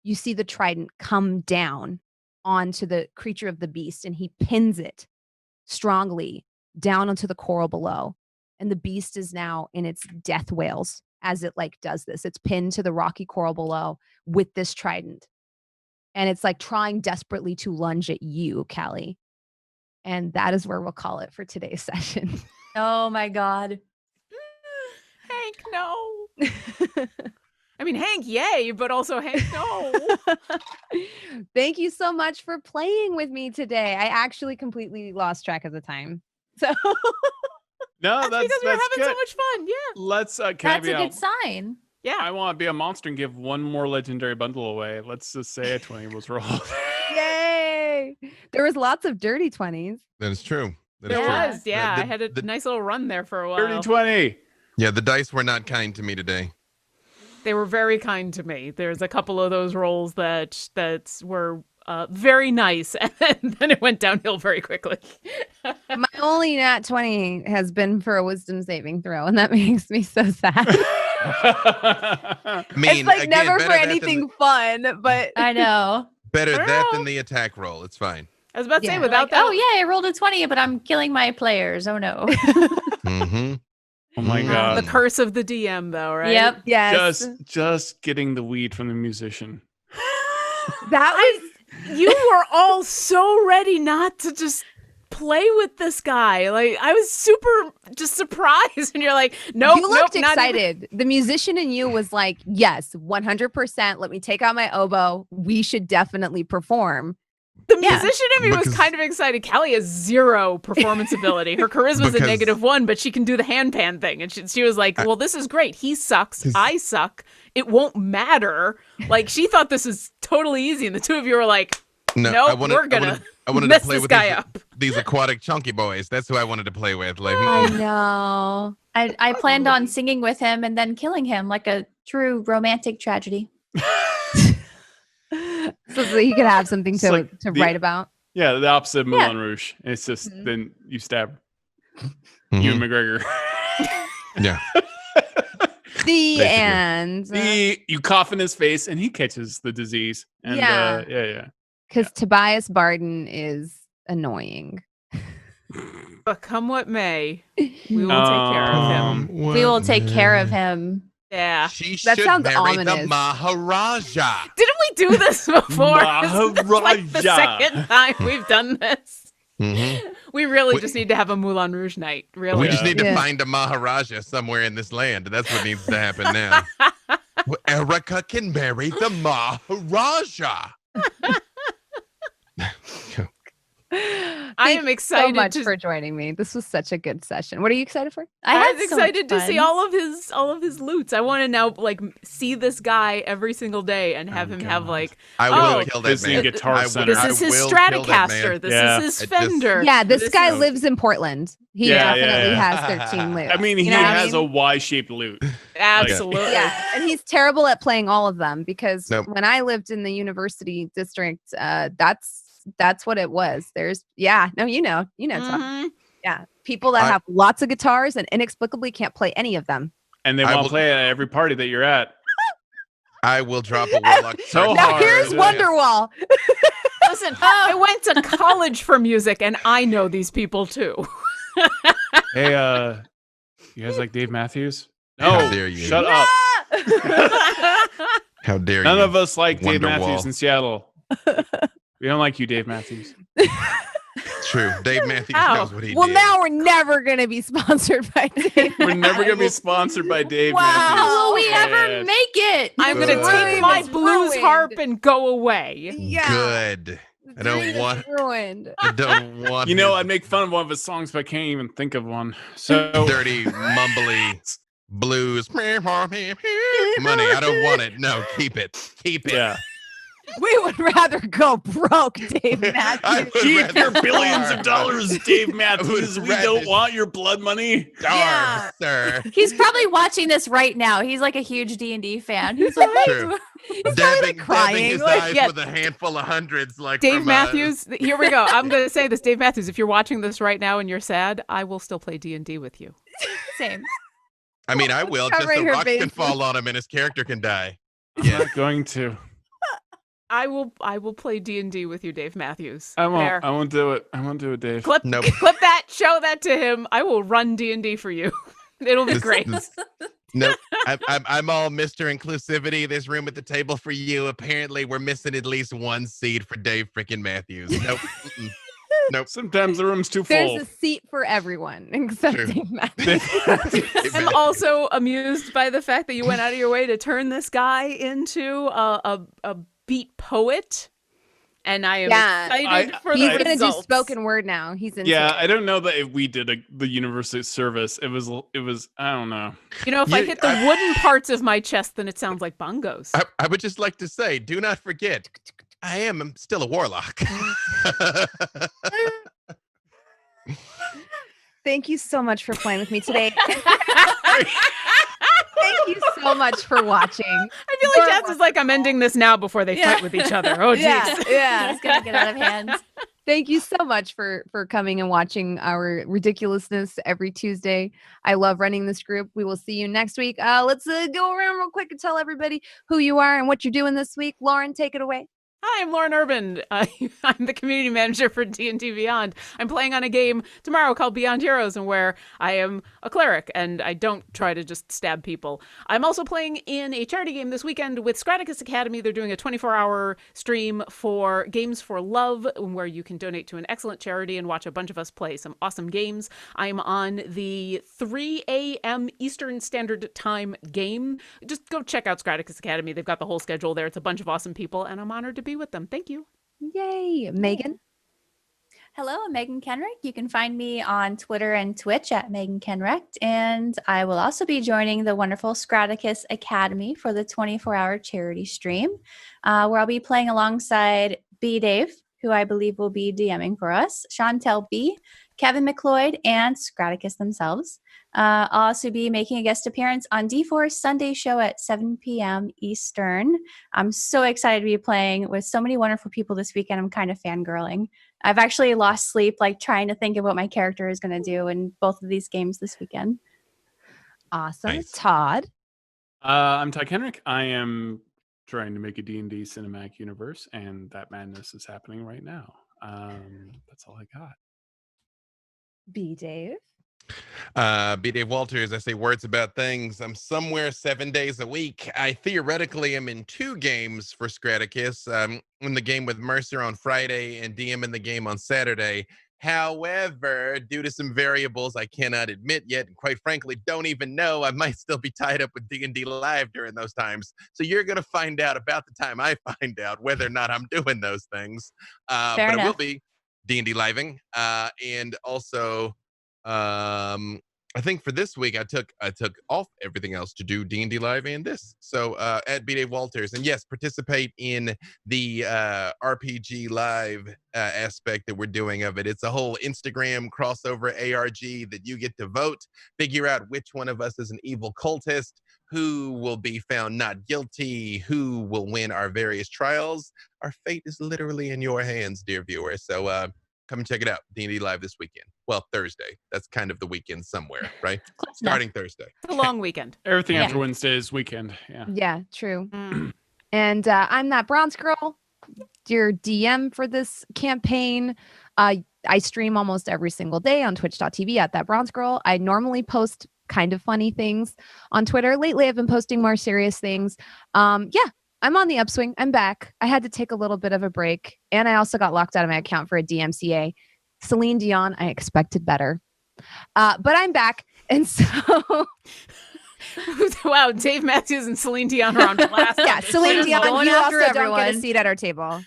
you see the trident come down onto the creature of the beast, and he pins it strongly down onto the coral below. And the beast is now in its death wails as it like does this. It's pinned to the rocky coral below with this trident. And it's like trying desperately to lunge at you, Callie. And that is where we'll call it for today's session. Oh my God. Hank, no. I mean, Hank, yay, but also Hank, no. Thank you so much for playing with me today. I actually completely lost track of the time. So No, That's because we're having good. so much fun. Yeah. Let's can That's I a be good sign. Yeah. I want to be a monster and give one more legendary bundle away. Let's just say a 20 was rolled. yay. There was lots of dirty 20s. That is true. That is There true. was. Yeah. The- I had a the- nice little run there for a while. 30 20. Yeah, the dice were not kind to me today. They were very kind to me. There's a couple of those rolls that were very nice, and then it went downhill very quickly. My only nat 20 has been for a wisdom saving throw, and that makes me so sad. I mean, It's like again, never better for that than anything fun, but I know. better that Well- than the attack roll. It's fine. I was about to say, Yeah. without Like, that, oh yeah, I rolled a 20, but I'm killing my players. Oh no. Mm-hmm. Oh my Mm. God. the curse of the DM, though, right? Yep. yes, Just getting the weed from the musician. that was You were all so ready not to just play with this guy. Like, I was super just surprised, and you're like, nope, you looked nope, not even- excited. The musician in you was like, yes, 100%. Let me take out my oboe. We should definitely perform. The Yeah. musician in me was Because- kind of excited. Callie has zero performance ability. Her charisma's a Because- -1, but she can do the handpan thing. And she was like, well, this is great. He sucks. 'Cause- I suck. It won't matter. Like, she thought this was totally easy. And the two of you were like, No, nope, we're gonna I wanted mess to play this with guy up. these aquatic chunky boys. That's who I wanted to play with. Like, I know. I planned on singing with him and then killing him like a true romantic tragedy. So that he could have something It's to, like to the- write about. Yeah, the opposite of Yeah. Moulin Rouge. It's just Mhm. then you stab Mhm. Ewan McGregor. Yeah. The Basically. end. You cough in his face and he catches the disease. And Yeah. yeah. Because Tobias Barden is annoying. But come what may, we will take care of him. We will take care of him. Yeah. She That should sounds marry the ominous. Didn't Maharaja. we do this before? This is like the Maharaja. second time we've done this. Mm-hmm. We really We- just need to have a Moulin Rouge night. Really. We just need to Yeah. find a Maharaja somewhere in this land. That's what needs to happen now. Well, Erica can marry the Maharaja. I Thank am you excited so much to- for joining me. This was such a good session. What are you excited for? I I had was so much excited to see fun. all of his loots. I want to now like see this guy every single day and have Oh, him have God. like I Oh, will kill that Visiting man. Guitar I will- Center. this I is his will kill that man. Stratocaster. This Yeah. is his I just- Fender. Yeah, this guy is- lives in Portland. He Yeah, definitely yeah. has 13 loot. I mean, he You know what I has mean? a Y-shaped loot. Absolutely. Yeah, and he's terrible at playing all of them because Nope. when I lived in the university district, that's what it was. There's Todd. Mhm. Yeah, people that I- have lots of guitars and inexplicably can't play any of them. And they I want will- to play at every party that you're at. I will drop a warlock. So curse. Now hard. here's Yeah. Wonderwall. Listen, I went to college for music, and I know these people too. Hey, you guys like Dave Matthews? How No, dare you. shut up. How dare None you? of us like Dave Wonderwall. Matthews in Seattle. We don't like you, Dave Matthews. True. Dave Matthews Ow. knows what he Well, did. now we're never gonna be sponsored by Dave. We're never gonna be sponsored by Dave Wow. Matthews. How will we ever Yes. make it? I'm gonna Good. take my It's blues ruined. harp and go away. Yeah, Good. I don't dream is want- ruined. I don't want You know, his I'd make fun of one of his songs, but I can't even think of one. So dirty, mumbly blues. Money. I don't want it. No, keep it. Keep it. yeah, We would rather go broke, Dave I Matthews. would keep rather your billions starve. of dollars, Dave Matthews. would We don't rather- want your blood money. Starve, Yeah. sir. He's probably watching this right now. He's like a huge D&D fan. He's like, "Wait, True. probably, Dabbing, like, crying, dabbing his like, eyes yeah. with a handful of hundreds, like Dave from, Matthews, here we go. I'm gonna say this, Dave Matthews. If you're watching this right now and you're sad, I will still play D&D with you. same." I mean, I will. Just Covering the her rocks can bases. fall on him and his character can die. I'm Yeah. not going to. I will play D&D with you, Dave Matthews. I won't. There. I won't do it. I won't do it, Dave. Clip Nope. clip that, show that to him. I will run D&D for you. It'll be This- great. this- Nope. I'm all Mr. Inclusivity. There's room at the table for you. Apparently, we're missing at least one seat for Dave freaking Matthews. Nope. Nope. Sometimes the room's too There's full. a seat for everyone except True. Dave Matthews. I'm also amused by the fact that you went out of your way to turn this guy into a beat poet. And I am excited for the He's gonna do results. spoken word now. He's in. Yeah, I don't know that if we did the universal service, it was I don't know. You know, if I hit the wooden parts of my chest, then it sounds like bongos. I would just like to say, do not forget, I'm still a warlock. Thank you so much for playing with me today. Thank you so much for watching. I feel like Jazz is like, I'm ending this now before they fight with each other. Oh, geez. Yeah. It's gonna get out of hand. Thank you so much for coming and watching our ridiculousness every Tuesday. I love running this group. We will see you next week. Let's go around real quick and tell everybody who you are and what you're doing this week. Lauren, take it away. Hi, I'm Lauren Urban. I'm the community manager for D&D Beyond. I'm playing on a game tomorrow called Beyond Heroes, and where I am a cleric, and I don't try to just stab people. I'm also playing in a charity game this weekend with Scraticus Academy. They're doing a 24-hour stream for Games for Love, where you can donate to an excellent charity and watch a bunch of us play some awesome games. I'm on the 3 a.m. Eastern Standard Time game. Just go check out Scraticus Academy. They've got the whole schedule there. It's a bunch of awesome people, and I'm honored to be with them. Thank you. Yay. Meagan. Hello, I'm Meagan Kenreck. You can find me on Twitter and Twitch at Meagan Kenreck. And I will also be joining the wonderful Scraticus Academy for the 24-hour charity stream, where I'll be playing alongside B. Dave, who I believe will be DMing for us, Chantel B., Kevin McLeod, and Scraticus themselves. I'll also be making a guest appearance on D4's Sunday show at 7 p.m. Eastern. I'm so excited to be playing with so many wonderful people this weekend. I'm kind of fangirling. I've actually lost sleep, like trying to think of what my character is going to do in both of these games this weekend. Awesome. Nice. Todd. I'm Todd Kenreck. I am trying to make a D&D cinematic universe, and that madness is happening right now. That's all I got. B. Dave. B. Dave Walters, I say words about things. I'm somewhere 7 days a week. I theoretically am in 2 games for Scraticus. In the game with Mercer on Friday and DM in the game on Saturday. However, due to some variables I cannot admit yet, and quite frankly don't even know, I might still be tied up with D&D Live during those times. So you're going to find out about the time I find out whether or not I'm doing those things. But enough. it will be D&D Living. And also... I think for this week I took off everything else to do D&D Live and this. So at B. Dave Walters, and yes, participate in the RPG Live aspect that we're doing of it. It's a whole Instagram crossover ARG that you get to vote, figure out which one of us is an evil cultist, who will be found not guilty, who will win our various trials. Our fate is literally in your hands, dear viewer. So come and check it out. D&D Live this weekend. Well, Thursday. That's kind of the weekend somewhere, right? Starting Thursday. It's a long weekend. Everything after Wednesday is weekend. Yeah. Yeah, true. Mm. And I'm that bronze girl, your DM for this campaign. I stream almost every single day on twitch.tv at that bronze girl. I normally post kind of funny things on Twitter. Lately, I've been posting more serious things. I'm on the upswing. I'm back. I had to take a little bit of a break. And I also got locked out of my account for a DMCA. Celine Dion, I expected better. But I'm back. And so... Wow, Dave Matthews and Celine Dion are on blast. Yeah, Celine Just Dion, going you after also don't everyone. get a seat at our table.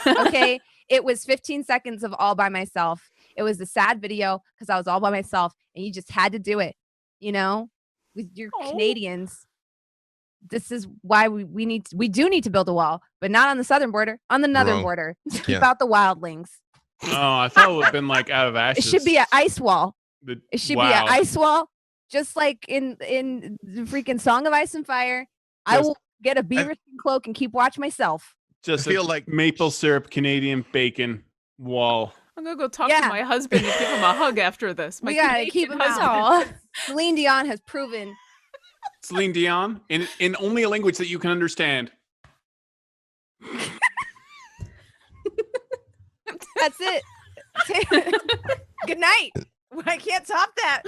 Okay? It was 15 seconds of all by myself. It was a sad video because I was all by myself. And you just had to do it. You know? With your Canadians. This is why we do need to build a wall, but not on the southern border, on the northern Wrong. border. Yeah. About the wildlings. Oh, I thought it would have been like out of It ashes. should be an ice wall. It should be an Wow. ice wall, just like in the freaking Song of Ice and Fire. I Just- will get a beaverskin cloak and keep watch myself. Just I feel a like- maple syrup Canadian bacon wall. I'm going to go talk Yeah. to my husband and give him a hug after this. My We gotta Canadian keep him husband. out. Celine Dion has proven. Celine Dion in only a language that you can understand. That's it. Good night. I can't top that.